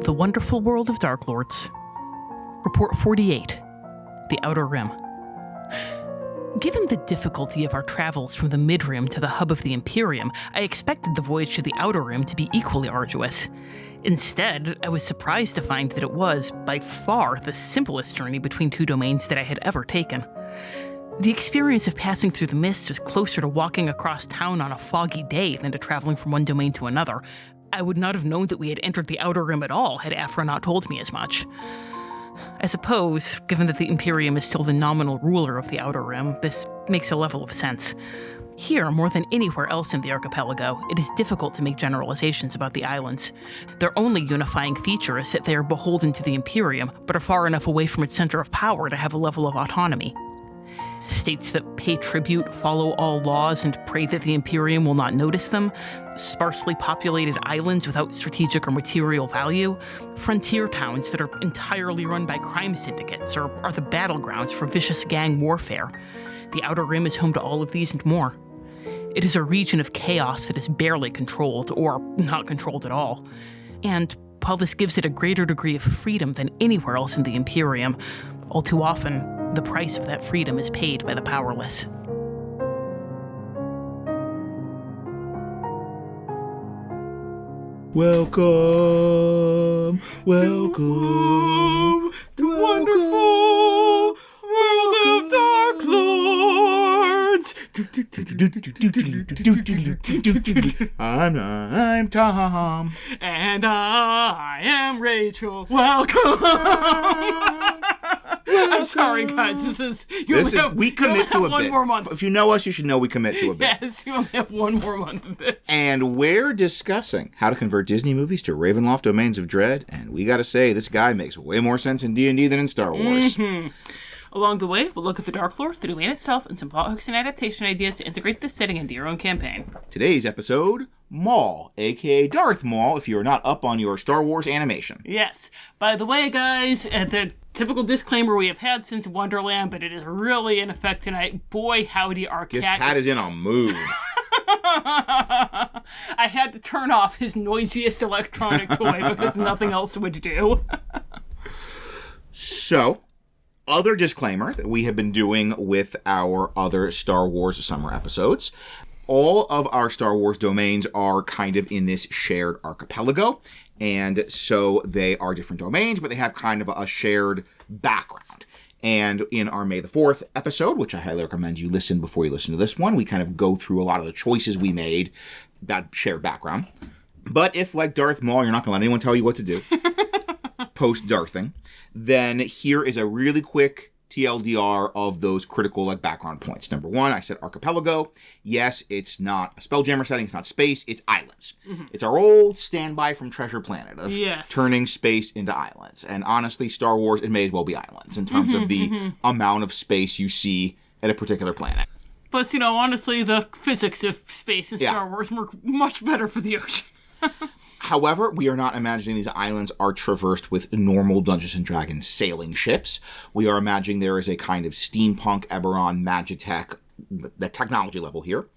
The Wonderful World of Darklords. Report 48, The Outer Rim. Given the difficulty of our travels from the Mid-Rim to the hub of the Imperium, I expected the voyage to the Outer Rim to be equally arduous. Instead, I was surprised to find that it was, by far, the simplest journey between two domains that I had ever taken. The experience of passing through the mists was closer to walking across town on a foggy day than to traveling from one domain to another. I would not have known that we had entered the Outer Rim at all had Aphra not told me as much. I suppose, given that the Imperium is still the nominal ruler of the Outer Rim, this makes a level of sense. Here, more than anywhere else in the archipelago, it is difficult to make generalizations about the islands. Their only unifying feature is that they are beholden to the Imperium, but are far enough away from its center of power to have a level of autonomy. States that pay tribute, follow all laws, and pray that the Imperium will not notice them, sparsely populated islands without strategic or material value, frontier towns that are entirely run by crime syndicates or are the battlegrounds for vicious gang warfare. The Outer Rim is home to all of these and more. It is a region of chaos that is barely controlled, or not controlled at all. And while this gives it a greater degree of freedom than anywhere else in the Imperium, all too often, the price of that freedom is paid by the powerless. Welcome to the wonderful world of Darklords. I'm Tom. And I am Rachel. Welcome. I'm sorry, guys. We commit to a one bit. More month. If you know us, you should know we commit to a bit. Yes, you only have one more month of this. And we're discussing how to convert Disney movies to Ravenloft Domains of Dread, and we gotta say, this guy makes way more sense in D&D than in Star Wars. Mm-hmm. Along the way, we'll look at the Darklords, the domain itself, and some plot hooks and adaptation ideas to integrate this setting into your own campaign. Today's episode, Maul, a.k.a. Darth Maul, if you're not up on your Star Wars animation. Yes. By the way, guys, the typical disclaimer we have had since Wonderland, but it is really in effect tonight. Boy, howdy, our cat. This cat is in a mood. I had to turn off his noisiest electronic toy because nothing else would do. So, other disclaimer that we have been doing with our other Star Wars summer episodes. All of our Star Wars domains are kind of in this shared archipelago, and so they are different domains, but they have kind of a shared background. And in our May the 4th episode, which I highly recommend you listen before you listen to this one, we kind of go through a lot of the choices we made, that shared background. But if, like Darth Maul, you're not going to let anyone tell you what to do, post-Darthing, then here is a really quick TLDR of those critical background points. Number one, I said archipelago. Yes, it's not a Spelljammer setting. It's not space. It's islands. Mm-hmm. It's our old standby from Treasure Planet of turning space into islands. And honestly, Star Wars, it may as well be islands in terms of the amount of space you see at a particular planet. Plus, honestly, the physics of space in Star Wars work much better for the ocean. However, we are not imagining these islands are traversed with normal Dungeons & Dragons sailing ships. We are imagining there is a kind of steampunk, Eberron, Magitech, the technology level here.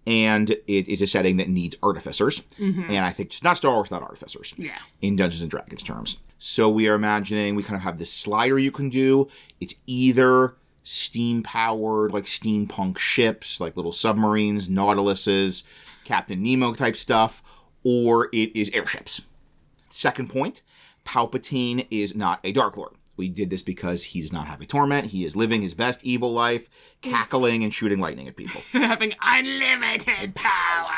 And it is a setting that needs artificers. Mm-hmm. And I think it's not Star Wars without artificers. Yeah. In Dungeons & Dragons terms. So we are imagining we kind of have this slider you can do. It's either steam-powered, steampunk ships, like little submarines, Nautiluses, Captain Nemo type stuff, or it is airships. Second point, Palpatine is not a Darklord. We did this because he does not have a torment. He is living his best evil life, cackling and shooting lightning at people. Having unlimited power!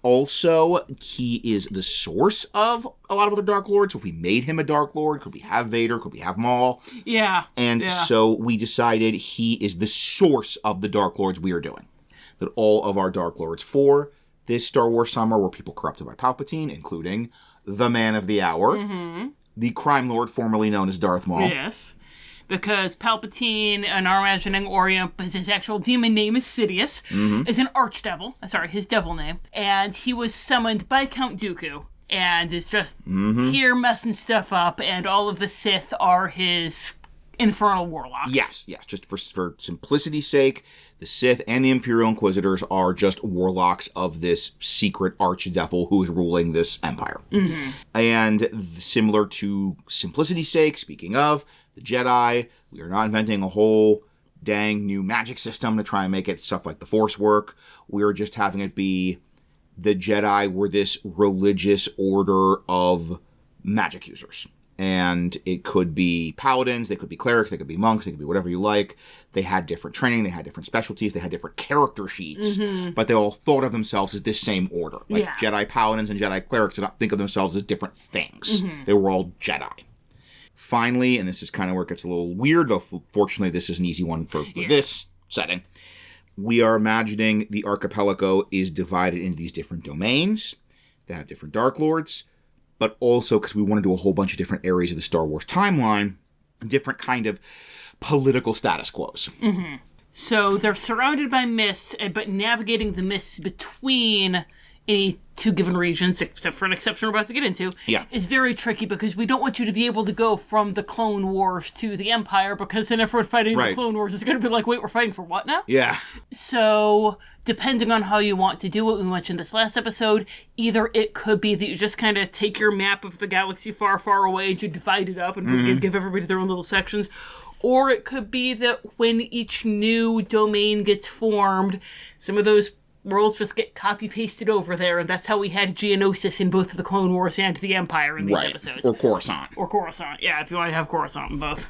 Also, he is the source of a lot of other Darklords. So if we made him a Darklord, could we have Vader? Could we have Maul? Yeah. And so we decided he is the source of the Darklords we are doing. That all of our Darklords for this Star Wars summer were people corrupted by Palpatine, including the Man of the Hour, the crime lord formerly known as Darth Maul. Yes, because Palpatine, in our imagining, his actual demon name is Sidious, is an archdevil. Sorry, his devil name. And he was summoned by Count Dooku, and is just here messing stuff up, and all of the Sith are his infernal warlocks. Yes. Just for simplicity's sake, the Sith and the Imperial Inquisitors are just warlocks of this secret archdevil who is ruling this empire. Mm-hmm. And similar to simplicity's sake, speaking of the Jedi, we are not inventing a whole dang new magic system to try and make it stuff like the Force work. We're just having it be the Jedi were this religious order of magic users. And it could be paladins, they could be clerics, they could be monks, they could be whatever you like. They had different training, they had different specialties, they had different character sheets, but they all thought of themselves as this same order. Like Jedi paladins and Jedi clerics did not think of themselves as different things. They were all Jedi. Finally, and this is kind of where it gets a little weird, though fortunately this is an easy one for this setting, we are imagining the archipelago is divided into these different domains that have different Darklords, but also because we want to do a whole bunch of different areas of the Star Wars timeline, different kind of political status quos. So they're surrounded by mists, but navigating the mists between any two given regions, except for an exception we're about to get into, is very tricky because we don't want you to be able to go from the Clone Wars to the Empire, because then everyone fighting the Clone Wars is going to be like, wait, we're fighting for what now? Yeah. So, depending on how you want to do it, we mentioned this last episode, either it could be that you just kind of take your map of the galaxy far, far away and you divide it up and give everybody their own little sections, or it could be that when each new domain gets formed, some of those worlds just get copy-pasted over there, and that's how we had Geonosis in both the Clone Wars and the Empire in these episodes. Or Coruscant. Yeah, if you want to have Coruscant in both.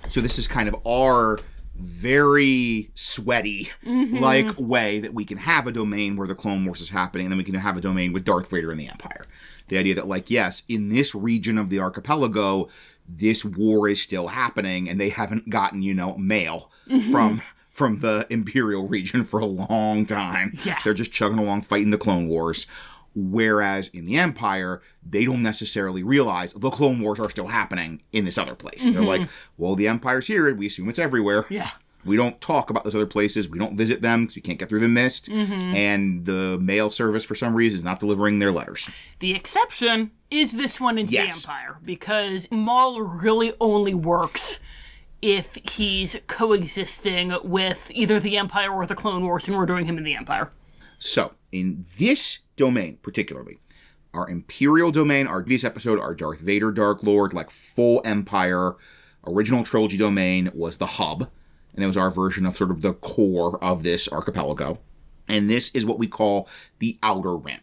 So this is kind of our very sweaty way that we can have a domain where the Clone Wars is happening, and then we can have a domain with Darth Vader and the Empire. The idea that, yes, in this region of the archipelago, this war is still happening, and they haven't gotten, mail from the Imperial region for a long time. Yeah. They're just chugging along fighting the Clone Wars. Whereas in the Empire, they don't necessarily realize the Clone Wars are still happening in this other place. They're like, well, the Empire's here. We assume it's everywhere. Yeah. We don't talk about those other places. We don't visit them because we can't get through the mist. And the mail service, for some reason, is not delivering their letters. The exception is this one in the Empire, because Maul really only works if he's coexisting with either the Empire or the Clone Wars, and we're doing him in the Empire. So, in this domain particularly, our Imperial domain, our this episode, our Darth Vader Dark Lord, full Empire, original trilogy domain was the hub, and it was our version of sort of the core of this archipelago. And this is what we call the Outer Rim.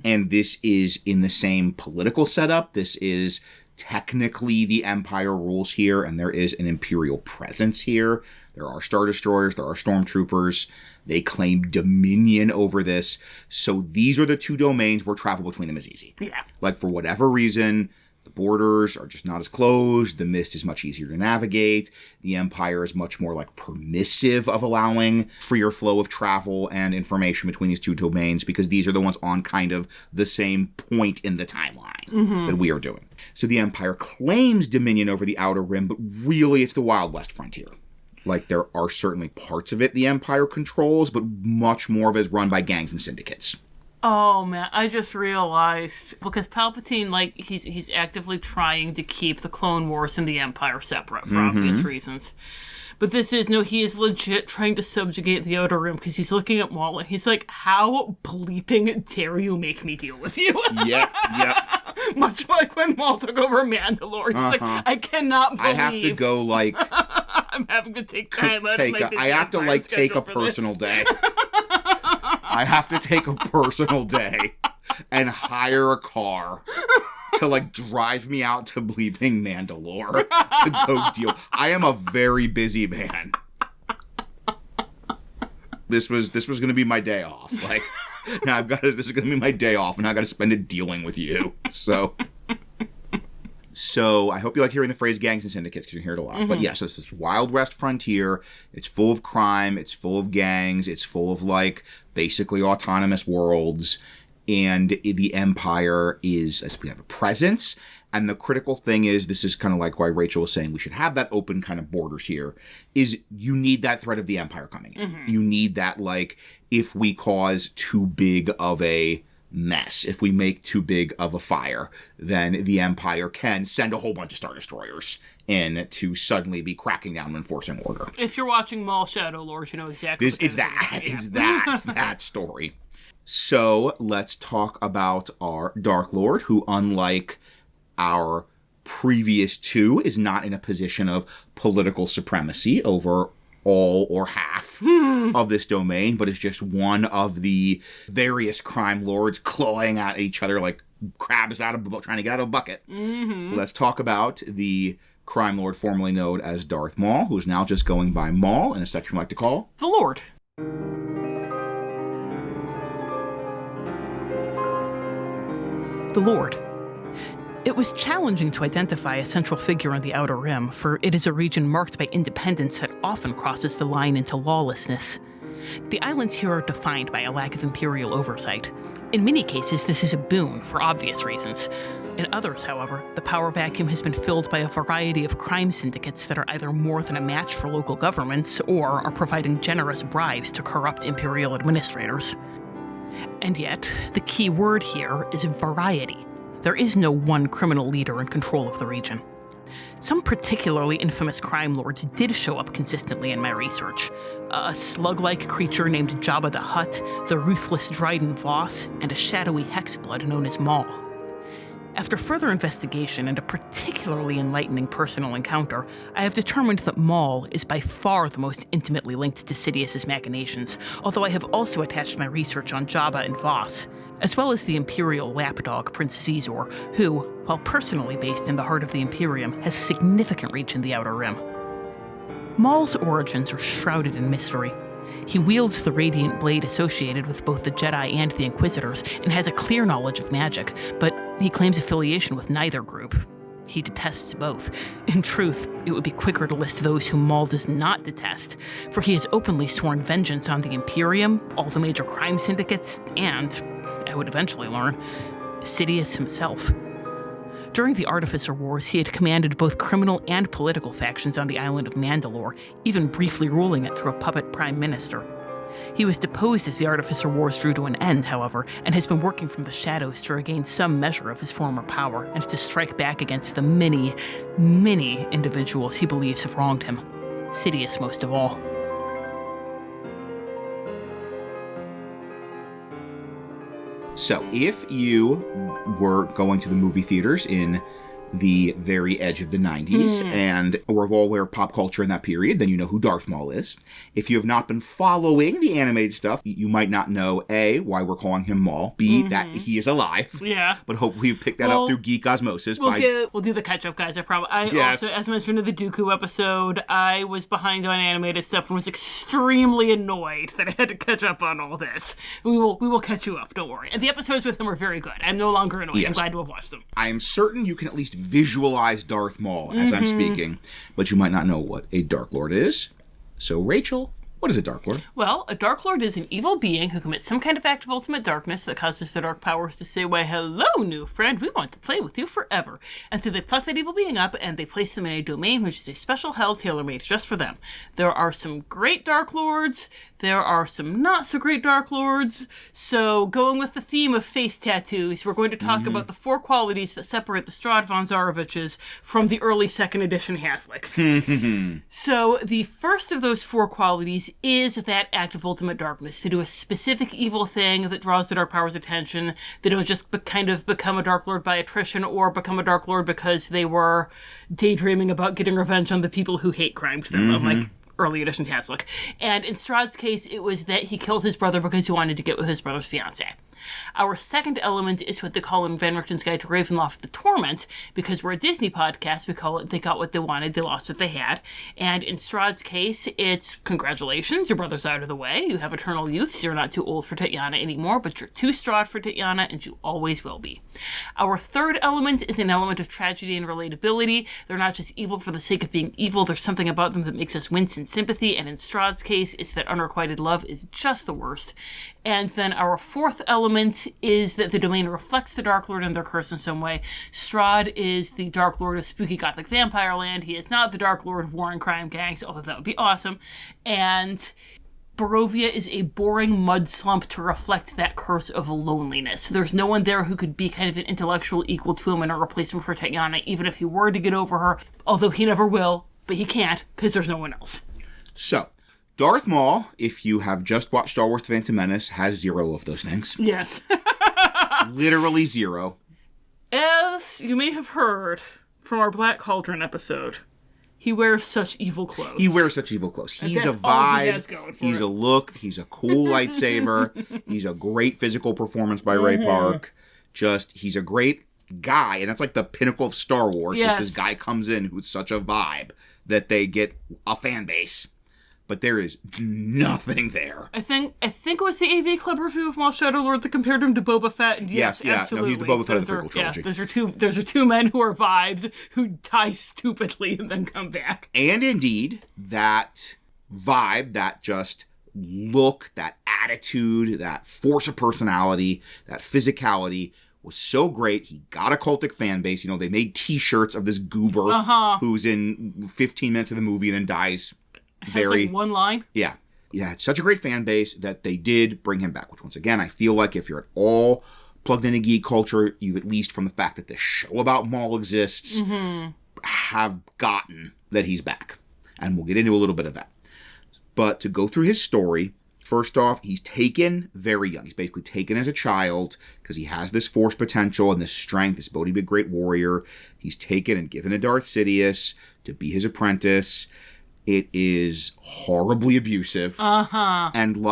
And this is in the same political setup. This is technically the Empire rules here, and there is an Imperial presence here. There are Star Destroyers, there are Stormtroopers. They claim dominion over this. So these are the two domains where travel between them is easy. Yeah. For whatever reason, the borders are just not as closed. The mist is much easier to navigate. The Empire is much more permissive of allowing freer flow of travel and information between these two domains, because these are the ones on kind of the same point in the timeline that we are doing. So the Empire claims dominion over the Outer Rim, but really it's the Wild West frontier. There are certainly parts of it the Empire controls, but much more of it is run by gangs and syndicates. Oh, man, I just realized, because Palpatine, he's actively trying to keep the Clone Wars and the Empire separate for obvious reasons. But he is legit trying to subjugate the Outer Rim, because he's looking at Maul and he's like, how bleeping dare you make me deal with you? Yep. Much like when Maul took over Mandalore. He's like, I cannot believe. I have to go, I'm having to take time out of my busy I have to, take a personal day. I have to take a personal day and hire a car to drive me out to bleeping Mandalore to go deal. I am a very busy man. This was going to be my day off. Now this is going to be my day off, and I got to spend it dealing with you. So I hope you like hearing the phrase gangs and syndicates, because you hear it a lot. But yes, this is Wild West frontier. It's full of crime. It's full of gangs. It's full of basically autonomous worlds. And the Empire is, as we have a presence. And the critical thing is, this is kind of why Rachel was saying we should have that open kind of borders here, is you need that threat of the Empire coming in. You need that, if we cause too big of a mess. If we make too big of a fire, then the Empire can send a whole bunch of Star Destroyers in to suddenly be cracking down and enforcing order. If you're watching Maul Shadow Lords, you know exactly It's that story. So let's talk about our Dark Lord, who, unlike our previous two, is not in a position of political supremacy over all or half of this domain, but is just one of the various crime lords clawing at each other like crabs trying to get out of a bucket. Mm-hmm. Let's talk about the crime lord formerly known as Darth Maul, who is now just going by Maul in a section we like to call the Lord. The Lord. It was challenging to identify a central figure on the Outer Rim, for it is a region marked by independence that often crosses the line into lawlessness. The islands here are defined by a lack of imperial oversight. In many cases, this is a boon, for obvious reasons. In others, however, the power vacuum has been filled by a variety of crime syndicates that are either more than a match for local governments, or are providing generous bribes to corrupt imperial administrators. And yet, the key word here is variety. There is no one criminal leader in control of the region. Some particularly infamous crime lords did show up consistently in my research. A slug-like creature named Jabba the Hutt, the ruthless Dryden Voss, and a shadowy hexblood known as Maul. After further investigation and a particularly enlightening personal encounter, I have determined that Maul is by far the most intimately linked to Sidious's machinations, although I have also attached my research on Jabba and Voss, as well as the Imperial lapdog Prince Zizor, who, while personally based in the heart of the Imperium, has significant reach in the Outer Rim. Maul's origins are shrouded in mystery. He wields the radiant blade associated with both the Jedi and the Inquisitors, and has a clear knowledge of magic, but he claims affiliation with neither group. He detests both. In truth, it would be quicker to list those whom Maul does not detest, for he has openly sworn vengeance on the Imperium, all the major crime syndicates, and, I would eventually learn, Sidious himself. During the Artificer Wars, he had commanded both criminal and political factions on the island of Mandalore, even briefly ruling it through a puppet prime minister. He was deposed as the Artificer Wars drew to an end, however, and has been working from the shadows to regain some measure of his former power and to strike back against the many, many individuals he believes have wronged him. Sidious most of all. So, if you were going to the movie theaters in the very edge of the 90s and were well aware of pop culture in that period, then you know who Darth Maul is. If you have not been following the animated stuff, you might not know, A, why we're calling him Maul, B, that he is alive. Yeah. But hopefully you've picked that up through geek osmosis. We'll do the catch-up, guys, I promise. Yes. Also, as mentioned in the Dooku episode, I was behind on animated stuff and was extremely annoyed that I had to catch up on all this. We will catch you up, don't worry. And the episodes with him are very good. I'm no longer annoyed. Yes. I'm glad to have watched them. I am certain you can at least visualize Darth Maul as I'm speaking, but you might not know what a Dark Lord is. So, Rachel, what is a Dark Lord? Well, a Dark Lord is an evil being who commits some kind of act of ultimate darkness that causes the dark powers to say, why, hello, new friend, we want to play with you forever. And so they pluck that evil being up and they place them in a domain which is a special hell tailor-made just for them. There are some great Dark Lords, there are some not-so-great Dark Lords, so going with the theme of face tattoos, we're going to talk about the 4 qualities that separate the Strahd von Zaroviches from the early 2nd edition Haslicks. So the first of those 4 qualities is that act of ultimate darkness. They do a specific evil thing that draws the Dark Power's attention. They don't just kind of become a Dark Lord by attrition or become a Dark Lord because they were daydreaming about getting revenge on the people who hate crimed them, like early edition Haslick. And in Strahd's case, it was that he killed his brother because he wanted to get with his brother's fiancée. Our second element is what they call in Van Richten's Guide to Ravenloft, the Torment, because we're a Disney podcast, we call it They Got What They Wanted, They Lost What They Had. And in Strahd's case, it's congratulations, your brother's out of the way, you have eternal youth, so you're not too old for Titania anymore, but you're too Strahd for Titania, and you always will be. Our third element is an element of tragedy and relatability. They're not just evil for the sake of being evil, there's something about them that makes us wince in sympathy, and in Strahd's case, it's that unrequited love is just the worst. And then our fourth element is that the domain reflects the Dark Lord and their curse in some way. Strahd is the Dark Lord of spooky gothic vampire land. He is not the Dark Lord of war and crime gangs, although that would be awesome. Barovia is a boring mud slump to reflect that curse of loneliness. There's no one there who could be kind of an intellectual equal to him and a replacement for Tatiana, even if he were to get over her, although he never will, but he can't, because there's no one else. So, Darth Maul, if you have just watched Star Wars: The Phantom Menace, has 0 of those things. Yes. Literally 0. As you may have heard from our Black Cauldron episode, he wears such evil clothes. He's a vibe. All he has going for he's it. a look. He's a cool lightsaber. He's a great physical performance by Ray Park. He's a great guy. And that's like the pinnacle of Star Wars. Yes. Just this guy comes in who's such a vibe that they get a fan base. But there is nothing there. I think it was the AV Club review of Maul Shadowlord that compared him to Boba Fett, and yes, absolutely. No, he's the Boba Fett of the prequel trilogy. Yeah, those are two men who are vibes who die stupidly and then come back. And indeed, that vibe, that just look, that attitude, that force of personality, that physicality was so great. He got a cultic fan base. They made T-shirts of this goober who's in 15 minutes of the movie and then dies. Has like one line. Yeah. It's such a great fan base that they did bring him back, which once again, I feel like if you're at all plugged into geek culture, you at least from the fact that the show about Maul exists, have gotten that he's back. And we'll get into a little bit of that. But to go through his story, first off, he's taken very young. He's basically taken as a child because he has this force potential and this strength, this ability to be a great warrior. He's taken and given to Darth Sidious to be his apprentice. It is horribly abusive. And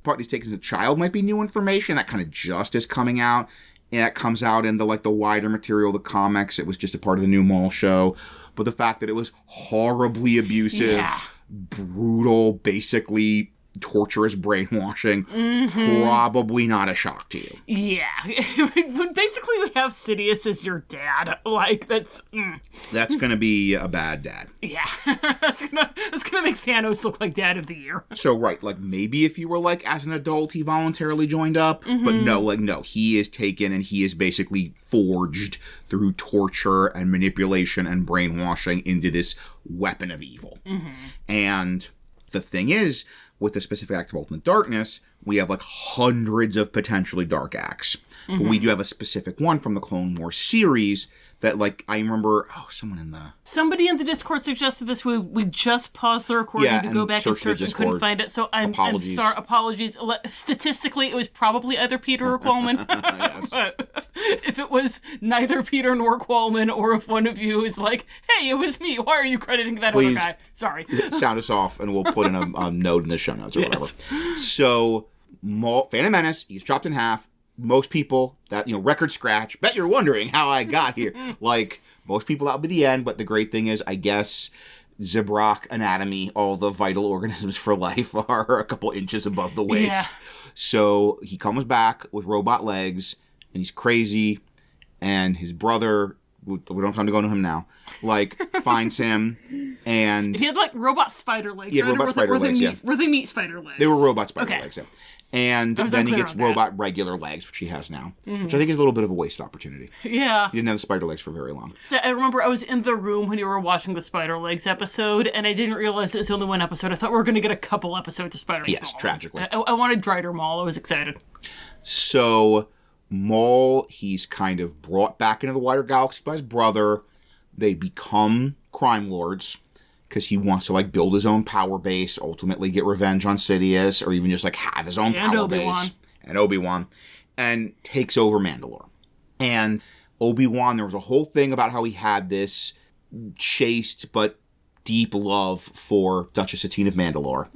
part he's taken as a child might be new information. That kind of just is coming out. And that comes out in the wider material, the comics. It was just a part of the new Maul show. But the fact that it was horribly abusive, brutal, basically torturous brainwashing, probably not a shock to you. Yeah. When basically we have Sidious as your dad, that's... That's gonna be a bad dad. Yeah. That's gonna make Thanos look like Dad of the Year. So, right, maybe if you were, as an adult, he voluntarily joined up, but no, he is taken and he is basically forged through torture and manipulation and brainwashing into this weapon of evil. And the thing is, with the specific act of ultimate darkness, we have hundreds of potentially dark acts. But we do have a specific one from the Clone Wars series that I remember, somebody in the Discord suggested this. We just paused the recording to go back and search and couldn't find it. So I'm sorry. Apologies. Statistically, it was probably either Peter or Qualman. But if it was neither Peter nor Qualman, or if one of you is hey, it was me, why are you crediting that other guy? Sorry. Sound us off and we'll put in a note in the show notes or whatever. So, Phantom Menace, he's chopped in half. Most people, record scratch, bet you're wondering how I got here. Most people, that'll be the end, but the great thing is, I guess, Zibrock anatomy, all the vital organisms for life are a couple inches above the waist. Yeah. So, he comes back with robot legs, and he's crazy, and his brother, we don't have time to go into him now, finds him, and... He had, robot spider legs. Yeah, robot spider legs, yeah. Were they meat spider legs? They were robot spider legs, yeah. And then he gets robot regular legs, which he has now, which I think is a little bit of a wasted opportunity. Yeah. He didn't have the spider legs for very long. I remember I was in the room when you were watching the Spider Legs episode, and I didn't realize it was only one episode. I thought we were going to get a couple episodes of Spider Legs. Yes, tragically. I wanted Drider Maul. I was excited. So, Maul, he's kind of brought back into the wider galaxy by his brother. They become crime lords, because he wants to build his own power base, ultimately get revenge on Sidious, or even just have his own power base. And Obi-Wan. And takes over Mandalore. And Obi-Wan, there was a whole thing about how he had this chaste but deep love for Duchess Satine of Mandalore.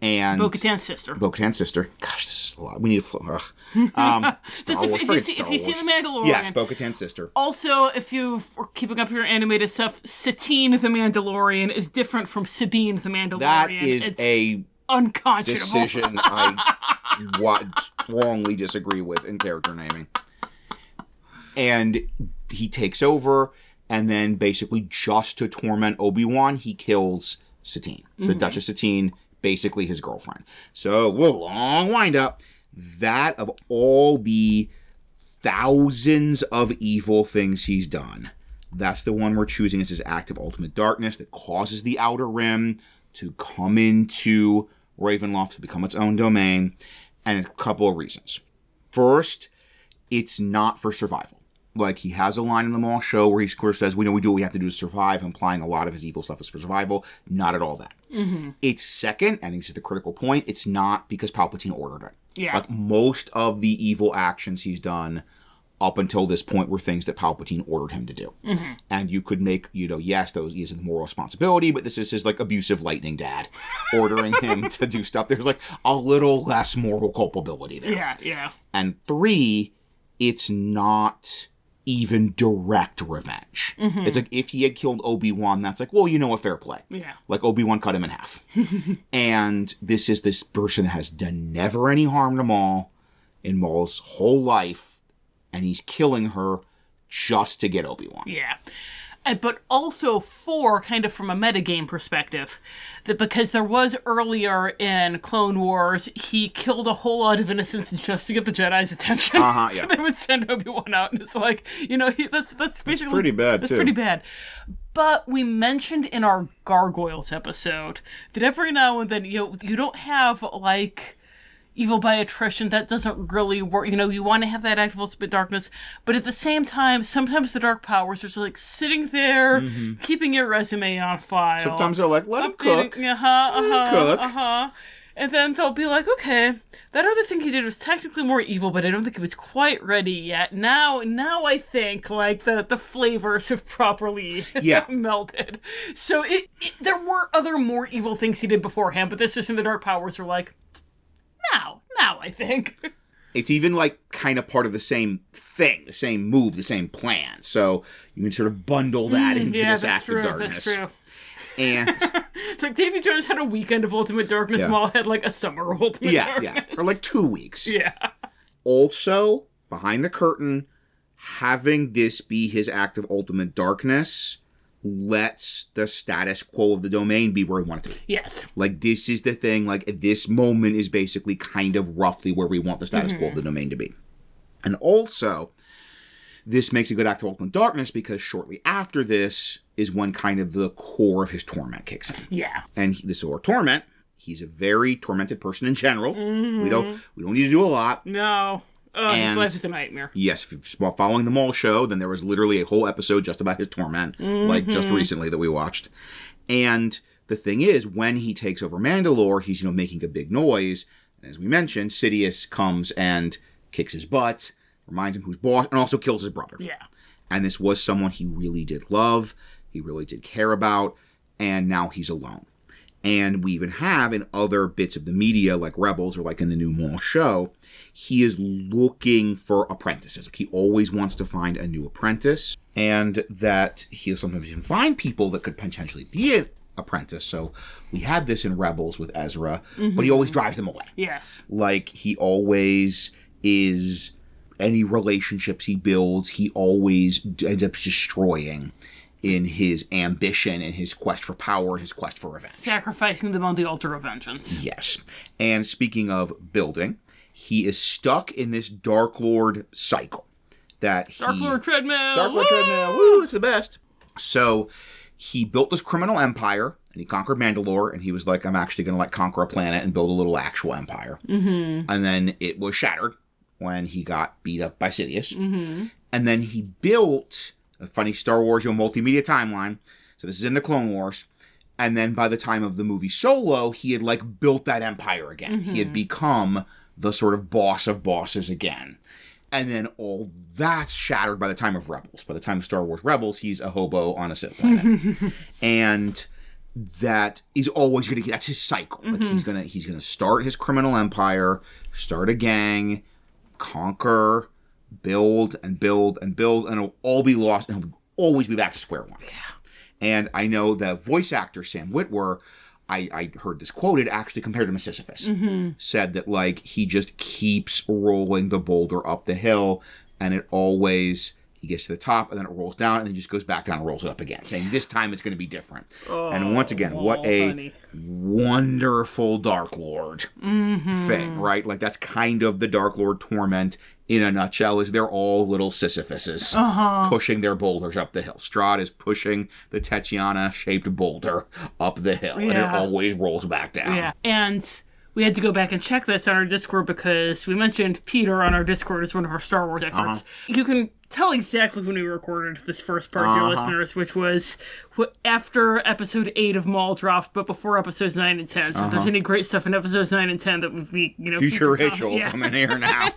And Bo-Katan's sister. Gosh, this is a lot. We need to... If you see The Mandalorian... Yes, Bo-Katan's sister. Also, if you were keeping up your animated stuff, Satine the Mandalorian is different from Sabine the Mandalorian. That is unconscionable decision I strongly disagree with in character naming. And he takes over... And then, basically, just to torment Obi-Wan, he kills Satine. The Duchess Satine, basically his girlfriend. So, long wind up. That, of all the thousands of evil things he's done, that's the one we're choosing as his act of ultimate darkness that causes the Outer Rim to come into Ravenloft to become its own domain, and a couple of reasons. First, it's not for survival. Like, he has a line in the Maul show where he sort of says, we know we do what we have to do to survive, implying a lot of his evil stuff is for survival. Not at all that. Mm-hmm. It's second, I think this is the critical point, it's not because Palpatine ordered it. Yeah. Like, most of the evil actions he's done up until this point were things that Palpatine ordered him to do. Mm-hmm. And you could make, yes, those is the moral responsibility, but this is his, like, abusive lightning dad ordering him to do stuff. There's, like, a little less moral culpability there. Yeah, yeah. And 3, it's not even direct revenge. Mm-hmm. It's like, if he had killed Obi-Wan, that's like, well, a fair play. Yeah. Like, Obi-Wan cut him in half. And this is this person that has done never any harm to Maul in Maul's whole life, and he's killing her just to get Obi-Wan. Yeah. But also 4, kind of from a metagame perspective, that because there was earlier in Clone Wars, he killed a whole lot of innocents just to get the Jedi's attention. Yeah. So they would send Obi-Wan out, and it's like, that's basically... That's pretty bad, that's too. Pretty bad. But we mentioned in our Gargoyles episode that every now and then, you don't have, like, evil by attrition. That doesn't really work. You want to have that active ultimate darkness, but at the same time, sometimes the dark powers are just like sitting there, keeping your resume on file. Sometimes they're like, let him cook. Cook. And then they'll be like, okay, that other thing he did was technically more evil, but I don't think it was quite ready yet. Now I think, like, the flavors have properly melted. So there were other more evil things he did beforehand, but this was in the dark powers are like, now I think. It's even, like, kind of part of the same thing, the same move, the same plan. So you can sort of bundle that into this act of darkness. That's true. And it's like Davy Jones had a weekend of Ultimate Darkness, Maul had, like, a summer of Ultimate Darkness. Yeah, or, like, 2 weeks. Yeah. Also, behind the curtain, having this be his act of Ultimate Darkness lets the status quo of the domain be where we want it to be. Yes. Like, this is the thing, like, this moment is basically kind of roughly where we want the status quo of the domain to be. And also, this makes a good act of Ultimate Darkness because shortly after this is when kind of the core of his torment kicks in. Yeah. And this or torment, he's a very tormented person in general. We don't need to do a lot. No. His life is a nightmare. Yes, while following the Maul show, then there was literally a whole episode just about his torment, like just recently that we watched. And the thing is, when he takes over Mandalore, he's, making a big noise. And as we mentioned, Sidious comes and kicks his butt, reminds him who's boss, and also kills his brother. Yeah. And this was someone he really did love, he really did care about, and now he's alone. And we even have in other bits of the media, like Rebels or like in the new Maul show, he is looking for apprentices. Like, he always wants to find a new apprentice, and that he'll sometimes even find people that could potentially be an apprentice. So we had this in Rebels with Ezra, but he always drives them away. Yes. Like, he always is, any relationships he builds, he always ends up destroying in his ambition and his quest for power, his quest for revenge. Sacrificing them on the altar of vengeance. Yes. And speaking of building, he is stuck in this Darklord cycle. Darklord treadmill! Darklord treadmill! Woo! It's the best! So, he built this criminal empire, and he conquered Mandalore, and he was like, I'm actually going to, like, conquer a planet and build a little actual empire. Mm-hmm. And then it was shattered when he got beat up by Sidious. Mm-hmm. And then he built a funny Star Wars multimedia timeline. So this is in the Clone Wars. And then by the time of the movie Solo, he had, like, built that empire again. He had become the sort of boss of bosses again. And then all that's shattered by the time of Rebels. By the time of Star Wars Rebels, he's a hobo on a Sith planet. And that is always going to get, that's his cycle. Like, he's going to start his criminal empire, start a gang, conquer, build and build and build, and it'll all be lost, and he'll always be back to square one. Yeah. And I know the voice actor Sam Witwer, I heard this quoted, actually compared him to Sisyphus. Said that, like, he just keeps rolling the boulder up the hill, and it always, he gets to the top, and then it rolls down, and then just goes back down and rolls it up again, saying this time it's going to be different. And once again, what a wonderful Darklord thing, right? Like, that's kind of the Darklord torment in a nutshell, is they're all little Sisyphuses pushing their boulders up the hill. Strahd is pushing the Tetiana-shaped boulder up the hill, and it always rolls back down. Yeah, and we had to go back and check this on our Discord because we mentioned Peter on our Discord as one of our Star Wars experts. You can tell exactly when we recorded this first part, dear listeners, which was after episode 8 of Maul dropped, but before episodes 9 and 10. So if there's any great stuff in episodes 9 and 10 that would be, future Rachel coming here now.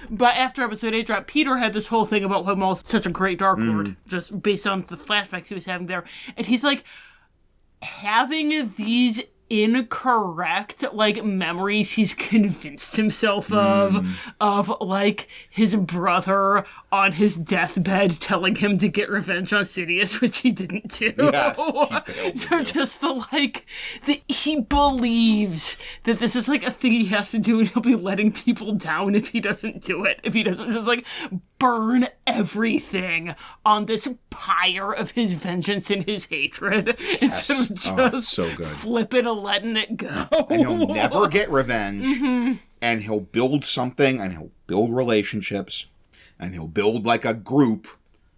But after episode 8 dropped, Peter had this whole thing about why Maul's such a great Dark Lord, just based on the flashbacks he was having there. And he's like, having these incorrect memories he's convinced himself of like his brother on his deathbed telling him to get revenge on Sidious, which he didn't do. Yes, so just that he believes that this is a thing he has to do, and he'll be letting people down if he doesn't do it, if he doesn't just burn everything on this pyre of his vengeance and his hatred instead of just so good. flipping and letting it go. And he'll never get revenge. And he'll build something, and he'll build relationships, and he'll build a group,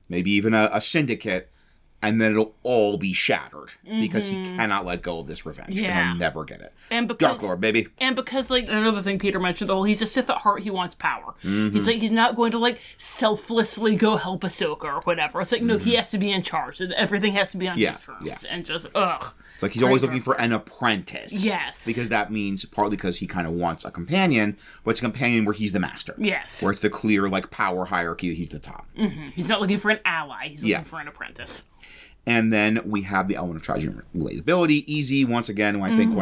maybe even a syndicate, and then it'll all be shattered because he cannot let go of this revenge. And he'll never get it. And because, Dark Lord, baby. And because, another thing Peter mentioned, he's a Sith at heart, he wants power. He's not going to, selflessly go help Ahsoka or whatever. It's no, he has to be in charge. Everything has to be on his terms. Yeah. And just, It's he's always looking for an apprentice. Yes. Because that means, partly because he kind of wants a companion, but it's a companion where he's the master. Yes. Where it's the clear, power hierarchy that he's the top. He's not looking for an ally. He's looking for an apprentice. And then we have the element of tragedy and relatability. Easy, once again, I think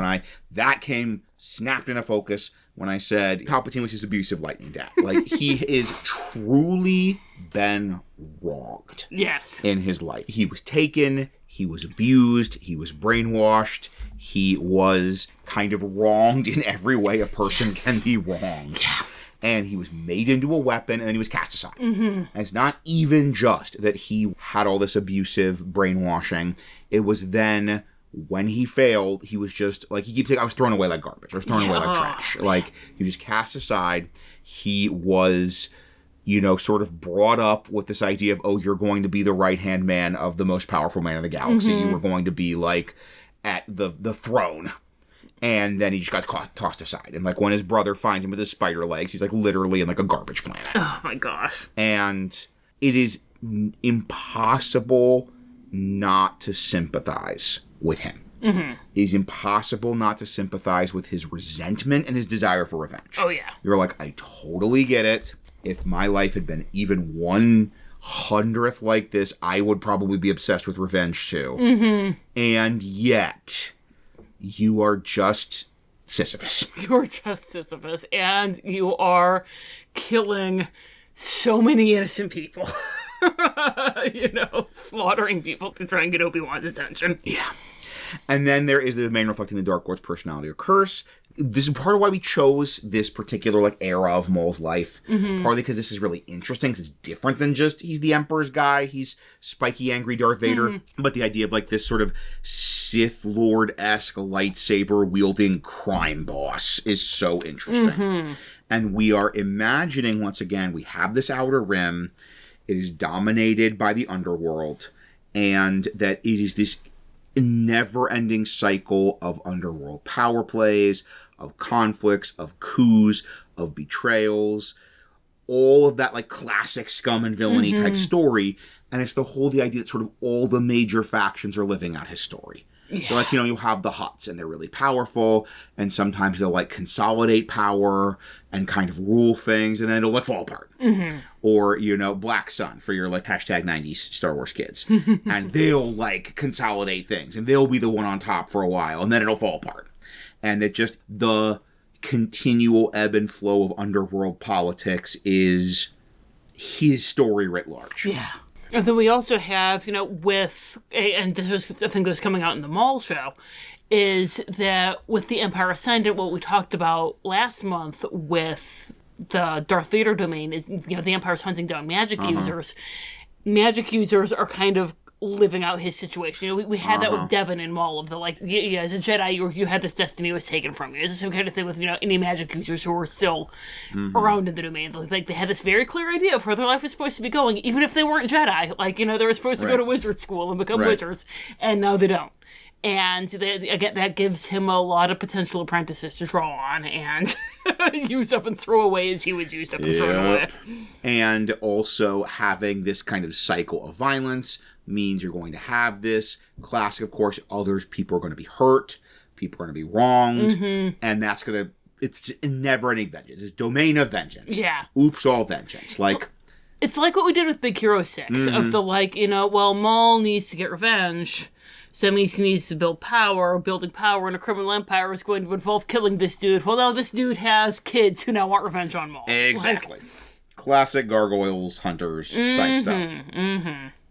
that came snapped into focus when I said Palpatine was his abusive lightning dad. He is truly been wronged. Yes. In his life. He was taken, he was abused, he was brainwashed, he was kind of wronged in every way a person can be wronged. Yeah. And he was made into a weapon, and then he was cast aside. And it's not even just that he had all this abusive brainwashing. It was then, when he failed, he was just, he keeps saying, I was thrown away like garbage. I was thrown away like trash. He was cast aside. He was, sort of brought up with this idea of, you're going to be the right-hand man of the most powerful man in the galaxy. You were going to be, at the throne. And then he just got tossed aside. And, when his brother finds him with his spider legs, he's, literally in, a garbage planet. Oh, my gosh. And it is impossible not to sympathize with him. It is impossible not to sympathize with his resentment and his desire for revenge. Oh, yeah. You're I totally get it. If my life had been even 1/100th like this, I would probably be obsessed with revenge, too. And yet, you are just Sisyphus. You're just Sisyphus, and you are killing so many innocent people. Slaughtering people to try and get Obi-Wan's attention. Yeah. And then there is the domain reflecting the Dark Lord's personality or curse. This is part of why we chose this particular era of Maul's life. Partly because this is really interesting, because it's different than just he's the Emperor's guy, he's spiky, angry Darth Vader. But the idea of this sort of Sith Lord-esque lightsaber-wielding crime boss is so interesting. And we are imagining, once again, we have this Outer Rim. It is dominated by the underworld. And that it is this never-ending cycle of underworld power plays, of conflicts, of coups, of betrayals, all of that classic scum and villainy type story. And it's the idea that sort of all the major factions are living out his story. Yeah. You'll have the Hutts, and they're really powerful, and sometimes they'll consolidate power and kind of rule things, and then it'll fall apart. Or, Black Sun for your hashtag 90s Star Wars kids. And they'll consolidate things, and they'll be the one on top for a while, and then it'll fall apart. And that just the continual ebb and flow of underworld politics is his story writ large. Yeah. And then we also have, and this was a thing that was coming out in the Maul show, is that with the Empire Ascendant, what we talked about last month with the Darth Vader domain is, the Empire's hunting down magic users. Magic users are kind of living out his situation. We had that with Devin and Maul of the, as a Jedi, you had this destiny was taken from you. It's the same kind of thing with, any magic users who were still around in the domain. They had this very clear idea of where their life was supposed to be going, even if they weren't Jedi. They were supposed to go to wizard school and become wizards, and now they don't. And again, that gives him a lot of potential apprentices to draw on and use up and throw away as he was used up and thrown away. And also having this kind of cycle of violence means you're going to have this classic, of course, people are going to be hurt, people are going to be wronged, and that's going to, it's just never-ending vengeance. It's domain of vengeance. Yeah. Oops, all vengeance. Like... It's like what we did with Big Hero 6, of the Maul needs to get revenge, so that means he needs to build power. Building power in a criminal empire is going to involve killing this dude. Well, no, this dude has kids who now want revenge on Maul. Exactly. Classic gargoyles, hunters type stuff.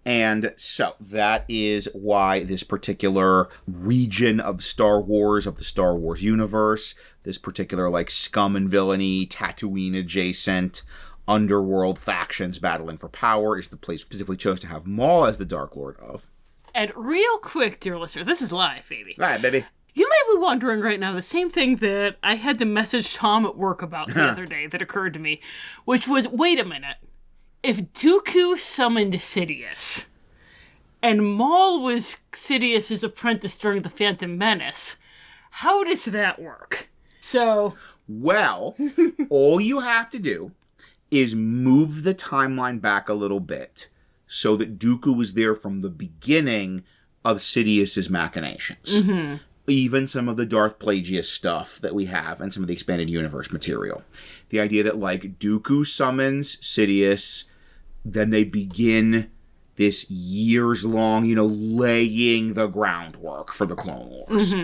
And so that is why this particular region of Star Wars, of the Star Wars universe, this particular scum and villainy, Tatooine adjacent underworld factions battling for power is the place specifically chose to have Maul as the Dark Lord of. And real quick, dear listener, this is live, baby. All right, baby. You may be wondering right now the same thing that I had to message Tom at work about the other day that occurred to me, which was, wait a minute. If Dooku summoned Sidious, and Maul was Sidious's apprentice during the Phantom Menace, how does that work? Well, all you have to do is move the timeline back a little bit so that Dooku was there from the beginning of Sidious's machinations. Even some of the Darth Plagueis stuff that we have and some of the expanded universe material. The idea that, Dooku summons Sidious, then they begin this years-long, laying the groundwork for the Clone Wars.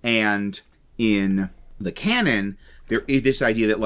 And in the canon, there is this idea that,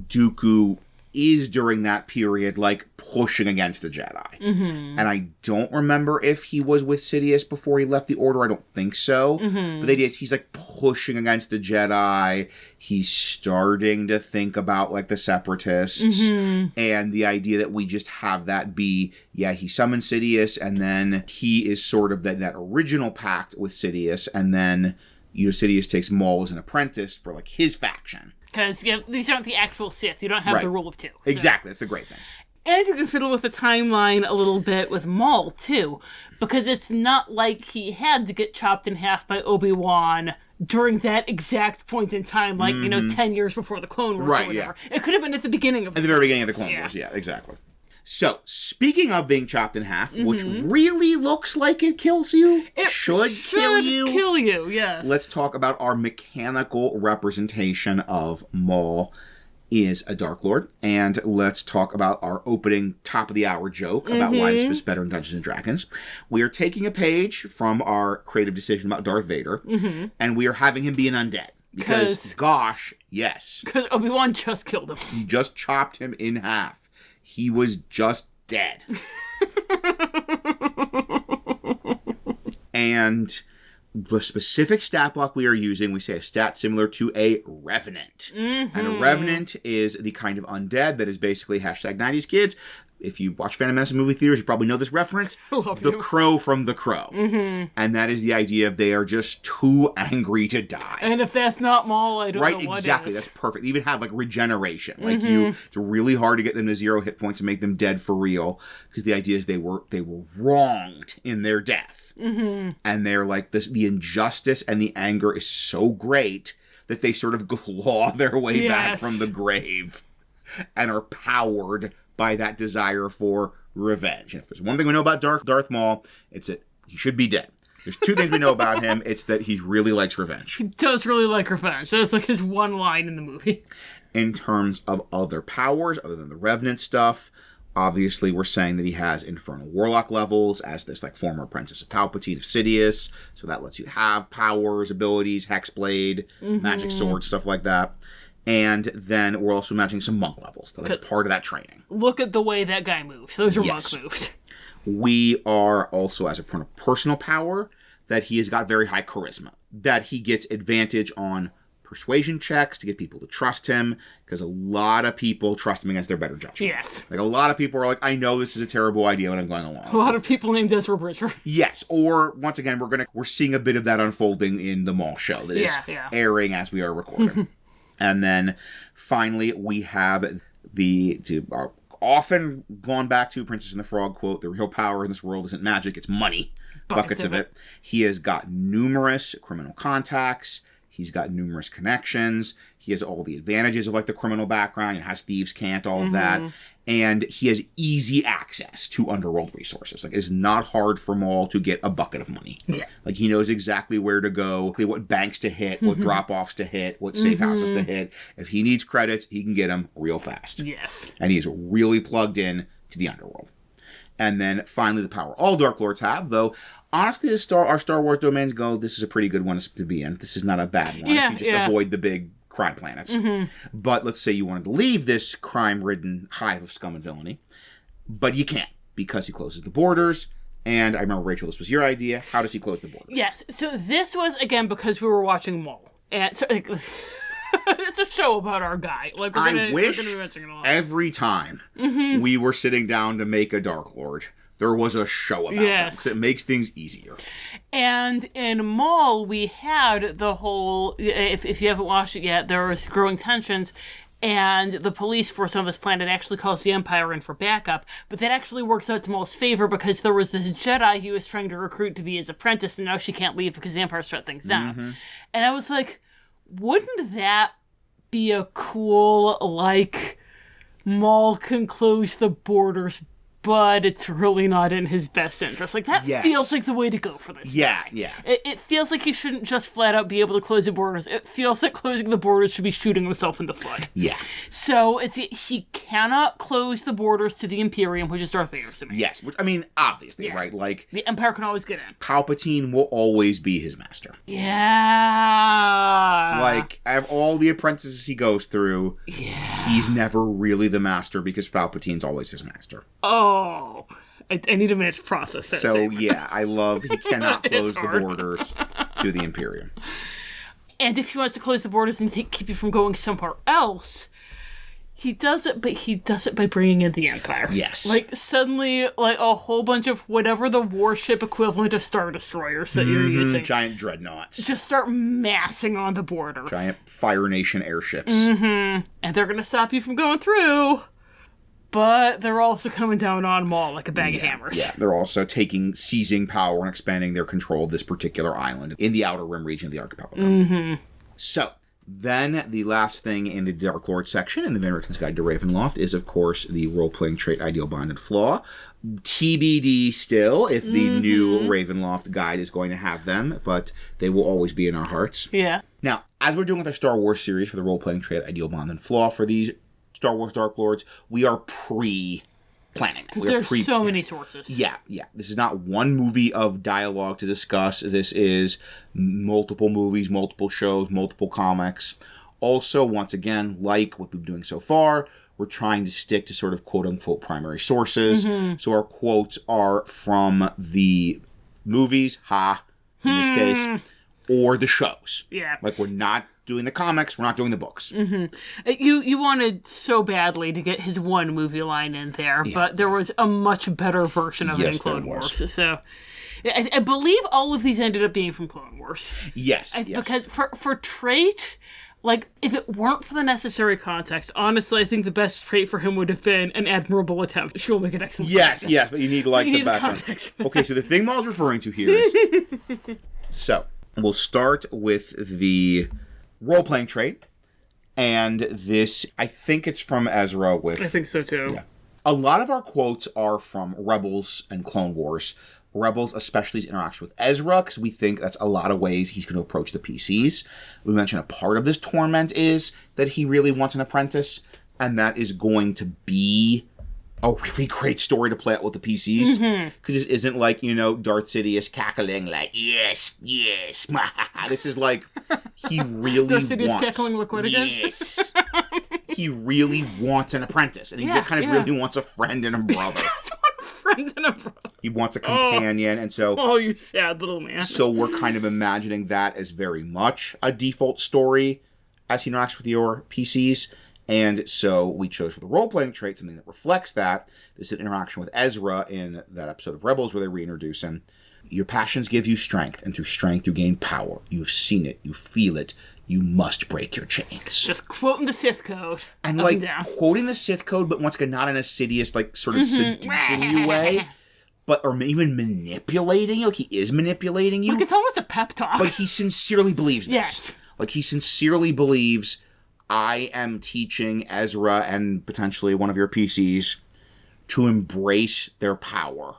Dooku is during that period pushing against the Jedi. And I don't remember if he was with Sidious before he left the Order. I don't think so. But the idea is he's pushing against the Jedi. He's starting to think about the Separatists. And the idea that we just have that be, he summoned Sidious and then he is sort of that original pact with Sidious, and then Sidious takes Maul as an apprentice for his faction. Because these aren't the actual Sith. You don't have the rule of two. So. Exactly. That's the great thing. And you can fiddle with the timeline a little bit with Maul, too. Because it's not like he had to get chopped in half by Obi-Wan during that exact point in time, 10 years before the Clone Wars or whatever. Yeah. It could have been at the beginning of the very beginning of the Clone Wars, yeah, exactly. So, speaking of being chopped in half, which really looks like it kills you, it should kill you, yes. Let's talk about our mechanical representation of Maul is a Dark Lord, and let's talk about our opening top of the hour joke about why this was better in Dungeons and Dragons. We are taking a page from our creative decision about Darth Vader, and we are having him be an undead. Because, gosh, yes. Because Obi-Wan just killed him. He just chopped him in half. He was just dead. And the specific stat block we are using, we say a stat similar to a Revenant. And a Revenant is the kind of undead that is basically #90s kids. If you watch Phantom Menace in movie theaters, you probably know this reference. The Crow from The Crow. And that is the idea of they are just too angry to die. And if that's not Maul, I don't know what exactly. is. That's perfect. They even have regeneration. It's really hard to get them to 0 hit points and make them dead for real. Because the idea is they were wronged in their death. And they're the injustice and the anger is so great that they sort of claw their way back from the grave and are powered by that desire for revenge. And if there's one thing we know about Darth Maul, it's that he should be dead. There's two things we know about him. It's that he really likes revenge. He does really like revenge. That's his one line in the movie. In terms of other powers, other than the Revenant stuff, obviously we're saying that he has Infernal Warlock levels as this former apprentice of Palpatine of Sidious. So that lets you have powers, abilities, Hexblade, magic sword, stuff like that. And then we're also matching some monk levels. So that's part of that training. Look at the way that guy moves. Those are monk moves. We are also, as a personal power, that he has got very high charisma. That he gets advantage on persuasion checks to get people to trust him. Because a lot of people trust him against their better judgment. Yes. A lot of people are I know this is a terrible idea when I'm going along. A lot of people named Ezra Bridger. Yes. Or, once again, we're seeing a bit of that unfolding in the Maul show that is airing as we are recording. And then, finally, we have often gone back to Princess and the Frog quote, the real power in this world isn't magic, it's money. buckets of it. He has got numerous criminal contacts. He's got numerous connections. He has all the advantages of like the criminal background. He has thieves can't, all of that. And he has easy access to underworld resources. Like, it's not hard for Maul to get a bucket of money. Yeah. Like, he knows exactly where to go, what banks to hit, what drop-offs to hit, what safe houses to hit. If he needs credits, he can get them real fast. Yes. And he's really plugged in to the underworld. And then finally, the power all Darklords have, though honestly, our Star Wars domains go, this is a pretty good one to be in. This is not a bad one. Yeah, if you just avoid the big crime planets. But let's say you wanted to leave this crime-ridden hive of scum and villainy, but you can't because he closes the borders. And I remember, Rachel, this was your idea. How does he close the borders? Yes. So this was, again, because we were watching Maul. And so, like, it's a show about our guy. Like, I wish every time we were sitting down to make a Darklord, there was a show about them, 'cause it makes things easier. And in Maul, we had the whole, if you haven't watched it yet, there was growing tensions, and the police force on this planet actually calls the Empire in for backup, but that actually works out to Maul's favor because there was this Jedi he was trying to recruit to be his apprentice, and now she can't leave because the Empire shut things down. And I was like, wouldn't that be a cool, like, Maul can close the borders, but it's really not in his best interest. Like, that feels like the way to go for this guy. It feels like he shouldn't just flat out be able to close the borders. It feels like closing the borders should be shooting himself in the foot. So, he cannot close the borders to the Imperium, which is Darth Vader's domain. Yes, which, I mean, obviously, right? Like, the Empire can always get in. Palpatine will always be his master. Like, out of all the apprentices he goes through, he's never really the master because Palpatine's always his master. Oh, I need a minute to process that. So, I love he cannot close the borders to the Imperium. And if he wants to close the borders and keep you from going somewhere else, he does it, but he does it by bringing in the Empire. Yes. Like, suddenly, like, a whole bunch of whatever the warship equivalent of Star Destroyers that you're using. Giant dreadnoughts. Just start massing on the border. Giant Fire Nation airships. And they're going to stop you from going through. But they're also coming down on Maul like a bag of hammers. Yeah, they're also seizing power and expanding their control of this particular island in the Outer Rim region of the archipelago. So, then the last thing in the Darklord section in the Van Ricken's Guide to Ravenloft is, of course, the role-playing trait ideal bond and flaw. TBD still if the new Ravenloft guide is going to have them, but they will always be in our hearts. Yeah. Now, as we're doing with our Star Wars series for the role-playing trait ideal bond and flaw for these Star Wars Darklords, we are pre-planning. Because there's so many sources. Yeah. This is not one movie of dialogue to discuss. This is multiple movies, multiple shows, multiple comics. Also, once again, like what we've been doing so far, we're trying to stick to sort of quote-unquote primary sources. So our quotes are from the movies, in this case, or the shows. Yeah. Like, we're not doing the comics, we're not doing the books. You wanted so badly to get his one movie line in there, but there was a much better version of it in Clone Wars. So I believe all of these ended up being from Clone Wars. Yes. Because for trait, like, if it weren't for the necessary context, honestly, I think the best trait for him would have been an admirable attempt. She will make an excellent Yes, but you need, like, the background. Context. Okay, so the thing Maul's referring to here is... So, we'll start with the role-playing trait, and this, I think it's from Ezra with... I think so, too. Yeah. A lot of our quotes are from Rebels and Clone Wars. Rebels, especially his interaction with Ezra, because we think that's a lot of ways he's going to approach the PCs. We mentioned a part of this torment is that he really wants an apprentice, and that is going to be a really great story to play out with the PCs. Because it isn't like, Darth Sidious cackling like, yes. This is like, he really Darth Sidious cackling liquid again? Yes. He really wants an apprentice. And he really wants a friend and a brother. He wants a companion, and so... Oh, you sad little man. So we're kind of imagining that as very much a default story as he interacts with your PCs. And so we chose for the role-playing trait something that reflects that. This is an interaction with Ezra in that episode of Rebels where they reintroduce him. Your passions give you strength, and through strength you gain power. You have seen it. You feel it. You must break your chains. Just quoting the Sith code. And, quoting the Sith code, but once again, not in a Sidious, sort of seducing you way. or even manipulating you. Like, he is manipulating you. Like, it's almost a pep talk. But he sincerely believes this. Yes. Like, he sincerely believes, I am teaching Ezra and potentially one of your PCs to embrace their power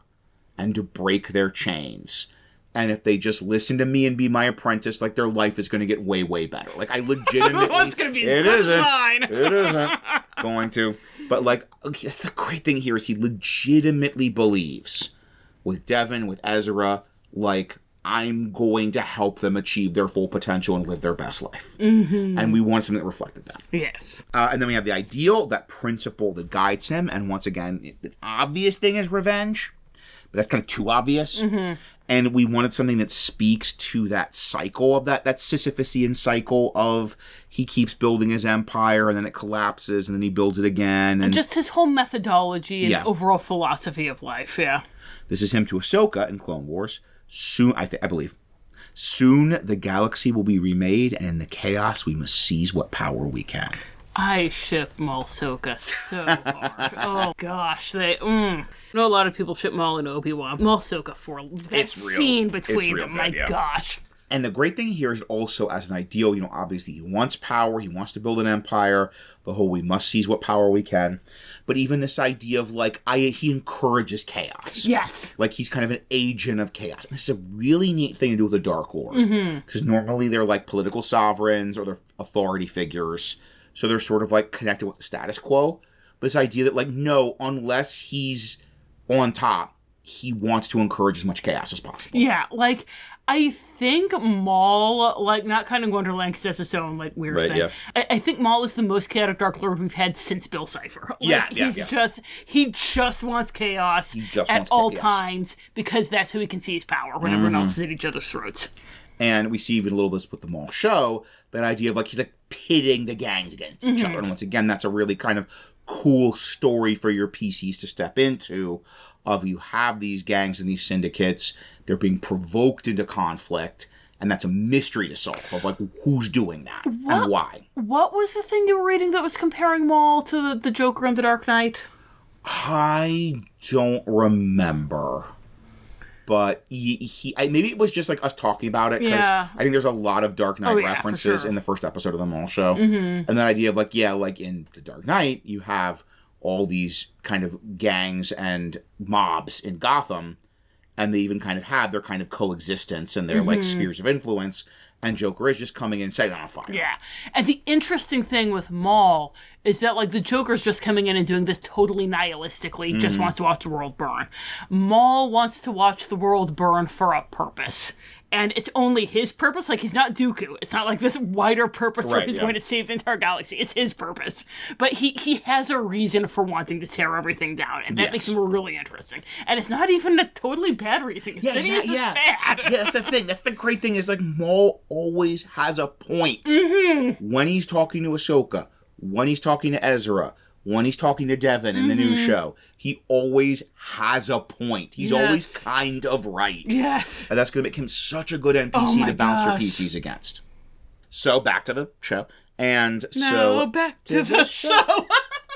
and to break their chains. And if they just listen to me and be my apprentice, like, their life is going to get way, way better. Like, I legitimately... It's going to be It isn't going to. But, like, that's the great thing here is he legitimately believes with Devin, with Ezra, like, I'm going to help them achieve their full potential and live their best life. Mm-hmm. And we want something that reflected that. Yes. And then we have the ideal, that principle that guides him. And once again, the obvious thing is revenge. But that's kind of too obvious. Mm-hmm. And we wanted something that speaks to that cycle of that Sisyphusian cycle of he keeps building his empire and then it collapses and then he builds it again. And just his whole methodology and overall philosophy of life, yeah. This is him to Ahsoka in Clone Wars. Soon, I believe, soon the galaxy will be remade, and in the chaos we must seize what power we can. I ship Maul Ahsoka so hard. Oh gosh, I know a lot of people ship Maul and Obi-Wan. Maul Ahsoka for that scene between them. My gosh. And the great thing here is also as an ideal, obviously he wants power, he wants to build an empire, the whole we must seize what power we can. But even this idea of he encourages chaos. Yes. Like he's kind of an agent of chaos. And this is a really neat thing to do with the Dark Lord. Because normally they're like political sovereigns or they're authority figures. So they're sort of like connected with the status quo. But this idea that no, unless he's on top, he wants to encourage as much chaos as possible. Yeah, I think Maul, not kind of Wonderland because that's its own, weird thing. Yeah. I think Maul is the most chaotic Dark Lord we've had since Bill Cipher. He just wants chaos at all times because that's who he can see his power when everyone else is at each other's throats. And we see even a little bit with the Maul show, that idea of he's pitting the gangs against each other. And once again, that's a really kind of cool story for your PCs to step into. Of you have these gangs and these syndicates, they're being provoked into conflict, and that's a mystery to solve of who's doing that and why. What was the thing you were reading that was comparing Maul to the Joker in The Dark Knight? I don't remember. But maybe it was just us talking about it, because I think there's a lot of Dark Knight references in the first episode of the Maul show. Mm-hmm. And that idea of in The Dark Knight, you have all these kind of gangs and mobs in Gotham, and they even kind of have their kind of coexistence and their spheres of influence, and Joker is just coming in and setting on fire. Yeah. And the interesting thing with Maul is that the Joker's just coming in and doing this totally nihilistically, just wants to watch the world burn. Maul wants to watch the world burn for a purpose. And it's only his purpose. He's not Dooku. It's not this wider purpose where he's going to save the entire galaxy. It's his purpose. But he has a reason for wanting to tear everything down. And that makes him really interesting. And it's not even a totally bad reason. It's bad. Yeah, that's the thing. That's the great thing is Maul always has a point. Mm-hmm. When he's talking to Ahsoka, when he's talking to Ezra, when he's talking to Devin in the new show, he always has a point. He's always kind of right. Yes. And that's going to make him such a good NPC to bounce your PCs against. So, back to the show. And back to the show.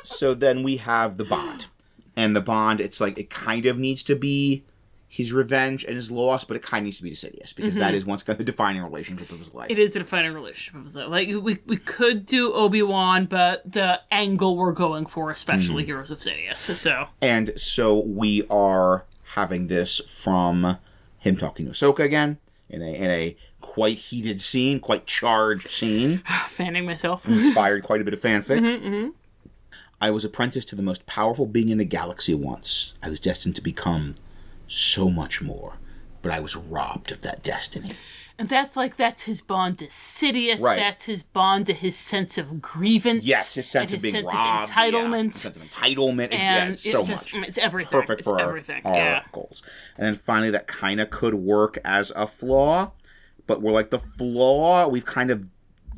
So then we have the Bond. And the Bond, it's it kind of needs to be his revenge and his loss, but it kind of needs to be Sidious, because that is once again the defining relationship of his life. It is the defining relationship of his life. We could do Obi-Wan, but the angle we're going for, especially Heroes of Sidious. So we are having this from him talking to Ahsoka again in a quite heated scene, quite charged scene. Fanning myself. Inspired quite a bit of fanfic. I was apprenticed to the most powerful being in the galaxy once. I was destined to become so much more, but I was robbed of that destiny. And that's his bond to Sidious. Right. That's his bond to his sense of grievance. Yes, his sense of being robbed. Entitlement. Sense of entitlement. And so much. It's everything. Perfect for our goals. And then finally, that kind of could work as a flaw, but we're the flaw, we've kind of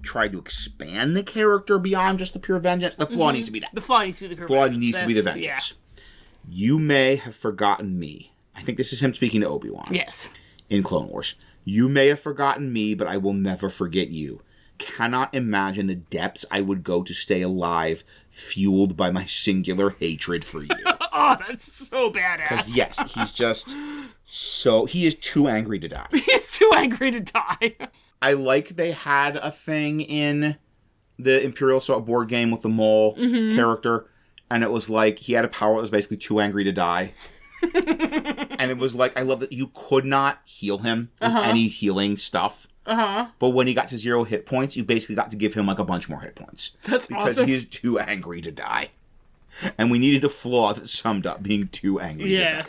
tried to expand the character beyond just the pure vengeance. The flaw needs to be that. The flaw needs to be the pure vengeance. The flaw needs to be the vengeance. Yeah. You may have forgotten me. I think this is him speaking to Obi-Wan. Yes. In Clone Wars. You may have forgotten me, but I will never forget you. Cannot imagine the depths I would go to stay alive, fueled by my singular hatred for you. Oh, that's so badass. Because, yes, he's just he is too angry to die. He's too angry to die. I like they had a thing in the Imperial Assault board game with the Maul character, and it was like he had a power that was basically too angry to die. And it was like, I love that you could not heal him with any healing stuff. But when he got to 0 hit points, you basically got to give him like a bunch more hit points. That's because awesome. he is too angry to die. And we needed a flaw that summed up being too angry to die.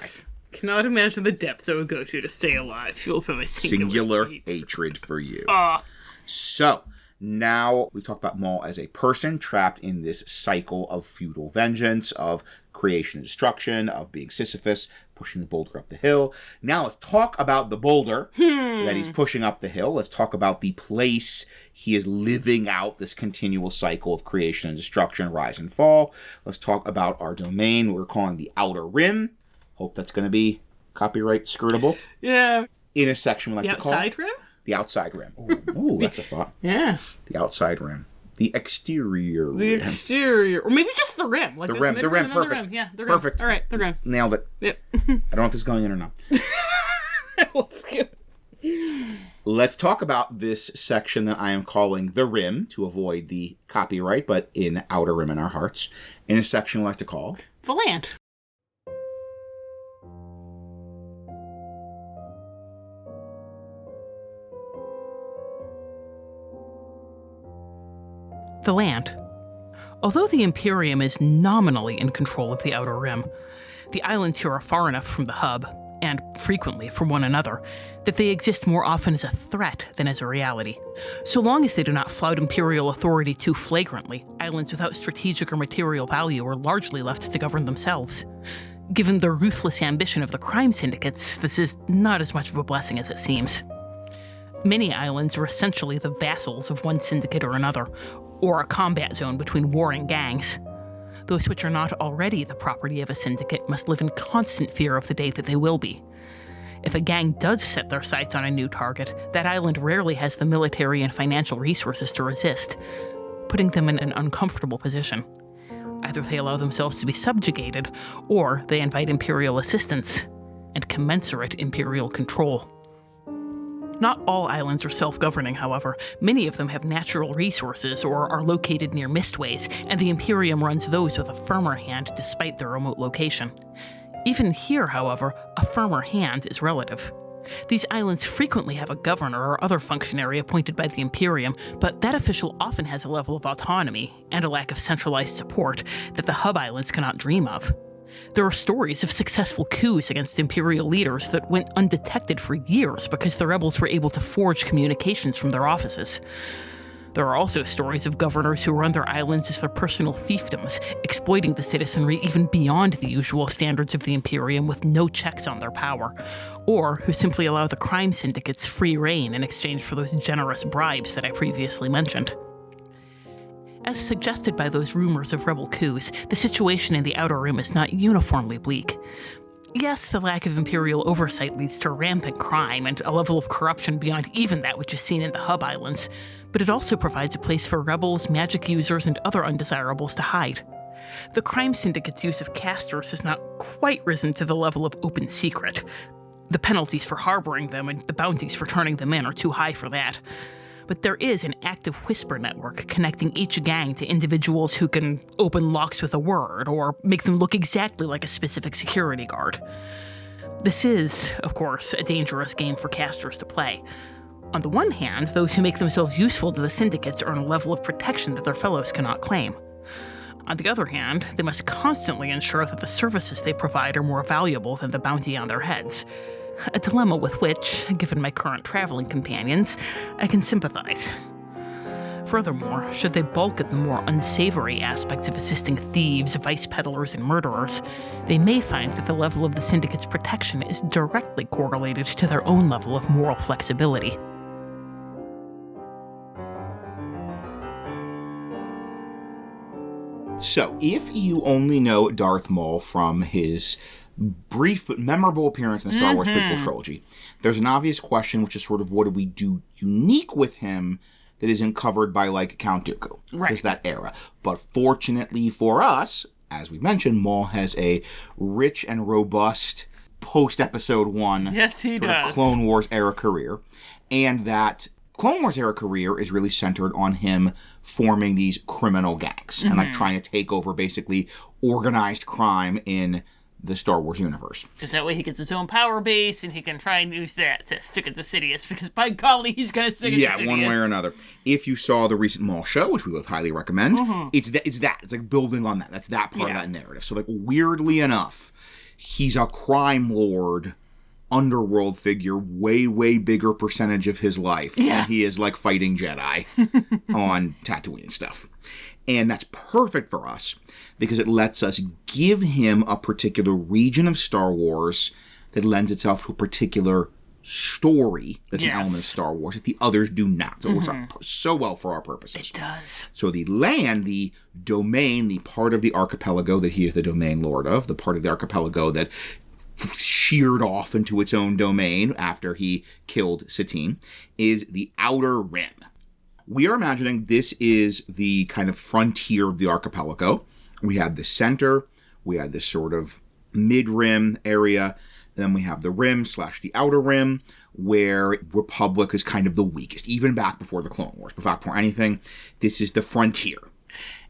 Cannot imagine the depths I would go to stay alive. Fueled by my Singular hatred for you. Ah. So, now we talk about Maul as a person trapped in this cycle of feudal vengeance, of creation and destruction, of being Sisyphus, pushing the boulder up the hill. Now let's talk about the boulder that he's pushing up the hill. Let's talk about the place he is living out this continual cycle of creation and destruction, rise and fall. Let's talk about our domain we're calling the Outer Rim. Hope that's going to be copyright scrutable. Yeah. In a section we like to call... The outside rim? The outside rim. Ooh, that's a thought. Yeah. The outside rim. The exterior rim. The exterior. Or maybe just the rim. Like the rim. Perfect. Rim. Yeah, the rim. Perfect. All right, the rim. Nailed it. Yep. I don't know if this is going in or not. Let's talk about this section that I am calling the rim, to avoid the copyright, but in Outer Rim in our hearts, in a section we like to call... The land. The land. Although the Imperium is nominally in control of the Outer Rim, the islands here are far enough from the hub, and frequently from one another, that they exist more often as a threat than as a reality. So long as they do not flout Imperial authority too flagrantly, islands without strategic or material value are largely left to govern themselves. Given the ruthless ambition of the crime syndicates, this is not as much of a blessing as it seems. Many islands are essentially the vassals of one syndicate or another, or a combat zone between warring gangs. Those which are not already the property of a syndicate must live in constant fear of the day that they will be. If a gang does set their sights on a new target, that island rarely has the military and financial resources to resist, putting them in an uncomfortable position. Either they allow themselves to be subjugated, or they invite Imperial assistance and commensurate Imperial control. Not all islands are self-governing, however. Many of them have natural resources or are located near mistways, and the Imperium runs those with a firmer hand despite their remote location. Even here, however, a firmer hand is relative. These islands frequently have a governor or other functionary appointed by the Imperium, but that official often has a level of autonomy and a lack of centralized support that the hub islands cannot dream of. There are stories of successful coups against Imperial leaders that went undetected for years because the rebels were able to forge communications from their offices. There are also stories of governors who run their islands as their personal fiefdoms, exploiting the citizenry even beyond the usual standards of the Imperium with no checks on their power, or who simply allow the crime syndicates free rein in exchange for those generous bribes that I previously mentioned. As suggested by those rumors of rebel coups, the situation in the Outer Rim is not uniformly bleak. Yes, the lack of Imperial oversight leads to rampant crime and a level of corruption beyond even that which is seen in the hub islands, but it also provides a place for rebels, magic users, and other undesirables to hide. The crime syndicate's use of casters has not quite risen to the level of open secret. The penalties for harboring them and the bounties for turning them in are too high for that. But there is an active whisper network connecting each gang to individuals who can open locks with a word or make them look exactly like a specific security guard. This is, of course, a dangerous game for casters to play. On the one hand, those who make themselves useful to the syndicates earn a level of protection that their fellows cannot claim. On the other hand, they must constantly ensure that the services they provide are more valuable than the bounty on their heads. A dilemma with which, given my current traveling companions, I can sympathize. Furthermore, should they balk at the more unsavory aspects of assisting thieves, vice peddlers, and murderers, they may find that the level of the syndicate's protection is directly correlated to their own level of moral flexibility. So, if you only know Darth Maul from his brief but memorable appearance in the Star Wars prequel trilogy, there's an obvious question, which is sort of what do we do unique with him that isn't covered by, like, Count Dooku. Right. Is that era. But fortunately for us, as we mentioned, Maul has a rich and robust post-episode 1 yes, he sort does. of Clone Wars era career. And that Clone Wars era career is really centered on him forming these criminal gangs and like trying to take over basically organized crime in the Star Wars universe. Because that way he gets his own power base and he can try and use that to stick it to Sidious, because by golly, he's going to stick it to Sidious. Yeah, one way or another. If you saw the recent Maul show, which we both highly recommend, it's that. It's like building on that. That's that part of that narrative. So like weirdly enough, he's a crime lord, underworld figure, way bigger percentage of his life than he is like fighting Jedi on Tatooine and stuff. And that's perfect for us because it lets us give him a particular region of Star Wars that lends itself to a particular story that's an element of Star Wars that the others do not. So it works out so well for our purposes. It does. So the land, the domain, the part of the archipelago that he is the domain lord of, the part of the archipelago that sheared off into its own domain after he killed Satine, is the Outer Rim. We are imagining this is the kind of frontier of the archipelago. We have the center, we have this sort of mid-rim area, then we have the rim / the outer rim, where Republic is kind of the weakest, even back before the Clone Wars. Before anything, this is the frontier.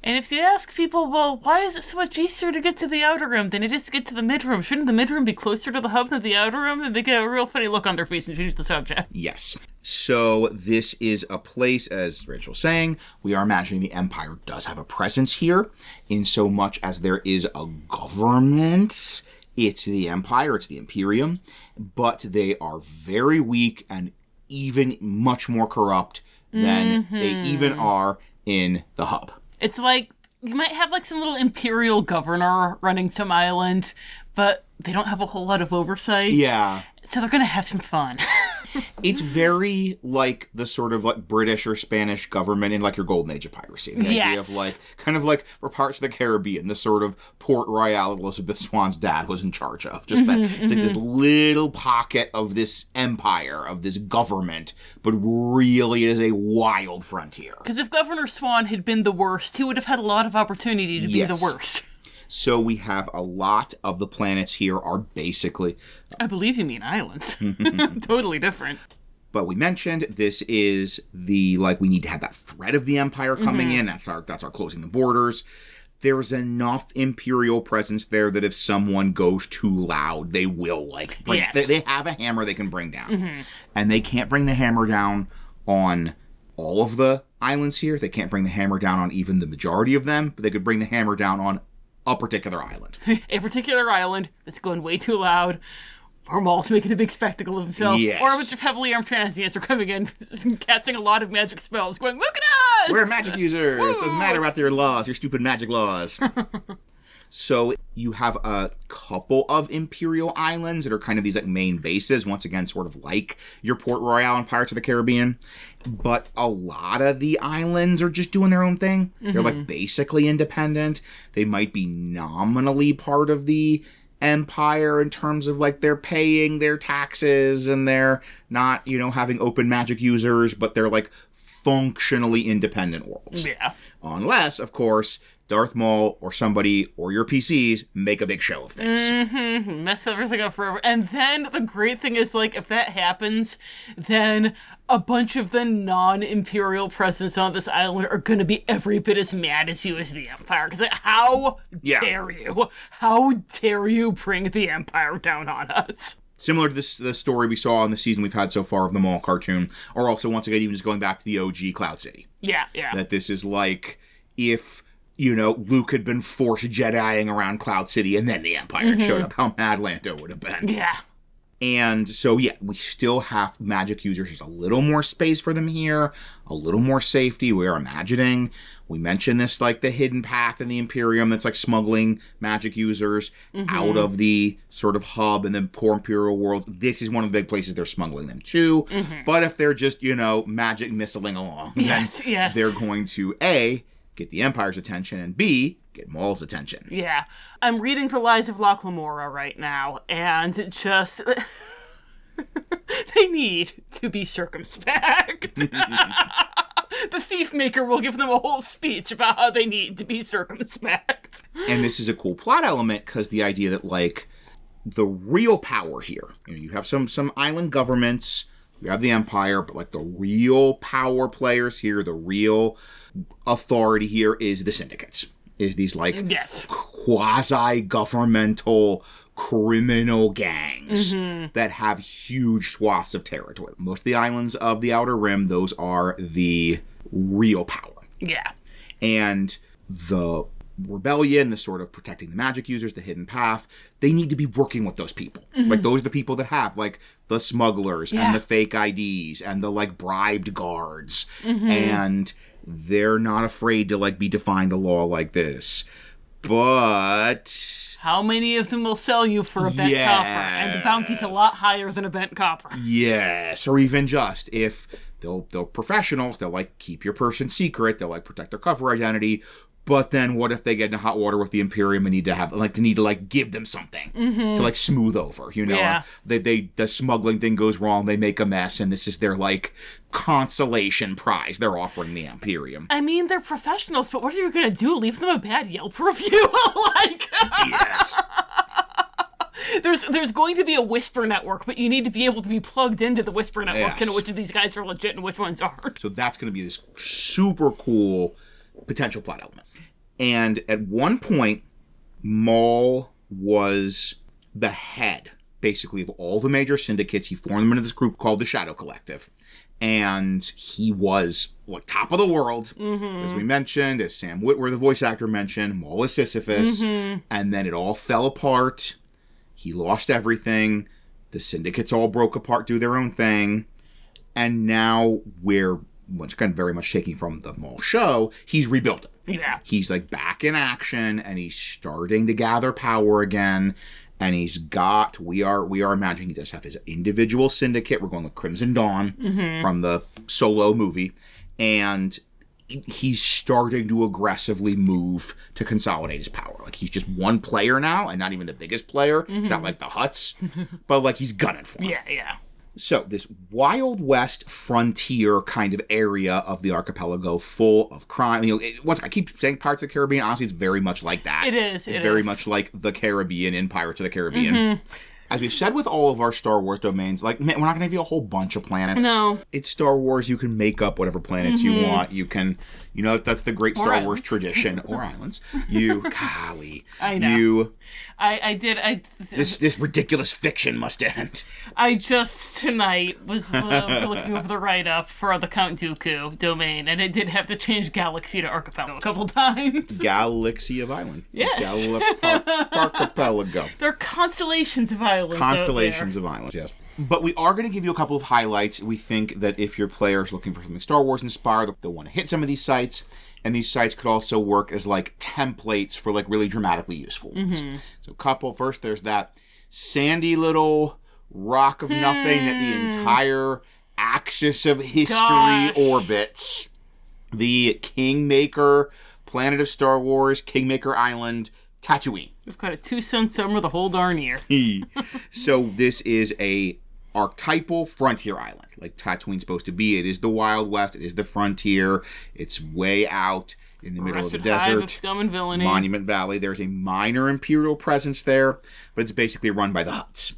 And if you ask people, well, why is it so much easier to get to the outer rim than it is to get to the mid-rim? Shouldn't the mid-rim be closer to the hub than the outer rim? And they get a real funny look on their face and change the subject. Yes. So this is a place, as Rachel's saying, we are imagining the Empire does have a presence here, in so much as there is a government. It's the Empire, it's the Imperium, but they are very weak and even much more corrupt than they even are in the hub. It's like, you might have like some little imperial governor running some island, but they don't have a whole lot of oversight. Yeah. So they're going to have some fun. It's very like the sort of like British or Spanish government in like your golden age of piracy. The idea of like, kind of like for parts of the Caribbean, the sort of Port Royal Elizabeth Swan's dad was in charge of. Just that it's like this little pocket of this empire, of this government, but really it is a wild frontier. Because if Governor Swan had been the worst, he would have had a lot of opportunity to be the worst. So we have a lot of the planets here are basically... I believe you mean islands. Totally different. But we mentioned this is the, like, we need to have that threat of the Empire coming in. That's our closing the borders. There's enough Imperial presence there that if someone goes too loud, they will, like, bring... Yes. They have a hammer they can bring down. And they can't bring the hammer down on all of the islands here. They can't bring the hammer down on even the majority of them. But they could bring the hammer down on a particular island. A particular island that's going way too loud, or Maul's making a big spectacle of himself, or a bunch of heavily armed transients are coming in, casting a lot of magic spells, going, look at us! We're magic users! Woo! It doesn't matter about your laws, your stupid magic laws. So you have a couple of Imperial islands that are kind of these like main bases, once again, sort of like your Port Royal and Pirates of the Caribbean. But a lot of the islands are just doing their own thing. They're like basically independent. They might be nominally part of the Empire in terms of like they're paying their taxes and they're not, you know, having open magic users, but they're like functionally independent worlds. Yeah. Unless, of course, Darth Maul or somebody or your PCs make a big show of things. Mess everything up forever. And then the great thing is, like, if that happens, then a bunch of the non-Imperial presidents on this island are going to be every bit as mad as you as the Empire. Because, like, how dare you? How dare you bring the Empire down on us? Similar to the story we saw in the season we've had so far of the Maul cartoon, or also, once again, even just going back to the OG Cloud City. Yeah. That this is like if... you know, Luke had been forced Jediing around Cloud City and then the Empire showed up, how mad Lando would have been. Yeah. And so, yeah, we still have magic users. There's a little more space for them here, a little more safety. We are imagining. We mentioned this, like, the hidden path in the Imperium that's, like, smuggling magic users out of the sort of hub and the core Imperial world. This is one of the big places they're smuggling them to. But if they're just, you know, magic missiling along, then they're going to, A, get the Empire's attention, and B, get Maul's attention. Yeah. I'm reading The Lies of Locke Lamora right now, and it just... they need to be circumspect. The Thief Maker will give them a whole speech about how they need to be circumspect. correct. And this is a cool plot element because the idea that, like, the real power here, you have some island governments, you have the Empire, but, like, the real power players here, the real authority here is the syndicates. Is these, like, quasi-governmental criminal gangs that have huge swaths of territory. Most of the islands of the Outer Rim, those are the real power. Yeah. And the rebellion, the sort of protecting the magic users, the hidden path, they need to be working with those people. Like, those are the people that have, like, the smugglers and the fake IDs and the, like, bribed guards. And they're not afraid to, like, be defying the law like this. But how many of them will sell you for a bent copper? And the bounty's a lot higher than a bent copper. Yes, or even just if they'll professionals, they'll, like, keep your person secret, they'll, like, protect their cover identity. But then what if they get into hot water with the Imperium and need to give them something to, like, smooth over, you know? Yeah. The smuggling thing goes wrong, they make a mess, and this is their, like, consolation prize they're offering the Imperium. I mean, they're professionals, but what are you going to do? Leave them a bad Yelp review? Like... Yes. There's going to be a Whisper network, but you need to be able to be plugged into the Whisper network to know which of these guys are legit and which ones aren't. So that's going to be this super cool potential plot element. And at one point, Maul was the head, basically, of all the major syndicates. He formed them into this group called the Shadow Collective. And he was, like, top of the world. As we mentioned, as Sam Witwer, the voice actor, mentioned, Maul is Sisyphus. And then it all fell apart. He lost everything. The syndicates all broke apart, do their own thing. And now we're, once again, very much taking from the Maul show, he's rebuilding. Yeah. He's, like, back in action, and he's starting to gather power again. And he's got, we are imagining he does have his individual syndicate. We're going with Crimson Dawn from the Solo movie. And he's starting to aggressively move to consolidate his power. Like, he's just one player now, and not even the biggest player. He's not like the Hutts, but, like, he's gunning for him. Yeah. So, this Wild West frontier kind of area of the archipelago full of crime. Once I keep saying Pirates of the Caribbean, honestly, it's very much like that. It is. It's very much like the Caribbean in Pirates of the Caribbean. As we've said with all of our Star Wars domains, like, man, we're not going to give you a whole bunch of planets. No. It's Star Wars. You can make up whatever planets you want. You can, that's the great Star Wars tradition. Or islands. Golly. I know. This ridiculous fiction must end. I just tonight was looking over the write-up for the Count Dooku domain, and it did have to change Galaxy to Archipelago a couple times. Galaxy of Island. Yes. Archipelago. There are constellations of islands. Constellations of islands, yes. But we are going to give you a couple of highlights. We think that if your player is looking for something Star Wars inspired, they'll want to hit some of these sites. And these sites could also work as, like, templates for, like, really dramatically useful ones. So first there's that sandy little rock of nothing that the entire axis of history orbits. The Kingmaker planet of Star Wars, Kingmaker Island, Tatooine. We've got a two-sun summer the whole darn year. So this is a archetypal frontier island, like Tatooine's supposed to be. It is the Wild West. It is the frontier. It's way out in the middle of the desert. Of scum and villainy. Monument Valley. There's a minor Imperial presence there, but it's basically run by the Hutts.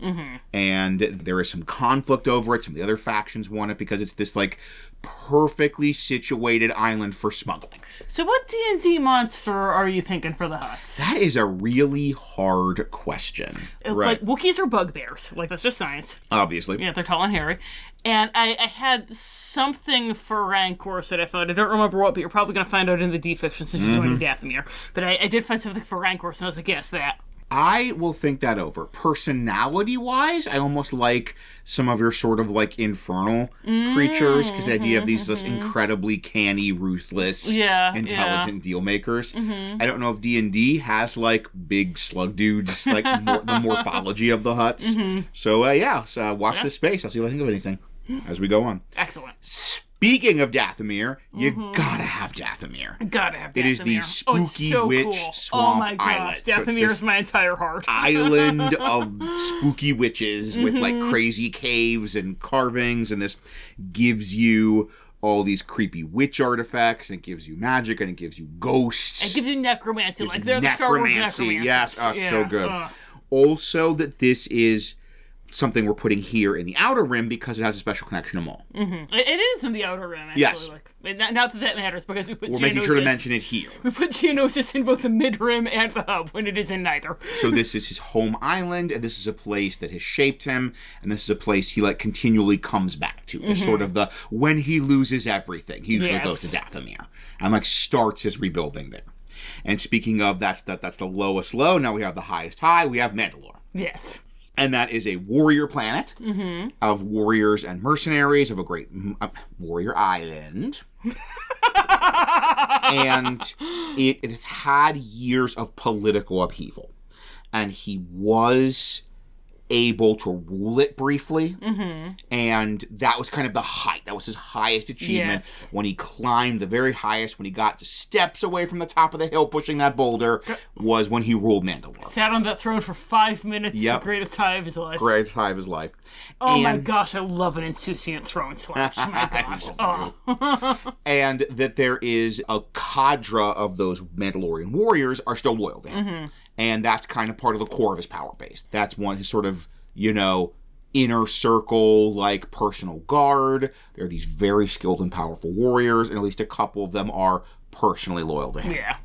And there is some conflict over it. Some of the other factions want it because it's this, like, perfectly situated island for smuggling. So what D&D monster are you thinking for the Hutts? That is a really hard question. Like, Wookiees or bugbears. Like, that's just science. Obviously. Yeah, they're tall and hairy. And I had something for Rancors that I found. I don't remember what, but you're probably going to find out in the D-fiction since you're joining Dathomir. But I did find something for Rancors, and I was like, yes, that. I will think that over. Personality-wise, I almost like some of your sort of, like, infernal creatures, because the idea of these incredibly canny, ruthless, intelligent deal-makers. I don't know if D&D has, like, big slug dudes, like, the morphology of the Hutts. So, watch this space. I'll see what I think of anything as we go on. Excellent. Speaking of Dathomir, you gotta have Dathomir. Gotta have Dathomir. It is the spooky witch swamp Oh my gosh, island. Dathomir is my entire heart. Island of spooky witches with, like, crazy caves and carvings, and this gives you all these creepy witch artifacts, and it gives you magic, and it gives you ghosts. It gives you necromancy, like they're the Star Wars necromancers. Yes, it's so good. Also, that this is something we're putting here in the Outer Rim because it has a special connection to Maul. Mm-hmm. It is in the Outer Rim, actually. Yes. Not that matters, because we're making sure to mention it here. We put Geonosis in both the Mid-Rim and the Hub, when it is in neither. So this is his home island, and this is a place that has shaped him, and this is a place he, continually comes back to. It's sort of when he loses everything, he usually goes to Dathomir, and, starts his rebuilding there. And speaking of, that's the lowest low, now we have the highest high, we have Mandalore. Yes. And that is a warrior planet of warriors and mercenaries of a great warrior island. And it had years of political upheaval. And he was able to rule it briefly. And that was kind of the height. That was his highest achievement when he climbed the very highest, when he got just steps away from the top of the hill pushing that boulder, was when he ruled Mandalore. Sat on that throne for 5 minutes. Yep. The greatest time of his life. Greatest time of his life. My gosh, I love an insouciant throne slash. My gosh. And that there is a cadre of those Mandalorian warriors are still loyal to him. And that's kind of part of the core of his power base. That's one of his sort of, inner circle, personal guard. They're these very skilled and powerful warriors, and at least a couple of them are personally loyal to him. Yeah.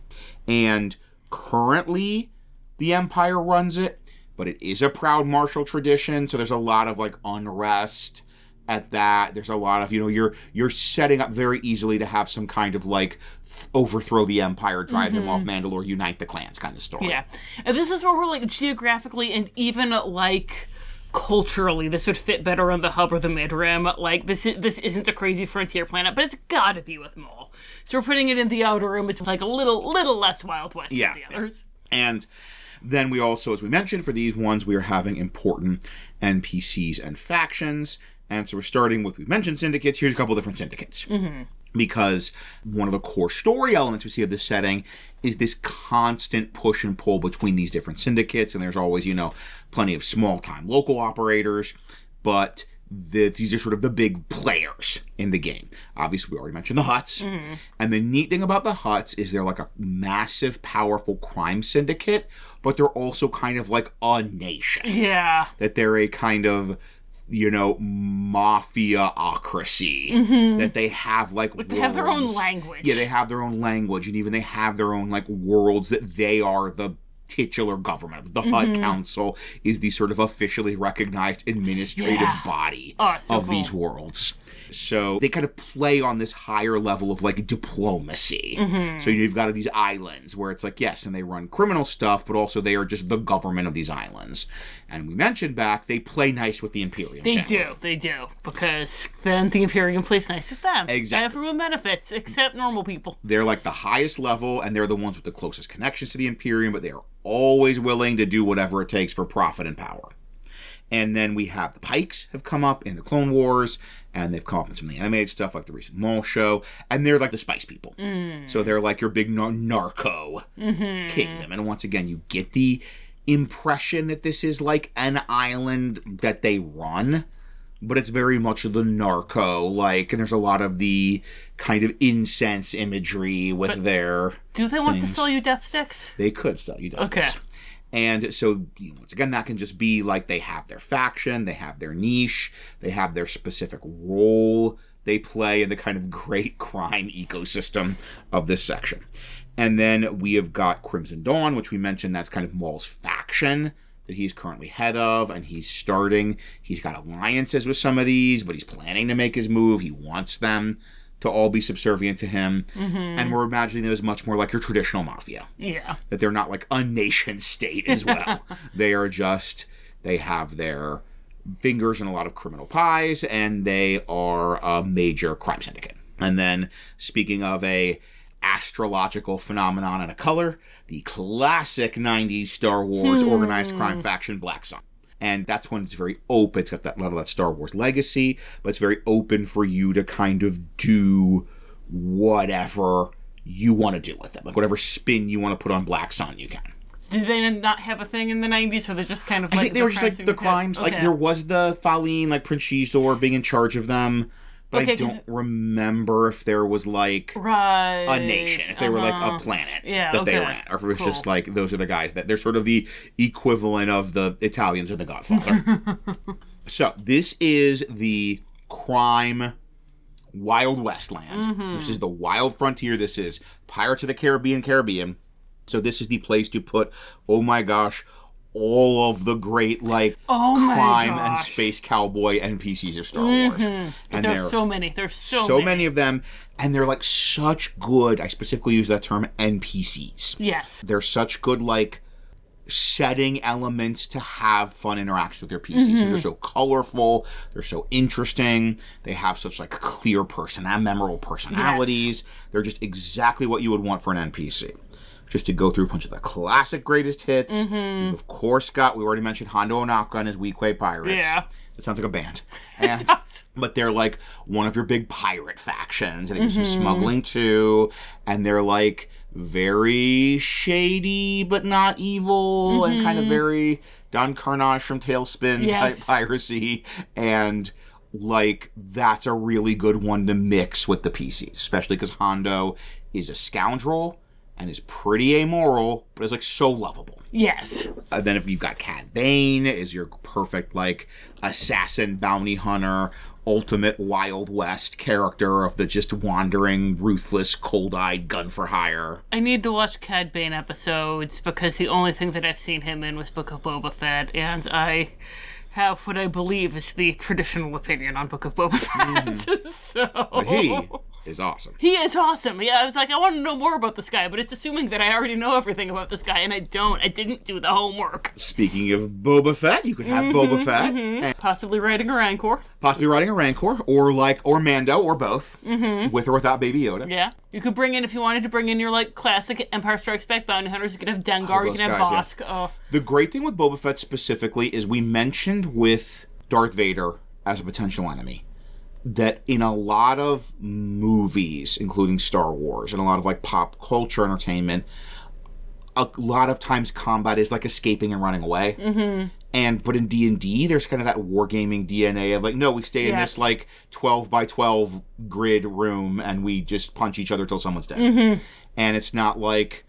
And currently, the Empire runs it, but it is a proud martial tradition, so there's a lot of, unrest at that. There's a lot of, you're setting up very easily to have some kind of, overthrow the Empire, drive them off Mandalore, unite the clans kind of story. Yeah. And this is where we're, geographically and even, culturally, this would fit better on the Hub or the Mid-Rim. This isn't a crazy frontier planet, but it's gotta be with Maul. So we're putting it in the Outer Rim. It's, a little less Wild West than the others. And then we also, as we mentioned, for these ones, we are having important NPCs and factions. And so we're starting with, we've mentioned syndicates. Here's a couple different syndicates. Because one of the core story elements we see of this setting is this constant push and pull between these different syndicates. And there's always, plenty of small-time local operators. But these are sort of the big players in the game. Obviously, we already mentioned the Hutts. And the neat thing about the Hutts is they're a massive, powerful crime syndicate. But they're also kind of like a nation. Yeah. That they're a kind of, mafia-ocracy, that they have, they have their own language. Yeah, they have their own language, and even they have their own, worlds that they are the titular government of. The Hutt Council is the sort of officially recognized administrative body of these worlds. So they kind of play on this higher level of diplomacy. So you've got these islands where it's yes, and they run criminal stuff, but also they are just the government of these islands. And we mentioned back, they play nice with the Imperium. They do, because then the Imperium plays nice with them. Exactly. Everyone benefits, except normal people. They're the highest level, and they're the ones with the closest connections to the Imperium, but they are always willing to do whatever it takes for profit and power. And then we have the Pikes have come up in the Clone Wars, and they've come up in some of the animated stuff, like the recent Maul show, and they're the spice people. So they're your big narco kingdom. And once again, you get the impression that this is an island that they run, but it's very much the narco, and there's a lot of the kind of incense imagery with their Do they want to sell you death sticks? They could sell you death sticks. And so, once again, that can just be they have their faction, they have their niche, they have their specific role they play in the kind of great crime ecosystem of this section. And then we have got Crimson Dawn, which we mentioned that's kind of Maul's faction that he's currently head of, and he's got alliances with some of these, but he's planning to make his move. He wants them to all be subservient to him. And we're imagining them as much more like your traditional mafia. Yeah. That they're not a nation state as well. They have their fingers in a lot of criminal pies, and they are a major crime syndicate. And then, speaking of a astrological phenomenon and a color, the classic 90s Star Wars organized crime faction, Black Sun. And that's when it's very open. It's got a lot of that Star Wars legacy, but it's very open for you to kind of do whatever you want to do with it. Whatever spin you want to put on Black Sun, you can. So did they not have a thing in the 90s, or they're just kind of I think they were just the crimes. Okay. There was the Faline, Prince Shizor being in charge of them, But I don't remember if there was, like, a nation. If they were, like, a planet that they ran. Or if it was just, like, those are the guys that... They're sort of the equivalent of the Italians in The Godfather. So, this is the crime Wild West land. This is the wild frontier. This is Pirates of the Caribbean. So, this is the place to put, oh my gosh... all of the great, like, crime and space cowboy NPCs of Star Wars. And there's so many. There's so many of them. And they're, like, such good, I specifically use that term, NPCs. Yes. They're such good, like, setting elements to have fun interactions with your PCs. They're so colorful. They're so interesting. They have such, like, clear memorable personalities. Yes. They're just exactly what you would want for an NPC. Just to go through a bunch of the classic greatest hits. You've, of course, we already mentioned Hondo Ohnaka and his Weequay Pirates. Yeah. That sounds like a band. And, but they're, like, one of your big pirate factions. And they do some smuggling, too. And they're, like, very shady, but not evil. And kind of very Don Carnage from Tailspin type piracy. And... like, that's a really good one to mix with the PCs. Especially because Hondo is a scoundrel... and is pretty amoral, but is, like, so lovable. Yes. Then if you've got Cad Bane, is your perfect, like, assassin, bounty hunter, ultimate Wild West character of the just wandering, ruthless, cold-eyed gun for hire. I need to watch Cad Bane episodes because the only thing that I've seen him in was Book of Boba Fett, and I have what I believe is the traditional opinion on Book of Boba Fett. So... But he is awesome. He is awesome. Yeah, I was like, I want to know more about this guy, but it's assuming that I already know everything about this guy, and I don't. I didn't do the homework. Speaking of Boba Fett, you could have Boba Fett. And possibly riding a Rancor. Or Mando, or both. With or without Baby Yoda. Yeah. You could bring in, if you wanted to bring in your, like, classic Empire Strikes Back bounty hunters, you could have Dengar, you can have Bosk. Yeah. The great thing with Boba Fett specifically is we mentioned with Darth Vader as a potential enemy that in a lot of movies, including Star Wars, and a lot of, like, pop culture entertainment, a lot of times combat is, like, escaping and running away. But in D&D, there's kind of that wargaming DNA of, like, no, we stay in this, like, 12 by 12 grid room, and we just punch each other till someone's dead. And it's not like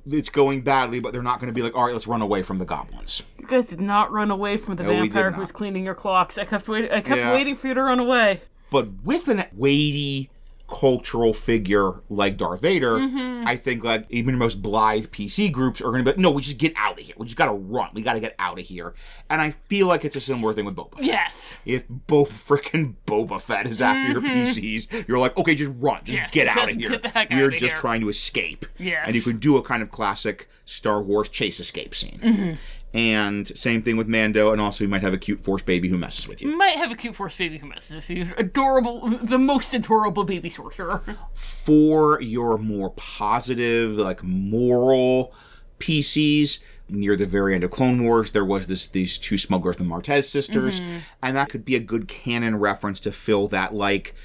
it's going badly, but they're not going to be like, all right, let's run away from the goblins. You guys did not run away from the vampire who was cleaning your clocks. I kept waiting for you to run away. But with a weighty cultural figure like Darth Vader, I think, like, even the most blithe PC groups are going to be like, no, we just get out of here. We just got to run. We got to get out of here. And I feel like it's a similar thing with Boba Fett. Yes. If frickin' Boba Fett is after your PCs, you're like, okay, just run. Just get out of here. Get the heck We're out of just here. trying to escape. Yes. And you can do a kind of classic Star Wars chase escape scene. And same thing with Mando, and also you might have a cute Force baby who messes with you. Might have a cute Force baby who messes with you. Adorable, the most adorable baby sorcerer. For your more positive, like, moral PCs, near the very end of Clone Wars, there was these two smugglers, the Martez sisters, and that could be a good canon reference to fill that, like,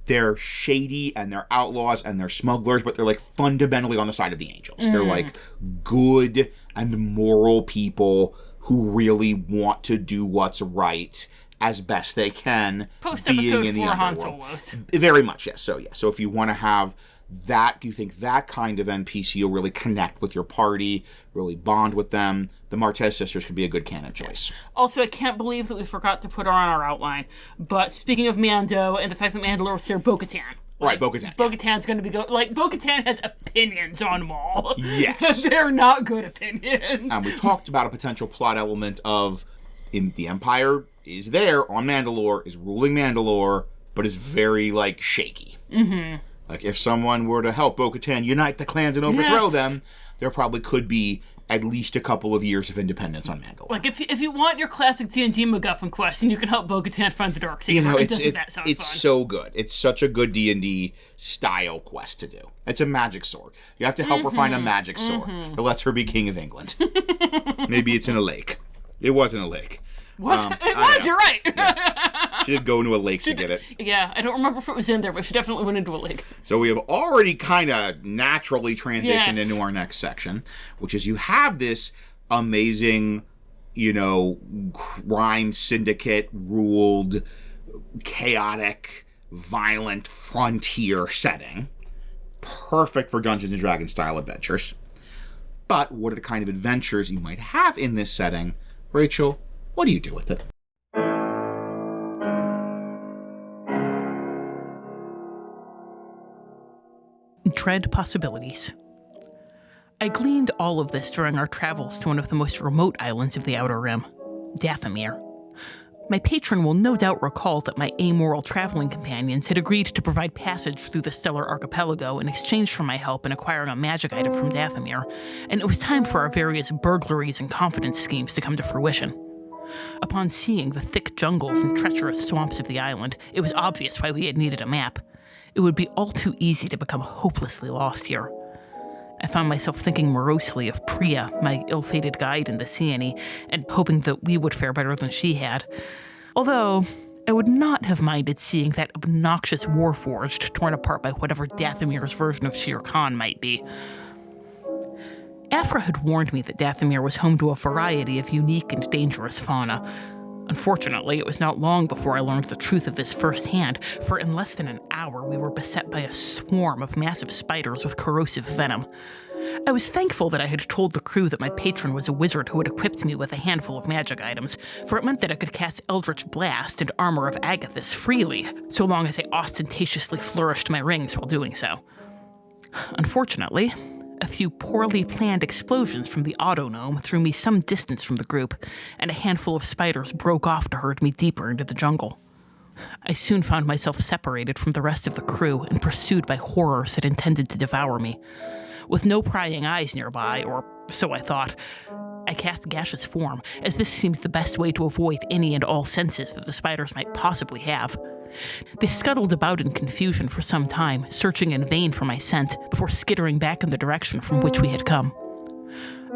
they're shady and they're outlaws and they're smugglers, but they're, like, fundamentally on the side of the angels. They're, like, good and moral people who really want to do what's right as best they can. Post-episode 4 Han Solos. Very much, yes. So if you want to have that, you think that kind of NPC will really connect with your party, really bond with them, the Martez sisters could be a good canon choice. Also, I can't believe that we forgot to put her on our outline. But speaking of Mando and the fact that Mandalore was here, Bo-Katan. Right, Bo-Katan. Bo-Katan's going to be Bo-Katan has opinions on Maul. Yes. They're not good opinions. And we talked about a potential plot element of the Empire is there on Mandalore, is ruling Mandalore, but is very, like, shaky. Like, if someone were to help Bo-Katan unite the clans and overthrow them, there probably could be at least a couple of years of independence on Mandalore. Like, if you want your classic D&D MacGuffin quest, and you can help Bo-Katan find the dark saber, it's so good. It's such a good D&D style quest to do. It's a magic sword. You have to help her find a magic sword that lets her be king of England. Maybe it's in a lake. It wasn't a lake. You're right. Yeah. She did go into a lake to get it. Yeah, I don't remember if it was in there, but she definitely went into a lake. So we have already kind of naturally transitioned into our next section, which is you have this amazing, crime syndicate ruled, chaotic, violent frontier setting. Perfect for Dungeons & Dragons style adventures. But what are the kind of adventures you might have in this setting? Rachel, what do you do with it? Dread possibilities. I gleaned all of this during our travels to one of the most remote islands of the Outer Rim, Dathomir. My patron will no doubt recall that my amoral traveling companions had agreed to provide passage through the stellar archipelago in exchange for my help in acquiring a magic item from Dathomir, and it was time for our various burglaries and confidence schemes to come to fruition. Upon seeing the thick jungles and treacherous swamps of the island, it was obvious why we had needed a map. It would be all too easy to become hopelessly lost here. I found myself thinking morosely of Priya, my ill-fated guide in the Seany, and hoping that we would fare better than she had. Although, I would not have minded seeing that obnoxious Warforged torn apart by whatever Dathomir's version of Shere Khan might be. Afra had warned me that Dathomir was home to a variety of unique and dangerous fauna. Unfortunately, it was not long before I learned the truth of this firsthand, for in less than an hour we were beset by a swarm of massive spiders with corrosive venom. I was thankful that I had told the crew that my patron was a wizard who had equipped me with a handful of magic items, for it meant that I could cast Eldritch Blast and Armor of Agathis freely, so long as I ostentatiously flourished my rings while doing so. Unfortunately, a few poorly planned explosions from the Autognome threw me some distance from the group, and a handful of spiders broke off to herd me deeper into the jungle. I soon found myself separated from the rest of the crew and pursued by horrors that intended to devour me. With no prying eyes nearby, or so I thought, I cast Gaseous Form, as this seemed the best way to avoid any and all senses that the spiders might possibly have. They scuttled about in confusion for some time, searching in vain for my scent, before skittering back in the direction from which we had come.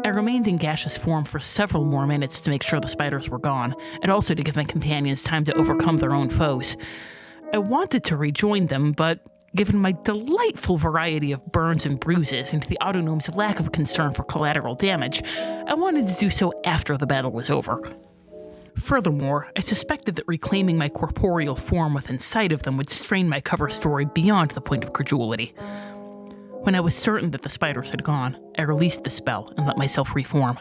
I remained in gaseous form for several more minutes to make sure the spiders were gone, and also to give my companions time to overcome their own foes. I wanted to rejoin them, but given my delightful variety of burns and bruises and the Autognome's lack of concern for collateral damage, I wanted to do so after the battle was over. Furthermore, I suspected that reclaiming my corporeal form within sight of them would strain my cover story beyond the point of credulity. When I was certain that the spiders had gone, I released the spell and let myself reform.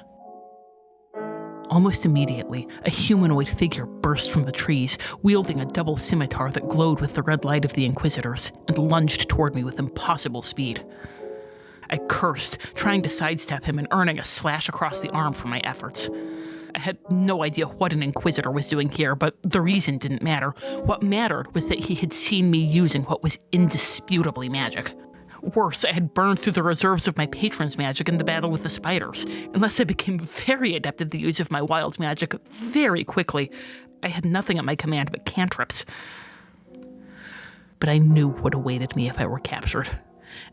Almost immediately, a humanoid figure burst from the trees, wielding a double scimitar that glowed with the red light of the Inquisitors, and lunged toward me with impossible speed. I cursed, trying to sidestep him and earning a slash across the arm for my efforts. I had no idea what an Inquisitor was doing here, but the reason didn't matter. What mattered was that he had seen me using what was indisputably magic. Worse, I had burned through the reserves of my patron's magic in the battle with the spiders. Unless I became very adept at the use of my wild magic very quickly, I had nothing at my command but cantrips. But I knew what awaited me if I were captured,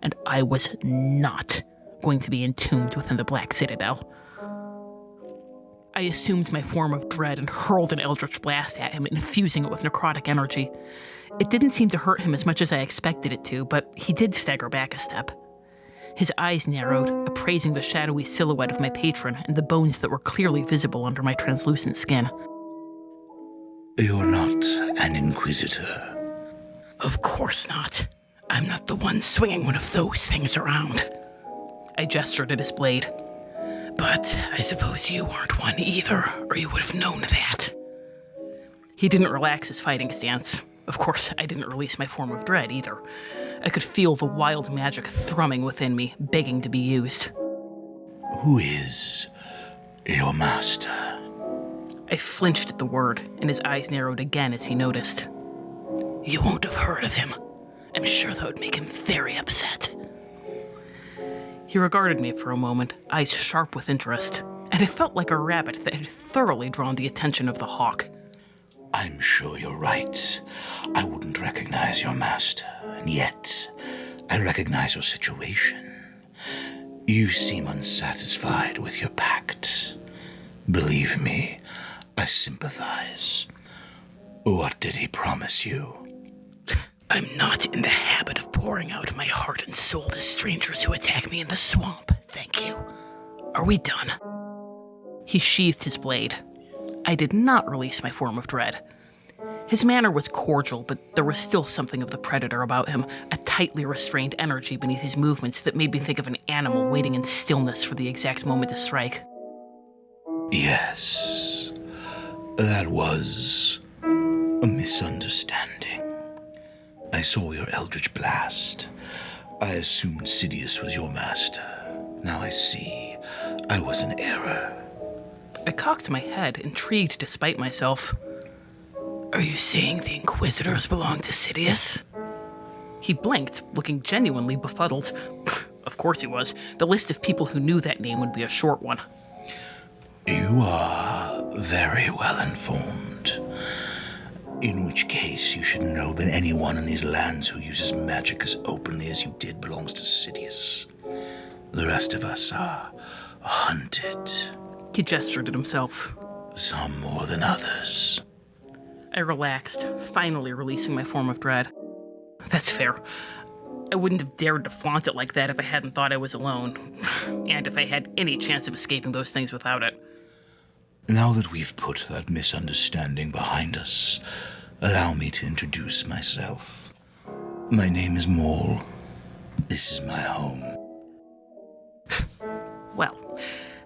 and I was not going to be entombed within the Black Citadel. I assumed my form of dread and hurled an Eldritch Blast at him, infusing it with necrotic energy. It didn't seem to hurt him as much as I expected it to, but he did stagger back a step. His eyes narrowed, appraising the shadowy silhouette of my patron and the bones that were clearly visible under my translucent skin. You're not an Inquisitor. Of course not. I'm not the one swinging one of those things around. I gestured at his blade. But I suppose you aren't one either, or you would have known that. He didn't relax his fighting stance. Of course, I didn't release my form of dread either. I could feel the wild magic thrumming within me, begging to be used. Who is your master? I flinched at the word, and his eyes narrowed again as he noticed. You won't have heard of him. I'm sure that would make him very upset. He regarded me for a moment, eyes sharp with interest, and it felt like a rabbit that had thoroughly drawn the attention of the hawk. I'm sure you're right. I wouldn't recognize your master, and yet I recognize your situation. You seem unsatisfied with your pact. Believe me, I sympathize. What did he promise you? I'm not in the habit of pouring out my heart and soul to strangers who attack me in the swamp, thank you. Are we done? He sheathed his blade. I did not release my form of dread. His manner was cordial, but there was still something of the predator about him, a tightly restrained energy beneath his movements that made me think of an animal waiting in stillness for the exact moment to strike. Yes, that was a misunderstanding. I saw your eldritch blast. I assumed Sidious was your master. Now I see I was in error. I cocked my head, intrigued despite myself. Are you saying the Inquisitors belong to Sidious? He blinked, looking genuinely befuddled. Of course he was. The list of people who knew that name would be a short one. You are very well informed. In which case, you should know that anyone in these lands who uses magic as openly as you did belongs to Sidious. The rest of us are hunted. He gestured at himself. Some more than others. I relaxed, finally releasing my form of dread. That's fair. I wouldn't have dared to flaunt it like that if I hadn't thought I was alone, and if I had any chance of escaping those things without it. Now that we've put that misunderstanding behind us, allow me to introduce myself. My name is Maul. This is my home. Well,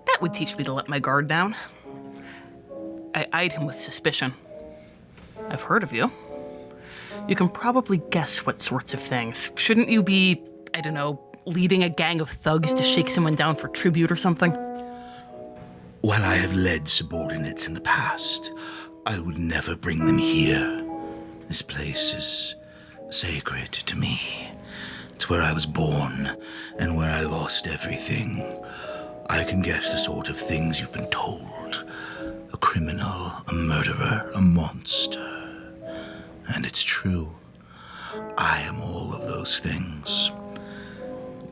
that would teach me to let my guard down. I eyed him with suspicion. I've heard of you. You can probably guess what sorts of things. Shouldn't you be, I don't know, leading a gang of thugs to shake someone down for tribute or something? While I have led subordinates in the past, I would never bring them here. This place is sacred to me. It's where I was born, and where I lost everything. I can guess the sort of things you've been told. A criminal, a murderer, a monster. And it's true. I am all of those things.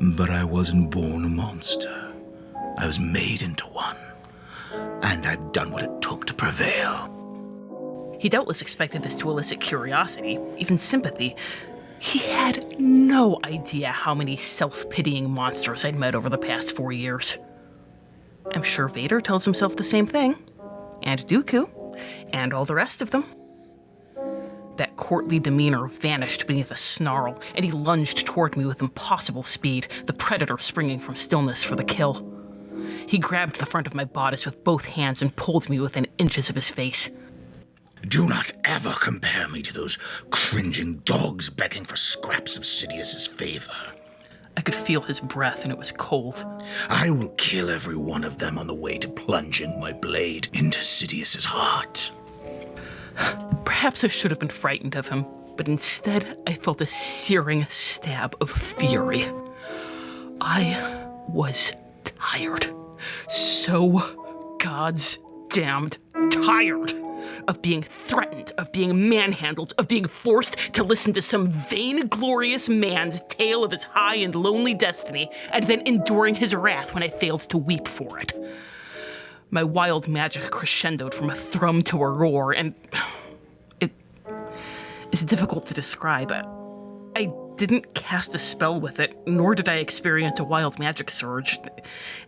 But I wasn't born a monster. I was made into one. And I've done what it took to prevail. He doubtless expected this to elicit curiosity, even sympathy. He had no idea how many self-pitying monsters I'd met over the past 4 years. I'm sure Vader tells himself the same thing. And Dooku. And all the rest of them. That courtly demeanor vanished beneath a snarl, and he lunged toward me with impossible speed, the predator springing from stillness for the kill. He grabbed the front of my bodice with both hands and pulled me within inches of his face. Do not ever compare me to those cringing dogs begging for scraps of Sidious's favor. I could feel his breath, and it was cold. I will kill every one of them on the way to plunging my blade into Sidious's heart. Perhaps I should have been frightened of him, but instead I felt a searing stab of fury. I was tired. So God's damned tired of being threatened, of being manhandled, of being forced to listen to some vainglorious man's tale of his high and lonely destiny, and then enduring his wrath when I failed to weep for it. My wild magic crescendoed from a thrum to a roar, and it is difficult to describe. I didn't cast a spell with it, nor did I experience a wild magic surge.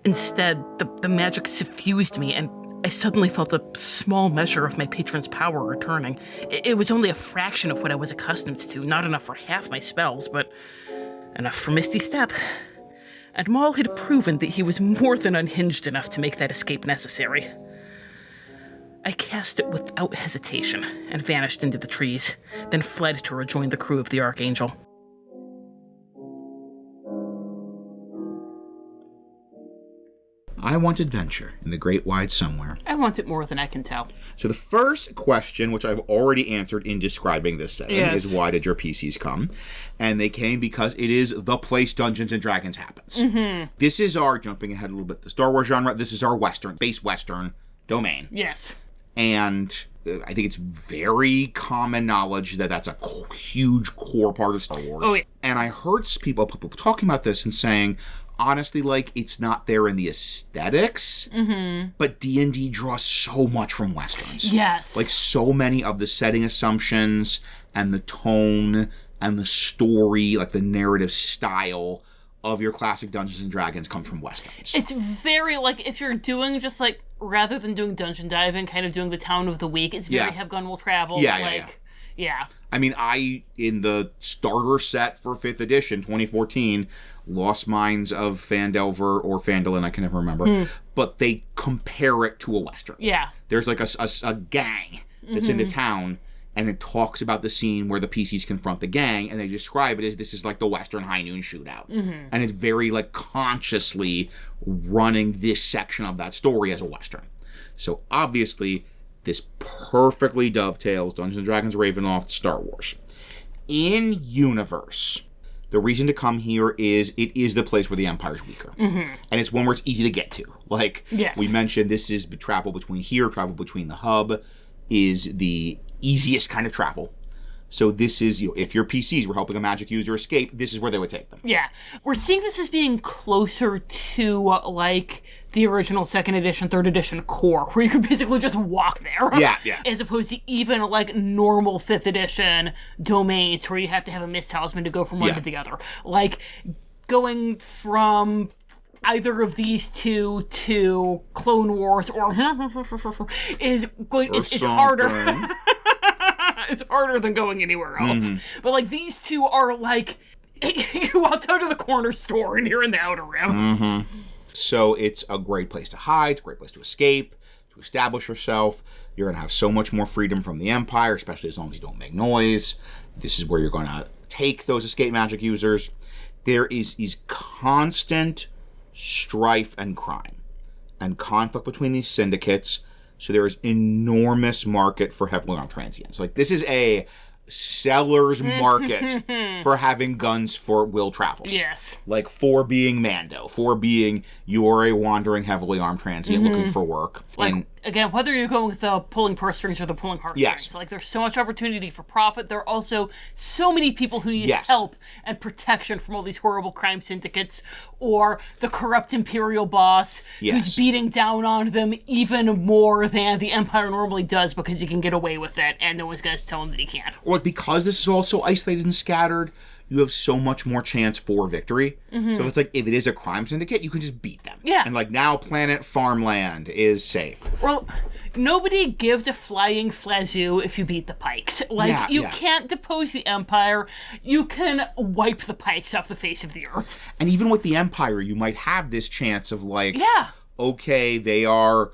Instead, the magic suffused me, and I suddenly felt a small measure of my patron's power returning. It was only a fraction of what I was accustomed to, not enough for half my spells, but enough for Misty Step. And Maul had proven that he was more than unhinged enough to make that escape necessary. I cast it without hesitation and vanished into the trees, then fled to rejoin the crew of the Archangel. I want adventure in the great wide somewhere. I want it more than I can tell. So the first question, which I've already answered in describing this setting, is why did your PCs come? And they came because it is the place Dungeons & Dragons happens. Mm-hmm. This is our, jumping ahead a little bit, the Star Wars genre, this is our base Western domain. Yes. And I think it's very common knowledge that that's a huge core part of Star Wars. Oh, yeah. And I heard people talking about this and saying, honestly, like, it's not there in the aesthetics, but D&D draws so much from Westerns. Yes. Like, so many of the setting assumptions and the tone and the story, like the narrative style of your classic Dungeons & Dragons come from Westerns. It's very, like, if you're doing just, like, rather than doing dungeon diving, kind of doing the town of the week, it's very have gun will travel. Yeah. Yeah. I mean, in the starter set for 5th edition, 2014, Lost Mines of Phandelver or Phandalin, I can never remember, but they compare it to a Western. Yeah. There's like a gang that's into town, and it talks about the scene where the PCs confront the gang, and they describe it as this is like the Western High Noon shootout. And it's very like consciously running this section of that story as a Western. So obviously, this perfectly dovetails Dungeons & Dragons Ravenloft, Star Wars. In universe, the reason to come here is it is the place where the Empire's weaker. And it's one where it's easy to get to. Like, we mentioned, this is travel between the hub is the easiest kind of travel. So this is, if your PCs were helping a magic user escape, this is where they would take them. Yeah. We're seeing this as being closer to, like, the original 2nd edition, 3rd edition core, where you could basically just walk there. Yeah. As opposed to even, like, normal 5th edition domains where you have to have a mist talisman to go from one to the other. Like, going from either of these two to Clone Wars or is harder. It's harder than going anywhere else. But, like, these two are, like, you walk down to the corner store and you're in the Outer Rim. So it's a great place to hide, it's a great place to escape, to establish yourself. You're going to have so much more freedom from the Empire, especially as long as you don't make noise. This is where you're going to take those escape magic users. There is constant strife and crime and conflict between these syndicates. So there is enormous market for heavily armed transients. Like, this is a seller's market for having guns for will travels. Yes. Like, for being Mando, for being you're a wandering heavily armed transient looking for work. Like, and again, whether you're going with the pulling purse strings or the pulling heartstrings, like, there's so much opportunity for profit. There are also so many people who need help and protection from all these horrible crime syndicates or the corrupt Imperial boss who's beating down on them even more than the Empire normally does because he can get away with it and no one's going to tell him that he can't. Or because this is all so isolated and scattered, you have so much more chance for victory. So if it is a crime syndicate, you can just beat them. Yeah. And, like, now planet farmland is safe. Well, nobody gives a flying flazoo if you beat the Pikes. Like, you can't depose the Empire. You can wipe the Pikes off the face of the earth. And even with the Empire, you might have this chance of, like, okay, they are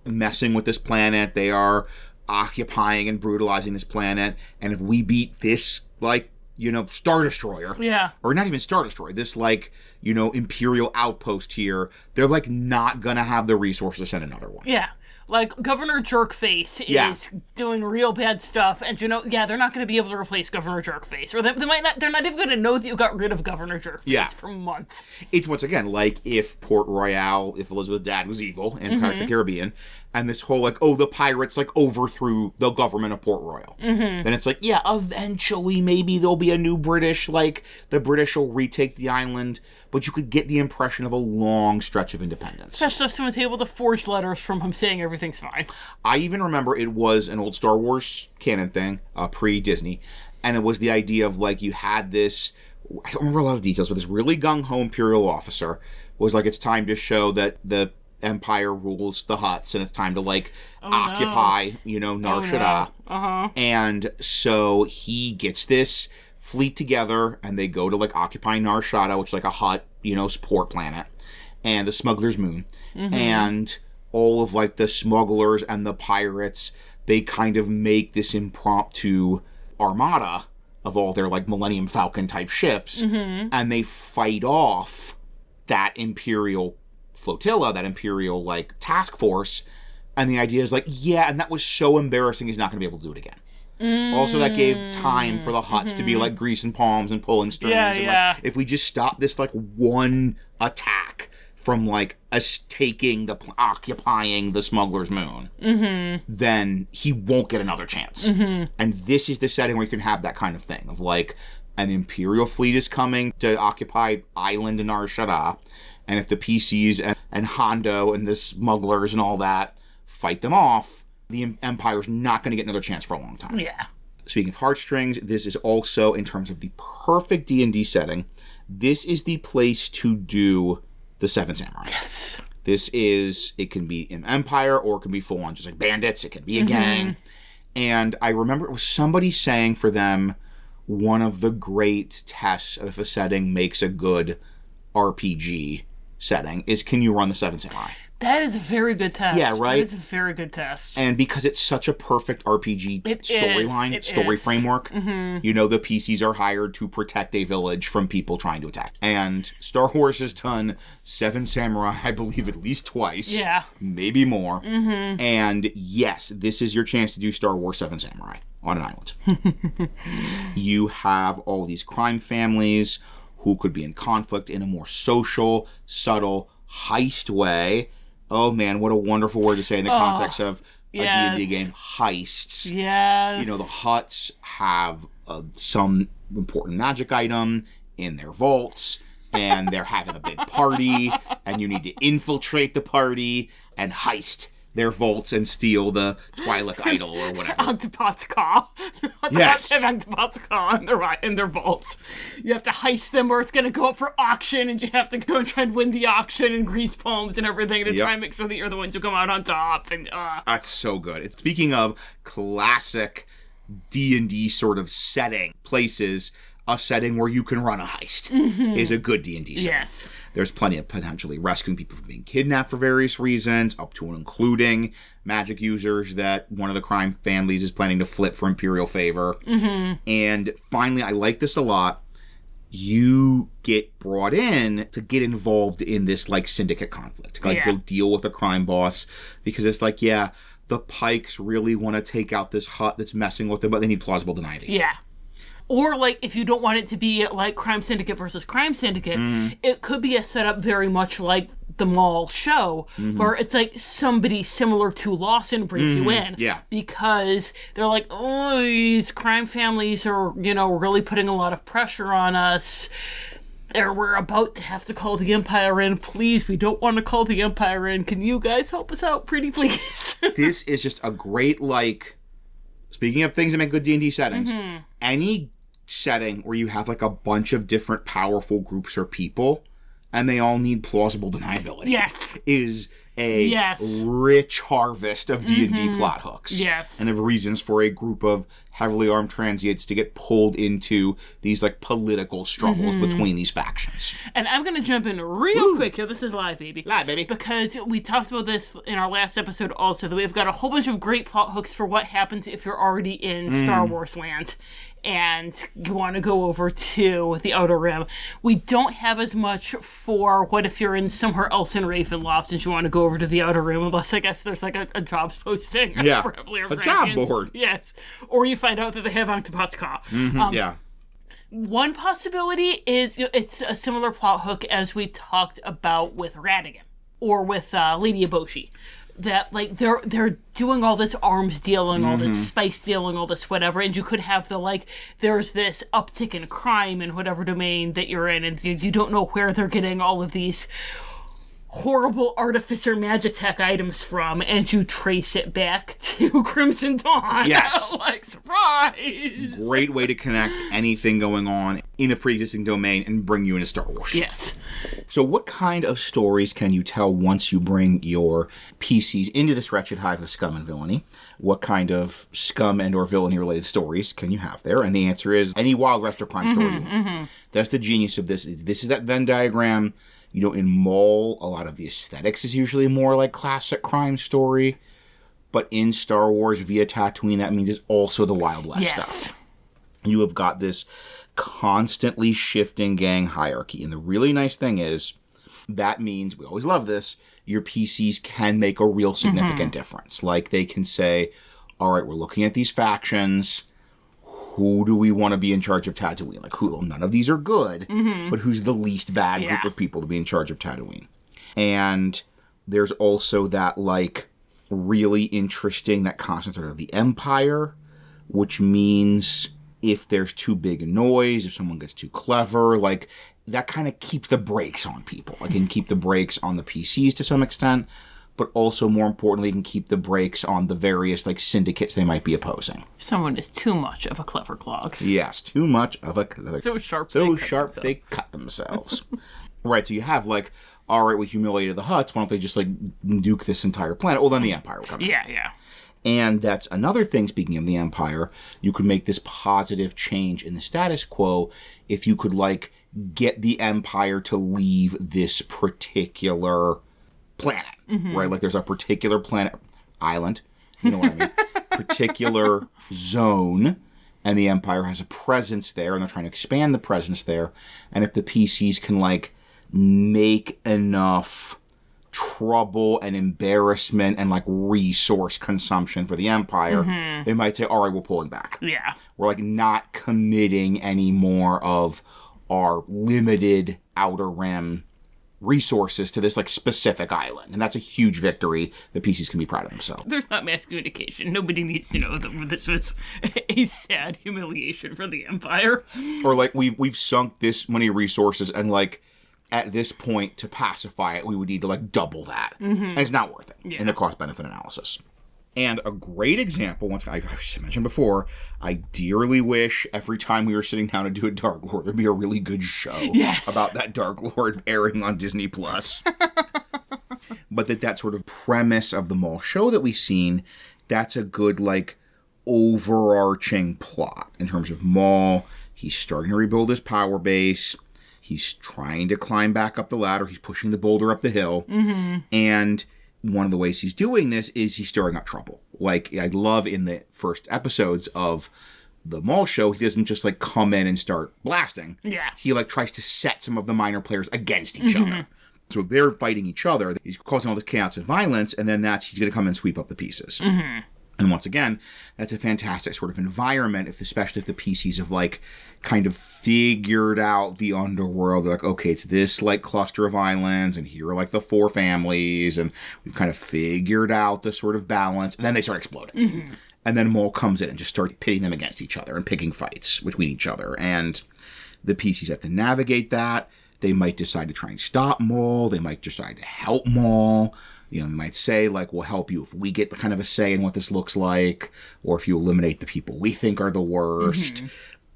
messing with this planet. They are occupying and brutalizing this planet. And if we beat this, like, Star Destroyer. Yeah. Or not even Star Destroyer. This, like, Imperial outpost here. They're, like, not gonna have the resources to send another one. Yeah. Like, Governor Jerkface is doing real bad stuff, and they're not going to be able to replace Governor Jerkface. Or they're not even going to know that you got rid of Governor Jerkface for months. It's, once again, like if Port Royale, if Elizabeth Dad was evil in Pirates of the Caribbean, and this whole, like, the pirates, like, overthrew the government of Port Royal. Then it's like, eventually maybe there'll be a new British, like, the British will retake the island, but you could get the impression of a long stretch of independence. Especially if someone's able to forge letters from him saying everything's fine. I even remember it was an old Star Wars canon thing, pre-Disney, and it was the idea of, like, you had this, I don't remember a lot of details, but this really gung-ho Imperial officer was like, it's time to show that the Empire rules the Hutts, and it's time to, like, occupy, Nar Shaddaa. And so he gets this fleet together, and they go to, like, occupy Nar Shaddaa, which is like a Hutt, port planet, and the Smuggler's Moon. And all of, like, the smugglers and the pirates, they kind of make this impromptu armada of all their, like, Millennium Falcon type ships, and they fight off that Imperial flotilla, that Imperial, like, task force, and the idea is, like, and that was so embarrassing, he's not going to be able to do it again. Also, that gave time for the Hutts to be, like, greasing palms and pulling strings. Like, if we just stop this, like, one attack from, like, us occupying the Smuggler's Moon, then he won't get another chance. And this is the setting where you can have that kind of thing of, like, an Imperial fleet is coming to occupy island in Nar Shaddaa, and if the PCs and Hondo and the smugglers and all that fight them off, the Empire's not going to get another chance for a long time. Yeah. Speaking of heartstrings, this is also, in terms of the perfect D&D setting, this is the place to do the Seven Samurai. Yes. This is, it can be an Empire, or it can be full-on just like bandits. It can be a gang. And I remember it was somebody saying for them, one of the great tests of if a setting makes a good RPG setting is, can you run the Seven Samurai? That is a very good test. Yeah, right? That is a very good test. And because it's such a perfect RPG storyline, story framework, you know, the PCs are hired to protect a village from people trying to attack. And Star Wars has done Seven Samurai, I believe, at least twice. Yeah. Maybe more. And yes, this is your chance to do Star Wars Seven Samurai on an island. You have all these crime families who could be in conflict in a more social, subtle, heist way. Oh man, what a wonderful word to say in the context of a D&D game. Heists. Yes. You know, the Hutts have some important magic item in their vaults, and they're having a big party, and you need to infiltrate the party and heist their vaults and steal the Twi'lek idol or whatever. Octopus Caw. Yes. Have Octopus Caw in their vaults. You have to heist them or it's going to go up for auction and you have to go and try and win the auction and grease palms and everything to try and make sure that you're the ones who come out on top. And That's so good. Speaking of classic D&D sort of setting, places, a setting where you can run a heist is a good D&D setting. Yes. There's plenty of potentially rescuing people from being kidnapped for various reasons, up to and including magic users that one of the crime families is planning to flip for Imperial favor. And finally, I like this a lot. You get brought in to get involved in this like syndicate conflict. Like you'll deal with a crime boss because it's like, yeah, the Pikes really want to take out this Hutt that's messing with them, but they need plausible deniability. Yeah. Or, like, if you don't want it to be, like, Crime Syndicate versus Crime Syndicate, it could be a setup very much like the Maul show, where it's, like, somebody similar to Lawson brings you in. Yeah. Because they're like, oh, these crime families are, you know, really putting a lot of pressure on us. We're about to have to call the Empire in. Please, we don't want to call the Empire in. Can you guys help us out, pretty please? This is just a great, like, speaking of things that make good D&D settings, any setting where you have like a bunch of different powerful groups or people and they all need plausible deniability is a rich harvest of D&D plot hooks and of reasons for a group of heavily armed transients to get pulled into these like political struggles between these factions. And I'm going to jump in real quick here. This is live, baby. Live, baby. Because we talked about this in our last episode also, that we've got a whole bunch of great plot hooks for what happens if you're already in Star Wars land and you want to go over to the Outer Rim. We don't have as much for what if you're in somewhere else in Ravenloft and you want to go over to the Outer Rim, unless I guess there's like a jobs posting. For heavily armed a job dragons. board. Yes. Or you find out that they have Octopus Caw. One possibility is it's a similar plot hook as we talked about with Radigan or with Lady Eboshi. That like they're doing all this arms dealing, all this spice dealing, all this whatever, and you could have the like there's this uptick in crime in whatever domain that you're in, and you don't know where they're getting all of these horrible artificer magitech items from, and you trace it back to Crimson Dawn. Yes. Like, surprise! Great way to connect anything going on in a pre-existing domain and bring you into Star Wars. Yes. So what kind of stories can you tell once you bring your PCs into this wretched hive of scum and villainy? What kind of scum and or villainy related stories can you have there? And the answer is any Wild West or crime story you want. That's the genius of this. This is that Venn diagram. You know, in Maul, a lot of the aesthetics is usually more like classic crime story. But in Star Wars via Tatooine, that means it's also the Wild West stuff. You have got this constantly shifting gang hierarchy. And the really nice thing is, that means, we always love this, your PCs can make a real significant difference. Like, they can say, all right, we're looking at these factions. Who do we want to be in charge of Tatooine? Like, who? Well, none of these are good, but who's the least bad group of people to be in charge of Tatooine? And there's also that, like, really interesting, that constant threat of the Empire, which means if there's too big a noise, if someone gets too clever, like, that kind of keeps the brakes on people. Like, it can keep the brakes on the PCs to some extent, but also, more importantly, can keep the brakes on the various, like, syndicates they might be opposing. Someone is too much of a clever clogs. Yes, too much of a clever. So sharp They cut themselves. Right, so you have, like, all right, we humiliated the Hutts, why don't they just, like, nuke this entire planet? Well, then the Empire will come in. Yeah. And that's another thing, speaking of the Empire, you could make this positive change in the status quo if you could, like, get the Empire to leave this particular planet, right? Like, there's a particular planet, island, you know what I mean? Particular zone, and the Empire has a presence there, and they're trying to expand the presence there. And if the PCs can, like, make enough trouble and embarrassment and, like, resource consumption for the Empire, they might say, all right, we're pulling back. Yeah. We're, like, not committing any more of our limited Outer Rim resources to this, like, specific island. And that's a huge victory that PCs can be proud of themselves. There's not mass communication. Nobody needs to know that this was a sad humiliation for the Empire. Or, like, we've sunk this many resources, and, like, at this point, to pacify it, we would need to, like, double that. And it's not worth it in the cost-benefit analysis. And a great example, once I mentioned before, I dearly wish every time we were sitting down to do a Darklord, there'd be a really good show about that Darklord airing on Disney+. But that sort of premise of the Maul show that we've seen, that's a good, like, overarching plot in terms of Maul. He's starting to rebuild his power base. He's trying to climb back up the ladder. He's pushing the boulder up the hill. And one of the ways he's doing this is he's stirring up trouble. Like, I love in the first episodes of the Maul show, he doesn't just, like, come in and start blasting. Yeah. He, like, tries to set some of the minor players against each other. So they're fighting each other. He's causing all this chaos and violence, and then he's going to come and sweep up the pieces. And once again, that's a fantastic sort of environment, especially if the PCs have, like, kind of figured out the underworld. They're like, okay, it's this, like, cluster of islands, and here are, like, the 4 families, and we've kind of figured out the sort of balance. And then they start exploding. And then Maul comes in and just starts pitting them against each other and picking fights between each other. And the PCs have to navigate that. They might decide to try and stop Maul. They might decide to help Maul. You know, they might say, like, we'll help you if we get the kind of a say in what this looks like, or if you eliminate the people we think are the worst,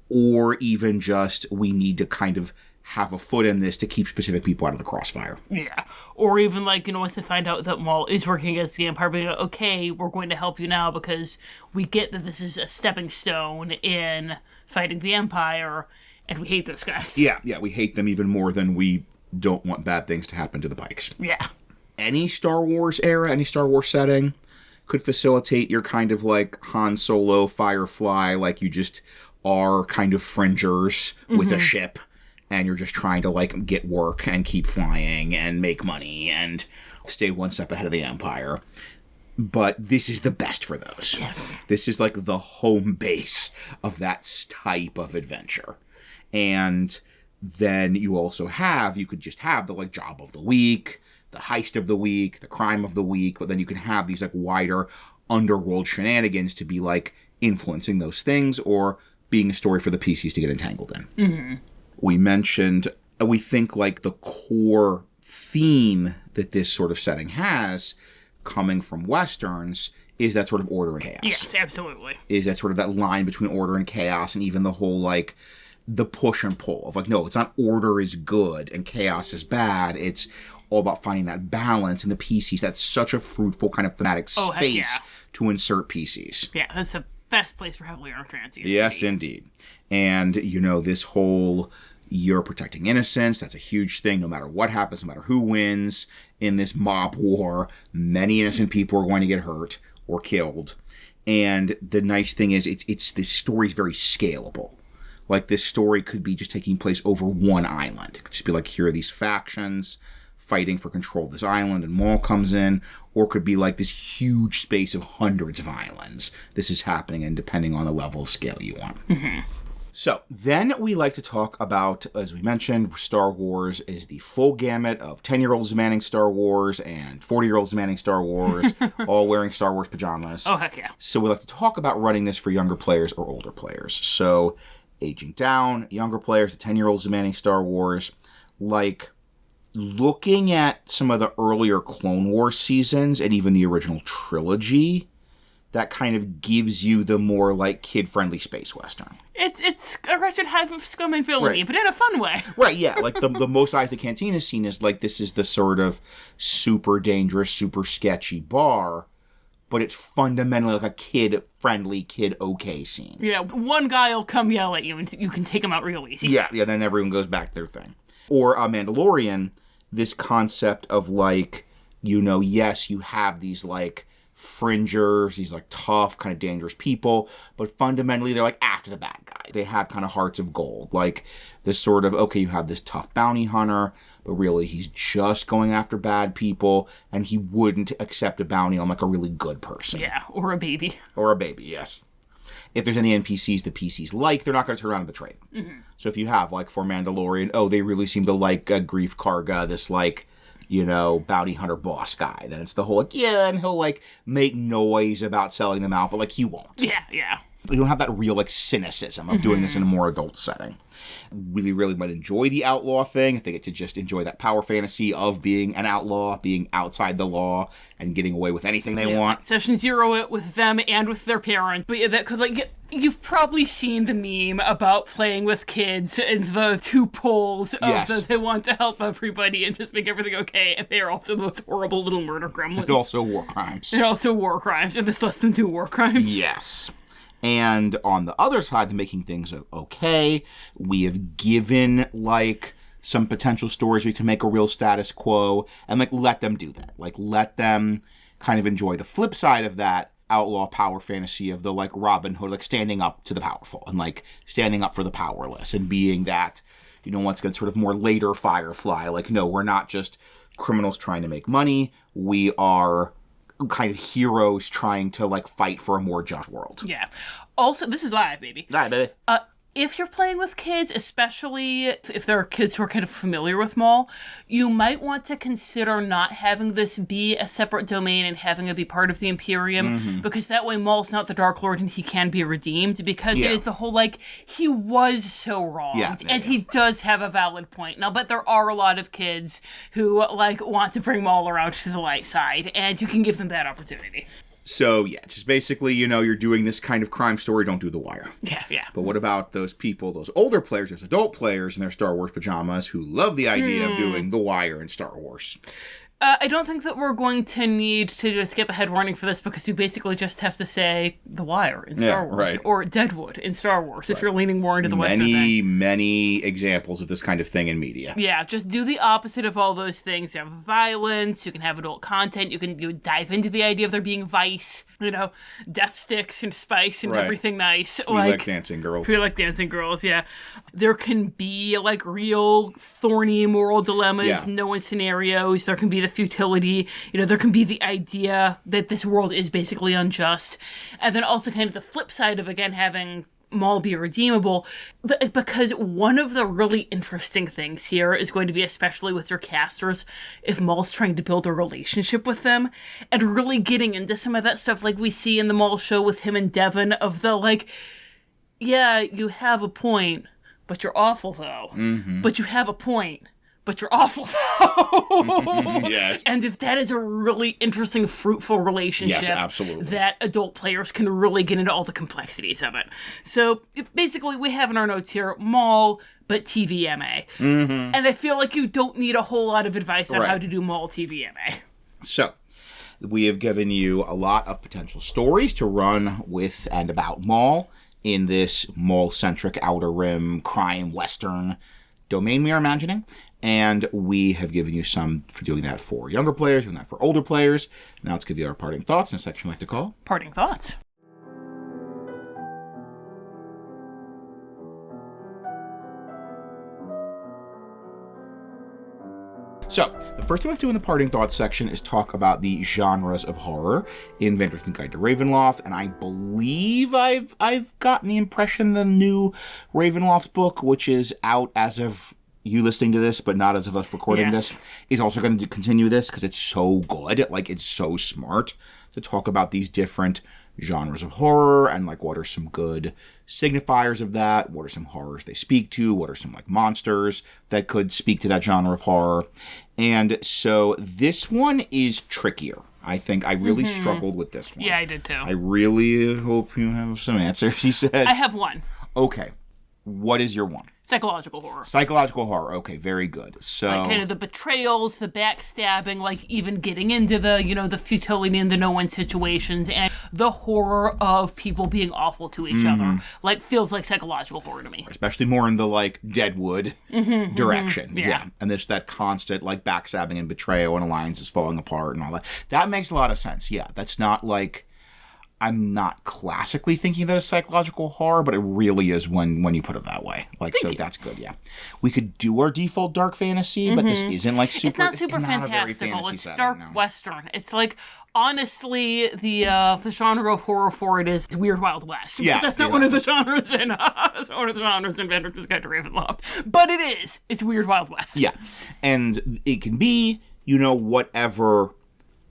or even just we need to kind of have a foot in this to keep specific people out of the crossfire. Yeah. Or even, like, you know, once they find out that Maul is working against the Empire, being like, okay, we're going to help you now because we get that this is a stepping stone in fighting the Empire, and we hate those guys. Yeah, we hate them even more than we don't want bad things to happen to the Pikes. Yeah. Any Star Wars era, any Star Wars setting could facilitate your kind of, like, Han Solo, Firefly, like, you just are kind of fringers with a ship, and you're just trying to, like, get work and keep flying and make money and stay one step ahead of the Empire. But this is the best for those. Yes. This is, like, the home base of that type of adventure. And then you could just have the, like, job of the week, the heist of the week, the crime of the week, but then you can have these, like, wider underworld shenanigans to be, like, influencing those things or being a story for the PCs to get entangled in. We mentioned, we think, like, the core theme that this sort of setting has, coming from Westerns, is that sort of order and chaos. Yes, absolutely. Is that sort of that line between order and chaos, and even the whole, like, the push and pull of, like, no, it's not order is good and chaos is bad. It's all about finding that balance in the PCs. That's such a fruitful kind of thematic space to insert PCs. Yeah, that's the best place for heavily armed transients. Yes, indeed. And, you know, this whole, you're protecting innocence, that's a huge thing. No matter what happens, no matter who wins in this mob war, many innocent people are going to get hurt or killed. And the nice thing is, this story is very scalable. Like, this story could be just taking place over one island. It could just be like, here are these factions fighting for control of this island, and Maul comes in, or it could be like this huge space of hundreds of islands. This is happening, and depending on the level of scale you want. So, then we like to talk about, as we mentioned, Star Wars is the full gamut of 10-year-olds demanding Star Wars and 40-year-olds demanding Star Wars, all wearing Star Wars pajamas. Oh, heck yeah. So we like to talk about running this for younger players or older players. So, aging down, younger players, the 10-year-olds demanding Star Wars, like, looking at some of the earlier Clone Wars seasons and even the original trilogy, that kind of gives you the more, like, kid-friendly space western. It's a wretched hive of scum and villainy, but in a fun way. Right, yeah. Like, the Mos Eisley Cantina scene is, like, this is the sort of super dangerous, super sketchy bar, but it's fundamentally like a kid-friendly, kid-okay scene. Yeah, one guy will come yell at you and you can take him out real easy. Yeah, then everyone goes back to their thing. Or Mandalorian, this concept of, like, yes, you have these, like, fringers, these, like, tough, kind of dangerous people, but fundamentally they're, like, after the bad guy. They have kind of hearts of gold. Like, this sort of, okay, you have this tough bounty hunter, but really he's just going after bad people, and he wouldn't accept a bounty on, like, a really good person. Yeah, or a baby. Or a baby, yes. If there's any NPCs the PCs like, they're not going to turn around and betray them. Mm-hmm. So if you have, like, for Mandalorian, they really seem to like Grief Karga, this, like, bounty hunter boss guy. Then it's the whole, like, and he'll, like, make noise about selling them out, but, like, he won't. Yeah. You don't have that real, like, cynicism of doing this in a more adult setting. Really might enjoy the outlaw thing if they get to just enjoy that power fantasy of being an outlaw, being outside the law, and getting away with anything they want. Session zero it with them and with their parents. But yeah, because, like, you've probably seen the meme about playing with kids and the two poles of they want to help everybody and just make everything okay, and they are also the most horrible little murder gremlins. And also war crimes. And this less than 2 war crimes. Yes. And on the other side, the making things okay, we have given, like, some potential stories we can make a real status quo, and, like, let them do that. Like, let them kind of enjoy the flip side of that outlaw power fantasy of the, like, Robin Hood, like, standing up to the powerful and, like, standing up for the powerless and being that, once again, sort of more later Firefly. Like, no, we're not just criminals trying to make money. We are kind of heroes trying to, like, fight for a more just world. Yeah. Also, this is live, baby. Live, baby. If you're playing with kids, especially if there are kids who are kind of familiar with Maul, you might want to consider not having this be a separate domain and having it be part of the Imperium, because that way Maul's not the Dark Lord and he can be redeemed, because it is the whole, like, he was so wronged, and he does have a valid point. Now, but there are a lot of kids who, like, want to bring Maul around to the light side, and you can give them that opportunity. So, just basically, you're doing this kind of crime story, don't do The Wire. Yeah. But what about those people, those older players, those adult players in their Star Wars pajamas who love the idea of doing The Wire in Star Wars? I don't think that we're going to need to just skip ahead warning for this, because you basically just have to say The Wire in Star Wars. Right. Or Deadwood in Star Wars, if you're leaning more into the Western thing. Many examples of this kind of thing in media. Yeah, just do the opposite of all those things. You have violence, you can have adult content, you dive into the idea of there being vice, death sticks and spice and everything nice. We like dancing girls. We like dancing girls, yeah. There can be, like, real thorny moral dilemmas, no-win scenarios. There can be the futility, there can be the idea that this world is basically unjust. And then also kind of the flip side of, again, having Maul be redeemable, because one of the really interesting things here is going to be, especially with your casters, if Maul's trying to build a relationship with them and really getting into some of that stuff like we see in the Maul show with him and Devon, of the, like, yeah, you have a point, but you're awful though. But you have a point, but you're awful though. Yes. And that is a really interesting, fruitful relationship. Yes, absolutely. That adult players can really get into all the complexities of it. So basically, we have in our notes here Maul, but TVMA. And I feel like you don't need a whole lot of advice on how to do Maul TVMA. So, we have given you a lot of potential stories to run with and about Maul in this Maul-centric Outer Rim crime western domain we are imagining. And we have given you some for doing that for younger players, doing that for older players. Now let's give you our parting thoughts in a section we like to call Parting Thoughts. So, the first thing we have to do in the parting thoughts section is talk about the genres of horror in Van Richten's Guide to Ravenloft, and I believe I've gotten the impression the new Ravenloft book, which is out as of you listening to this, but not as of us recording this, is also going to continue this, because it's so good, like, it's so smart to talk about these different genres of horror, and, like, what are some good signifiers of that, what are some horrors they speak to, what are some, like, monsters that could speak to that genre of horror. And so this one is trickier. I think I really struggled with this one. Yeah, I did too. I really hope you have some answers, he said. I have one. Okay. What is your one? Psychological horror. Psychological horror. Okay, very good. So Like kind of the betrayals, the backstabbing, like even getting into the, the futility and the no-win situations, and the horror of people being awful to each other. Like, feels like psychological horror to me. especially more in the like Deadwood direction. Yeah. And there's that constant like backstabbing and betrayal and alliances falling apart and all that. That makes a lot of sense. Yeah. That's not like, I'm not classically thinking that it's psychological horror, but it really is when you put it that way. Like, so that's good, yeah. We could do our default dark fantasy, but this isn't like super. It's not super fantastical. It's dark western. It's like, honestly, the genre of horror for it is Weird Wild West. Yeah, That's not one of the genres in that's not one of the genres in Vander's Guide to Ravenloft. But it is. It's Weird Wild West. Yeah. And it can be, whatever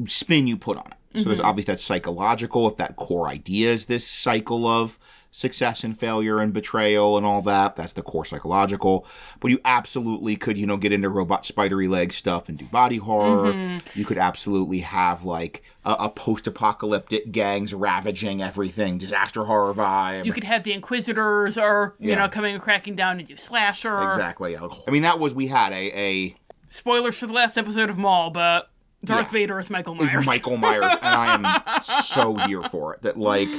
spin you put on it. So there's obviously that psychological, if that core idea is this cycle of success and failure and betrayal and all that. That's the core psychological. But you absolutely could, get into robot spidery leg stuff and do body horror. You could absolutely have like a post-apocalyptic gangs ravaging everything, disaster horror vibe. You could have the Inquisitors or, coming and cracking down and do slasher. Exactly. I mean, we had a... Spoilers for the last episode of Maul, but... Darth Vader is Michael Myers. Michael Myers, and I am so here for it. That, like,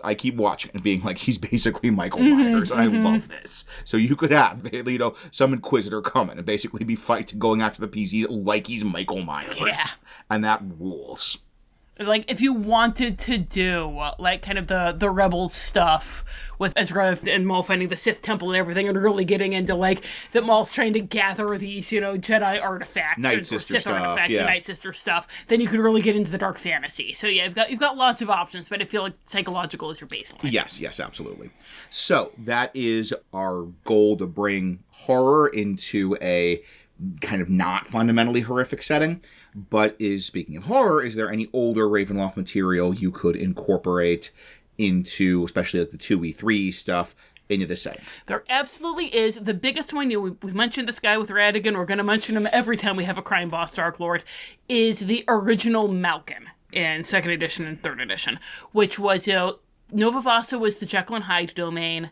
I keep watching and being like, he's basically Michael Myers, and I love this. So you could have, some Inquisitor coming and basically be going after the PC like he's Michael Myers. Yeah. And that rules. Like, if you wanted to do, like, kind of the Rebels stuff with Ezra and Maul finding the Sith Temple and everything, and really getting into, like, that Maul's trying to gather these, Jedi artifacts. Night or Sister Sith stuff, artifacts yeah. and Night Sister stuff, then you could really get into the dark fantasy. So, yeah, you've got lots of options, but I feel like psychological is your baseline. Yes, absolutely. So, that is our goal, to bring horror into a kind of not fundamentally horrific setting. But speaking of horror, is there any older Ravenloft material you could incorporate into, especially like the 2e, 3e stuff, into this setting? There absolutely is. The biggest one, we've mentioned this guy with Radigan, we're going to mention him every time we have a crime boss, Darklord, is the original Malkin in 2nd edition and 3rd edition, which was, Nova Vasa was the Jekyll and Hyde domain.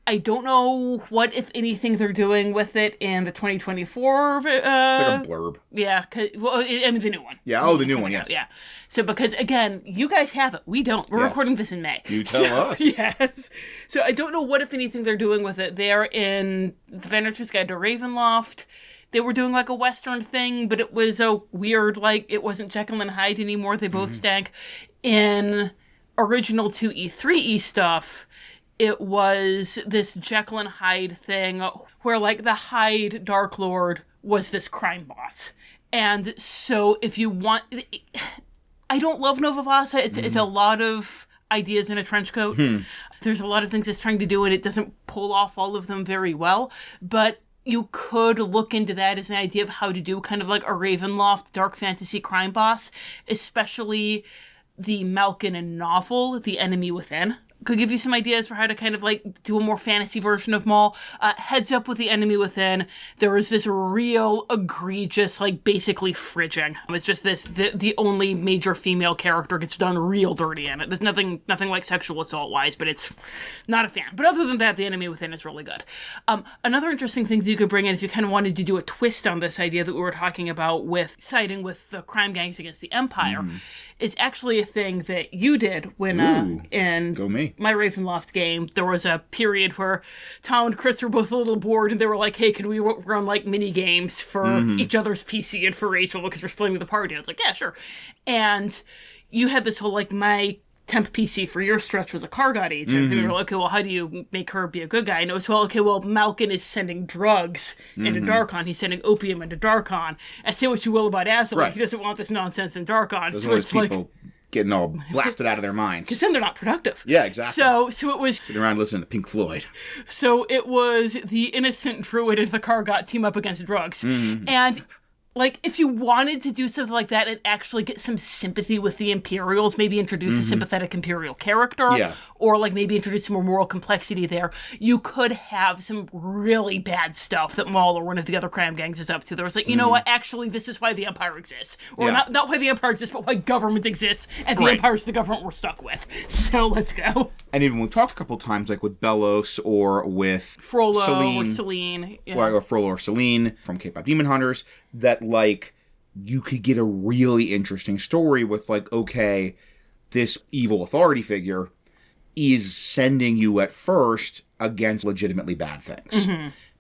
I don't know what, if anything, they're doing with it in the 2024... it's like a blurb. Yeah, the new one. Yeah, the new one, yes. Yeah. So, because, again, you guys have it. We don't. We're recording this in May. You tell us. Yes. So, I don't know what, if anything, they're doing with it. They're in The Vander's Guide to Ravenloft. They were doing, like, a Western thing, but it was a weird, like, it wasn't Jekyll and Hyde anymore. They both stank. In original 2E, 3E stuff... It was this Jekyll and Hyde thing where, like, the Hyde Darklord was this crime boss. And so if you want... I don't love Nova Vasa. It's a lot of ideas in a trench coat. There's a lot of things it's trying to do, and it doesn't pull off all of them very well. But you could look into that as an idea of how to do kind of like a Ravenloft dark fantasy crime boss, especially the Malkin and novel, The Enemy Within. Could give you some ideas for how to kind of like do a more fantasy version of Maul. Heads up with The Enemy Within. There was this real egregious, like basically fridging. It's just the only major female character gets done real dirty in it. There's nothing like sexual assault wise, but it's not a fan. But other than that, The Enemy Within is really good. Another interesting thing that you could bring in if you kind of wanted to do a twist on this idea that we were talking about with siding with the crime gangs against the Empire is actually a thing that you did when in Go me. My Ravenloft game, there was a period where Tom and Chris were both a little bored, and they were like, hey, can we run, like, mini-games for each other's PC and for Rachel, because we're splitting the party? And I was like, yeah, sure. And you had this whole, like, my temp PC for your stretch was a Kargot agent. And we were like, okay, well, how do you make her be a good guy? And it was, well, Malkin is sending drugs into Darkon. He's sending opium into Darkon. And say what you will about Azul, he doesn't want this nonsense in Darkon. So it's people getting all blasted out of their minds. Because then they're not productive. Yeah, exactly. So it was... sitting around listening to Pink Floyd. So it was the innocent druid and the Kargot team up against drugs. And like, if you wanted to do something like that and actually get some sympathy with the Imperials, maybe introduce a sympathetic Imperial character, or, like, maybe introduce some more moral complexity there, you could have some really bad stuff that Maul or one of the other crime gangs is up to. There was like, you know what, actually, this is why the Empire exists. Or not why the Empire exists, but why government exists, and the Empire's the government we're stuck with. So, let's go. And even we've talked a couple times, like, with Belos or with Frollo Celine, or Celine. Yeah. Or Frollo or Celine from K-pop Demon Hunters, that, like, you could get a really interesting story with, like, okay, this evil authority figure is sending you at first against legitimately bad things.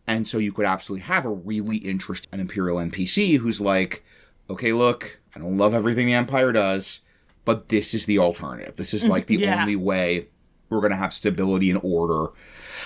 And so you could absolutely have a really interesting Imperial NPC who's like, okay, look, I don't love everything the Empire does, but this is the alternative. This is, like, the only way we're going to have stability and order,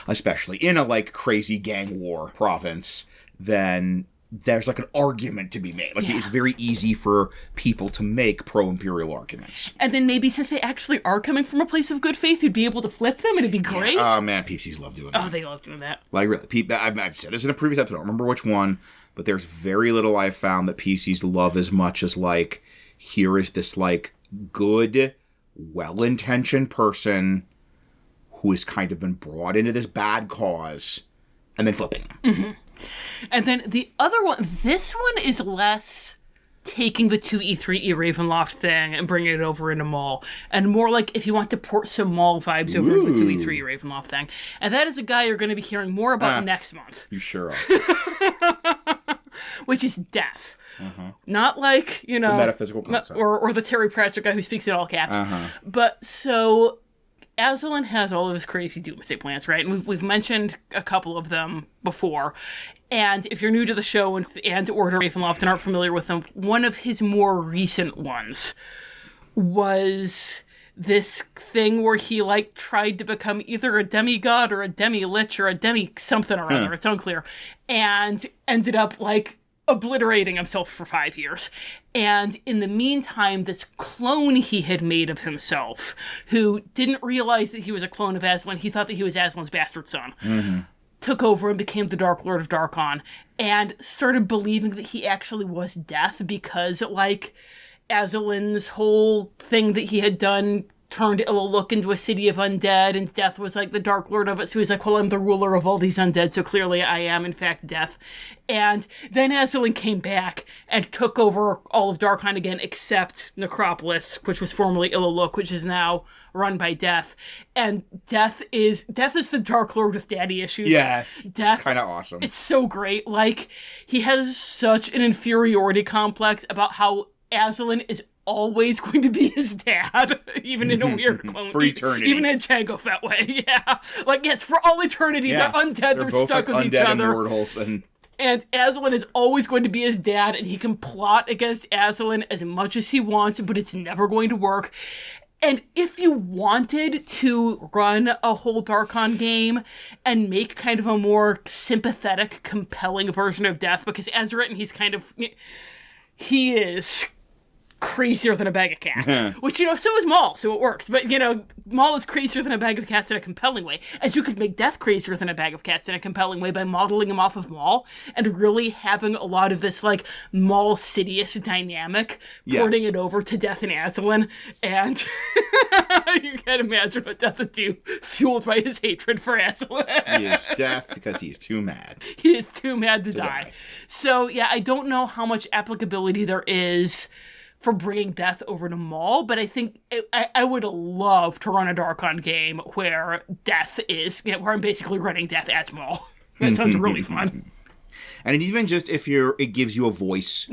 especially in a, like, crazy gang war province. Then there's, like, an argument to be made. Like, it's very easy for people to make pro-Imperial arguments. And then maybe since they actually are coming from a place of good faith, you'd be able to flip them, and it'd be great. Oh, man, PCs love doing that. Oh, they love doing that. Like, really. I've said this in a previous episode. I don't remember which one, but there's very little I've found that PCs love as much as, like, here is this, like, good, well-intentioned person who has kind of been brought into this bad cause, and then flipping them. And then the other one, this one is less taking the 2E3E Ravenloft thing and bringing it over into Maul, and more like if you want to port some Maul vibes over into the 2E3E Ravenloft thing. And that is a guy you're going to be hearing more about next month. You sure are. Which is Death. Not like, you know... The metaphysical concept. Or the Terry Pratchett guy who speaks in all caps. But so... Aslan has all of his crazy doomsday plans, right? And we've mentioned a couple of them before. And if you're new to the show and Order Ravenloft and aren't familiar with them, one of his more recent ones was this thing where he, like, tried to become either a demigod or a demi-lich or a demi-something or other. It's unclear. And ended up, like, obliterating himself for 5 years. And in the meantime, this clone he had made of himself, who didn't realize that he was a clone of Aslan, he thought that he was Aslan's bastard son, took over and became the Dark Lord of Darkon, and started believing that he actually was Death because, like, Aslan's whole thing that he had done turned Illaluk into a city of undead, and Death was, like, the Dark Lord of it, so he's like, well, I'm the ruler of all these undead, so clearly I am, in fact, Death. And then Aslan came back and took over all of Darkon again, except Necropolis, which was formerly Illaluk, which is now run by Death. And Death is the Dark Lord with daddy issues. Yes. Death. Kind of awesome. It's so great. Like, he has such an inferiority complex about how Aslan is always going to be his dad, even in a weird clone. For eternity. Even in a Jango Fett way, yeah. Like, yes, for all eternity, they're undead, they're both, stuck like, with each undead other. Immortals, and Aslan is always going to be his dad, and he can plot against Aslan as much as he wants, but it's never going to work. And if you wanted to run a whole Darkon game and make kind of a more sympathetic, compelling version of Death, because as written, he is crazier than a bag of cats. Which, you know, so is Maul, so it works. But, you know, Maul is crazier than a bag of cats in a compelling way. And you could make Death crazier than a bag of cats in a compelling way by modeling him off of Maul and really having a lot of this, like, Maul-Sidious dynamic, porting it over to Death and Aslan. And you can't imagine what Death would do, fueled by his hatred for Aslan. He is Death because he is too mad. He is too mad to die. So, yeah, I don't know how much applicability there is for bringing Death over to Maul, but I think I would love to run a Darkon game where Death is, where I'm basically running Death as Maul. That sounds really fun. And even just if it gives you a voice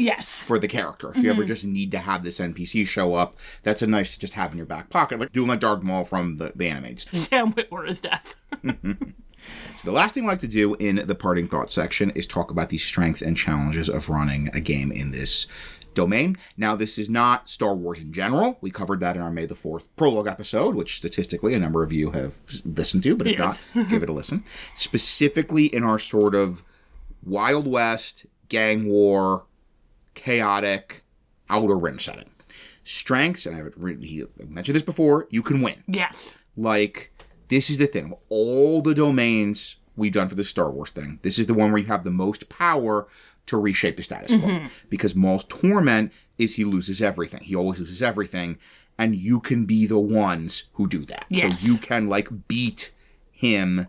for the character. If you ever just need to have this NPC show up, that's a nice to just have in your back pocket, like doing like Darth Maul from the animates. Sam Witwer is Death. So the last thing we like to do in the parting thoughts section is talk about the strengths and challenges of running a game in this domain. Now, this is not Star Wars in general. We covered that in our May the 4th prologue episode, which statistically a number of you have listened to, but if not, give it a listen. Specifically in our sort of Wild West, gang war, chaotic, Outer Rim setting. Strengths, and I mentioned this before, you can win. Yes. Like, this is the thing. All the domains we've done for the Star Wars thing, this is the one where you have the most power, to reshape the status quo. Because Maul's torment is he loses everything. He always loses everything. And you can be the ones who do that. Yes. So you can, like, beat him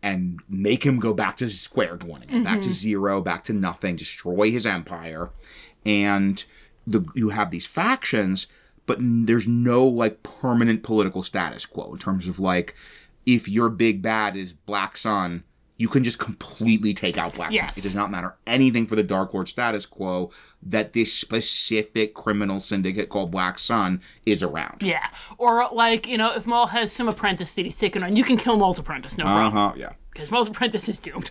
and make him go back to square one again, back to zero, back to nothing, destroy his empire. And you have these factions, but there's no, like, permanent political status quo in terms of, like, if your big bad is Black Sun, you can just completely take out Black Sun. It does not matter anything for the Dark Lord status quo that this specific criminal syndicate called Black Sun is around. Yeah. Or, like, you know, if Maul has some apprentice that he's taken on, you can kill Maul's apprentice, no problem. Yeah. Because Maul's apprentice is doomed.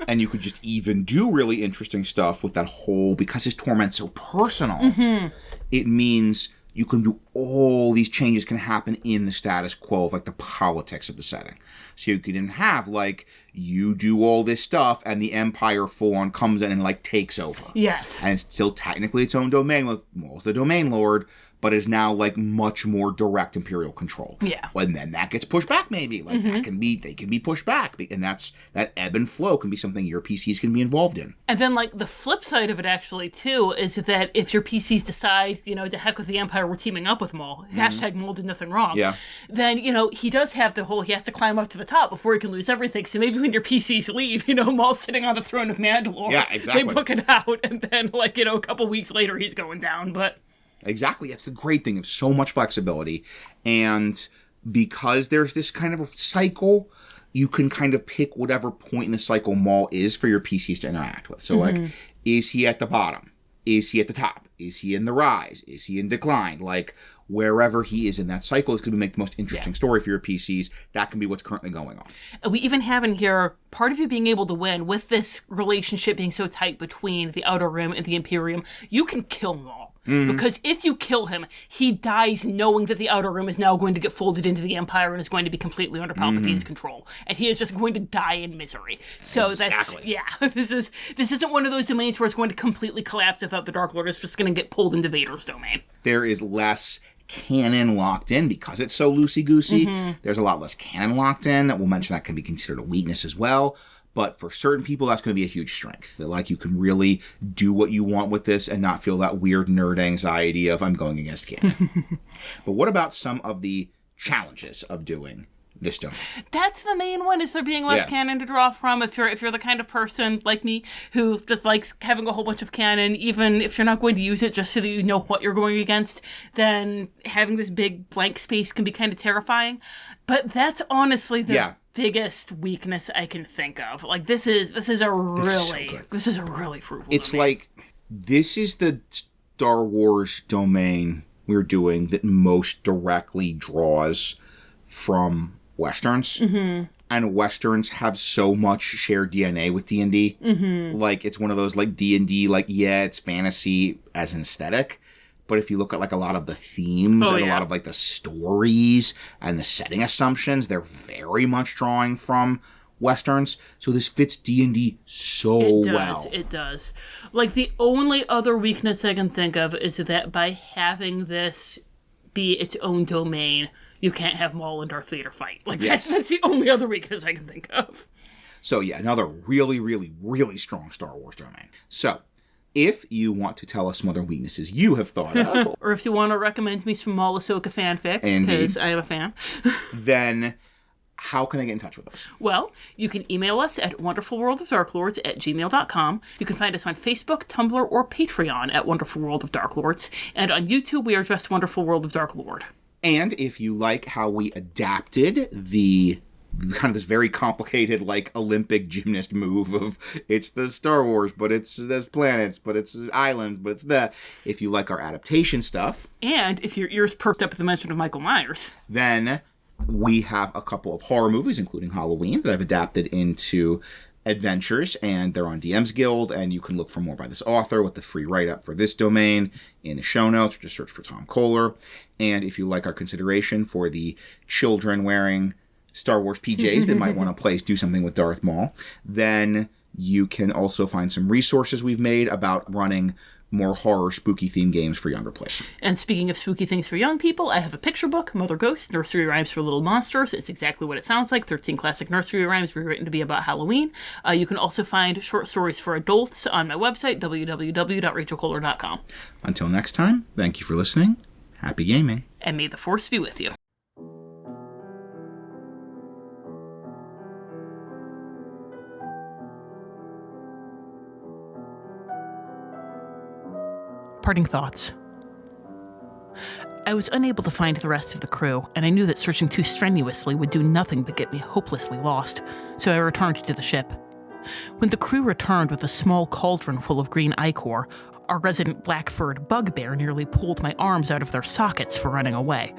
And you could just even do really interesting stuff with that whole, because his torment's so personal, it means you can do all these changes can happen in the status quo of, like, the politics of the setting. So you can have, like, you do all this stuff and the Empire full-on comes in and, like, takes over. Yes. And it's still technically its own domain with Maul's the domain lord, but is now, like, much more direct Imperial control. Yeah. And then that gets pushed back, maybe. Like, they can be pushed back. And that ebb and flow can be something your PCs can be involved in. And then, like, the flip side of it, actually, too, is that if your PCs decide, you know, to heck with the Empire, we're teaming up with Maul, hashtag Maul did nothing wrong, then, you know, he does have the whole, he has to climb up to the top before he can lose everything. So maybe when your PCs leave, you know, Maul's sitting on the throne of Mandalore. Yeah, exactly. They book it out, and then, like, you know, a couple weeks later, he's going down, but... Exactly. That's the great thing of so much flexibility. And because there's this kind of a cycle, you can kind of pick whatever point in the cycle Maul is for your PCs to interact with. So, like, is he at the bottom? Is he at the top? Is he in the rise? Is he in decline? Like, wherever he is in that cycle is going to make the most interesting story for your PCs. That can be what's currently going on. And we even have in here part of you being able to win with this relationship being so tight between the Outer Rim and the Imperium. You can kill Maul. Because if you kill him, he dies knowing that the Outer Rim is now going to get folded into the Empire and is going to be completely under Palpatine's control. And he is just going to die in misery. So this isn't one of those domains where it's going to completely collapse without the Dark Lord. It's just going to get pulled into Vader's domain. There is less canon locked in because it's so loosey-goosey. There's a lot less canon locked in. We'll mention that can be considered a weakness as well. But for certain people, that's going to be a huge strength. That, like, you can really do what you want with this and not feel that weird nerd anxiety of, I'm going against canon. But what about some of the challenges of doing this domain? That's the main one, is there being less canon to draw from. If you're the kind of person like me who just likes having a whole bunch of canon, even if you're not going to use it just so that you know what you're going against, then having this big blank space can be kind of terrifying. But that's honestly the biggest weakness I can think of. Like, this is a really fruitful It's domain. like, this is the Star Wars domain we're doing that most directly draws from Westerns. And Westerns have so much shared DNA with D&D. Like, it's one of those, like, D&D, like, it's fantasy as an aesthetic. But if you look at, like, a lot of the themes and a lot of, like, the stories and the setting assumptions, they're very much drawing from Westerns. So this fits D&D so well. It does. Like, the only other weakness I can think of is that by having this be its own domain, you can't have Maul and Darth Vader fight. Like, that's the only other weakness I can think of. So, yeah, another really, really, really strong Star Wars domain. So, if you want to tell us some other weaknesses you have thought of, or if you want to recommend me some Maul Ahsoka fanfics, because I am a fan, then how can they get in touch with us? Well, you can email us at wonderfulworldofdarklords@gmail.com. You can find us on Facebook, Tumblr, or Patreon at Wonderful World of Darklords. And on YouTube, we are just Wonderful World of Dark Lord. And if you like how we adapted the kind of this very complicated, like, Olympic gymnast move of, it's the Star Wars, but there's planets, but it's islands, but it's that. If you like our adaptation stuff. And if your ears perked up at the mention of Michael Myers. Then we have a couple of horror movies, including Halloween, that I've adapted into adventures, and they're on DM's Guild, and you can look for more by this author with the free write-up for this domain in the show notes, or just search for Tom Kohler. And if you like our consideration for the children wearing Star Wars PJs that might want to do something with Darth Maul, then you can also find some resources we've made about running more horror, spooky theme games for younger players. And speaking of spooky things for young people, I have a picture book, Mother Ghost, Nursery Rhymes for Little Monsters. It's exactly what it sounds like, 13 classic nursery rhymes rewritten to be about Halloween. You can also find short stories for adults on my website, www.rachelkohler.com. Until next time, thank you for listening. Happy gaming. And may the Force be with you. Parting thoughts. I was unable to find the rest of the crew, and I knew that searching too strenuously would do nothing but get me hopelessly lost, so I returned to the ship. When the crew returned with a small cauldron full of green ichor, our resident black-furred bugbear nearly pulled my arms out of their sockets for running away.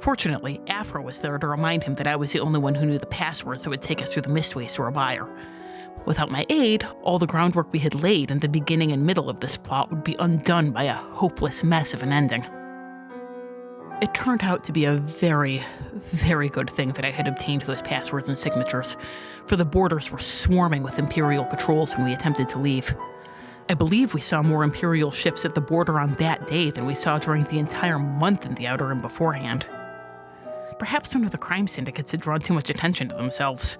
Fortunately, Afro was there to remind him that I was the only one who knew the passwords that would take us through the mistways to our buyer. Without my aid, all the groundwork we had laid in the beginning and middle of this plot would be undone by a hopeless mess of an ending. It turned out to be a very, very good thing that I had obtained those passwords and signatures, for the borders were swarming with Imperial patrols when we attempted to leave. I believe we saw more Imperial ships at the border on that day than we saw during the entire month in the Outer Rim beforehand. Perhaps one of the crime syndicates had drawn too much attention to themselves.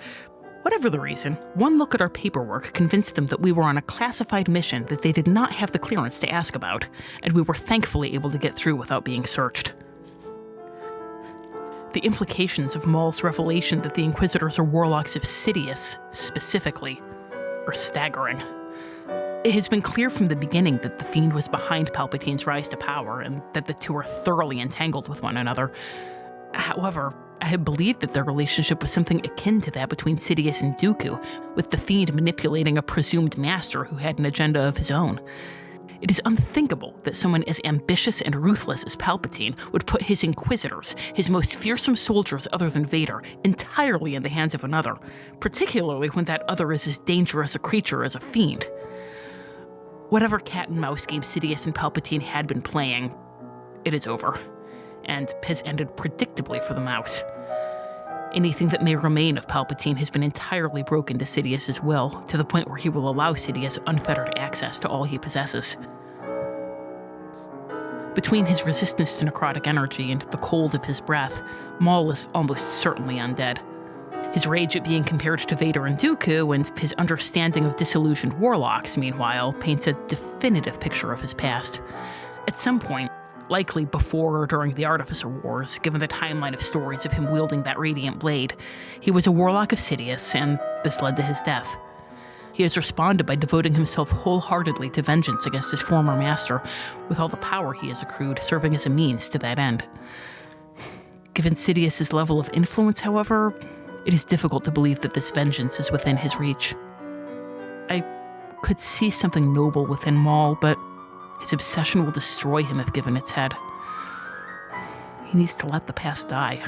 Whatever the reason, one look at our paperwork convinced them that we were on a classified mission that they did not have the clearance to ask about, and we were thankfully able to get through without being searched. The implications of Maul's revelation that the Inquisitors are warlocks of Sidious, specifically, are staggering. It has been clear from the beginning that the Fiend was behind Palpatine's rise to power, and that the two are thoroughly entangled with one another. However, I had believed that their relationship was something akin to that between Sidious and Dooku, with the Fiend manipulating a presumed master who had an agenda of his own. It is unthinkable that someone as ambitious and ruthless as Palpatine would put his Inquisitors, his most fearsome soldiers other than Vader, entirely in the hands of another, particularly when that other is as dangerous a creature as a Fiend. Whatever cat-and-mouse game Sidious and Palpatine had been playing, it is over, and has ended predictably for the mouse. Anything that may remain of Palpatine has been entirely broken to Sidious's will, to the point where he will allow Sidious unfettered access to all he possesses. Between his resistance to necrotic energy and the cold of his breath, Maul is almost certainly undead. His rage at being compared to Vader and Dooku, and his understanding of disillusioned warlocks, meanwhile, paints a definitive picture of his past. At some point, likely before or during the Artificer Wars, given the timeline of stories of him wielding that radiant blade, he was a warlock of Sidious, and this led to his death. He has responded by devoting himself wholeheartedly to vengeance against his former master, with all the power he has accrued serving as a means to that end. Given Sidious's level of influence, however, it is difficult to believe that this vengeance is within his reach. I could see something noble within Maul, but his obsession will destroy him if given its head. He needs to let the past die.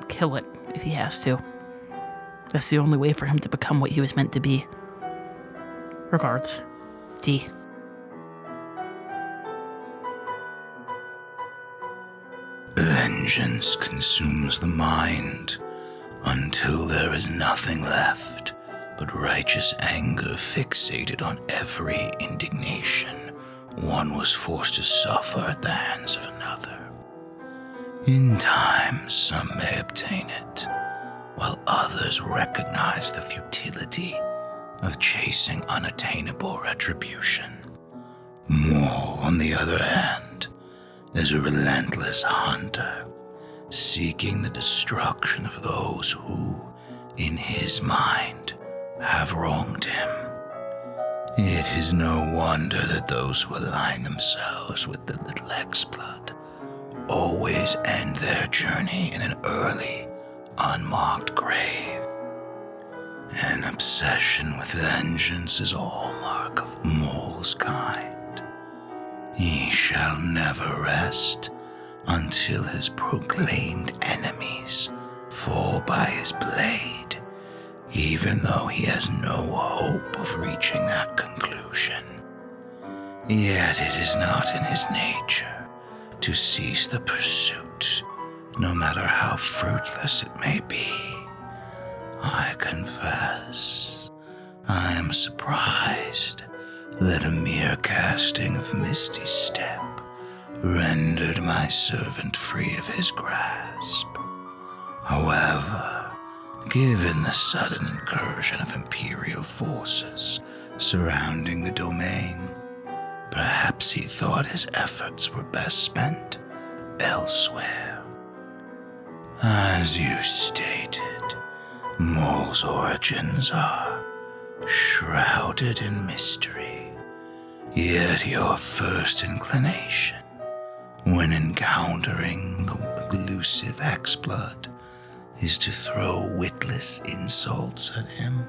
Kill it, if he has to. That's the only way for him to become what he was meant to be. Regards, D. Vengeance consumes the mind until there is nothing left but righteous anger fixated on every indignation one was forced to suffer at the hands of another. In time, some may obtain it, while others recognize the futility of chasing unattainable retribution. Maul, on the other hand, is a relentless hunter, seeking the destruction of those who, in his mind, have wronged him. It is no wonder that those who align themselves with the Little X-Blood always end their journey in an early, unmarked grave. An obsession with vengeance is a hallmark of Maul's kind. He shall never rest until his proclaimed enemies fall by his blade, even though he has no hope of reaching that conclusion. Yet it is not in his nature to cease the pursuit, no matter how fruitless it may be. I confess, I am surprised that a mere casting of misty step rendered my servant free of his grasp. However, given the sudden incursion of Imperial forces surrounding the domain, perhaps he thought his efforts were best spent elsewhere. As you stated, Maul's origins are shrouded in mystery, yet your first inclination when encountering the elusive Hexblood is to throw witless insults at him.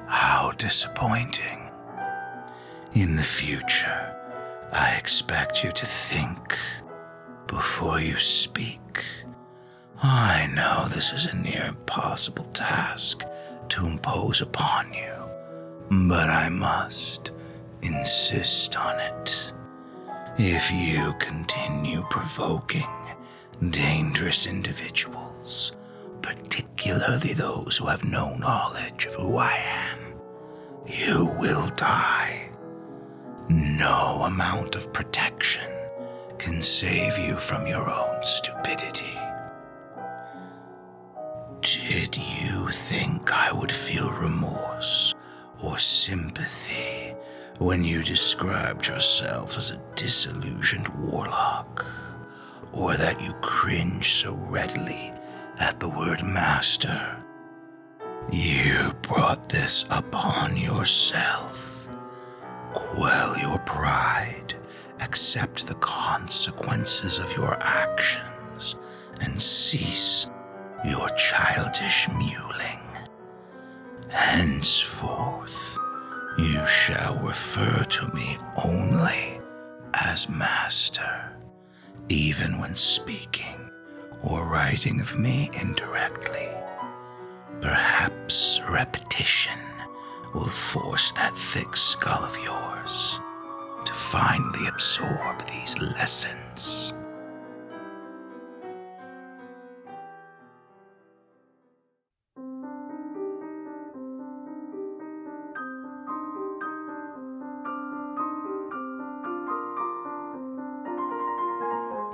How disappointing. In the future, I expect you to think before you speak. I know this is a near impossible task to impose upon you, but I must insist on it. If you continue provoking dangerous individuals, particularly those who have no knowledge of who I am, you will die. No amount of protection can save you from your own stupidity. Did you think I would feel remorse or sympathy when you described yourselves as a disillusioned warlock? Or that you cringe so readily at the word master? You brought this upon yourself. Quell your pride, accept the consequences of your actions, and cease your childish mewling. Henceforth, you shall refer to me only as master, even when speaking or writing of me indirectly. Perhaps repetition will force that thick skull of yours to finally absorb these lessons.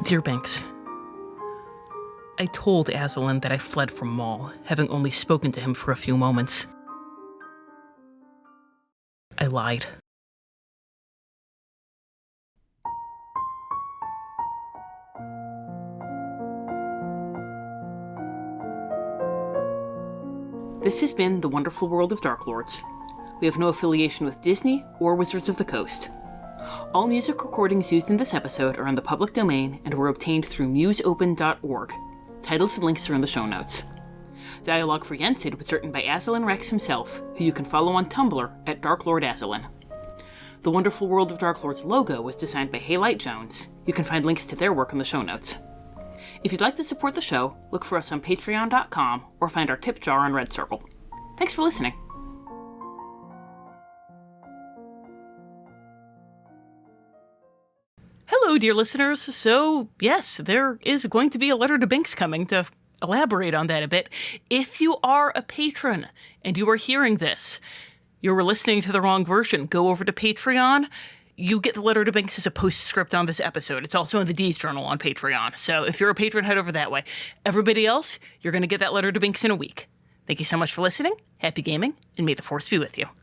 Dear Banks, I told Aslan that I fled from Maul, having only spoken to him for a few moments. I lied. This has been The Wonderful World of Darklords. We have no affiliation with Disney or Wizards of the Coast. All music recordings used in this episode are in the public domain and were obtained through museopen.org. Titles and links are in the show notes. Dialogue for Yensid was written by Aslan Rex himself, who you can follow on Tumblr at Darklord Aslan. The Wonderful World of Darklords logo was designed by Haylight Jones. You can find links to their work in the show notes. If you'd like to support the show, look for us on patreon.com or find our tip jar on Red Circle. Thanks for listening. Hello, dear listeners. So, yes, there is going to be a letter to Binks coming to elaborate on that a bit. If you are a patron and you are hearing this, you were listening to the wrong version, go over to Patreon. You get the letter to Binks as a postscript on this episode. It's also in the D's Journal on Patreon. So if you're a patron, head over that way. Everybody else, you're going to get that letter to Binks in a week. Thank you so much for listening. Happy gaming, and may the Force be with you.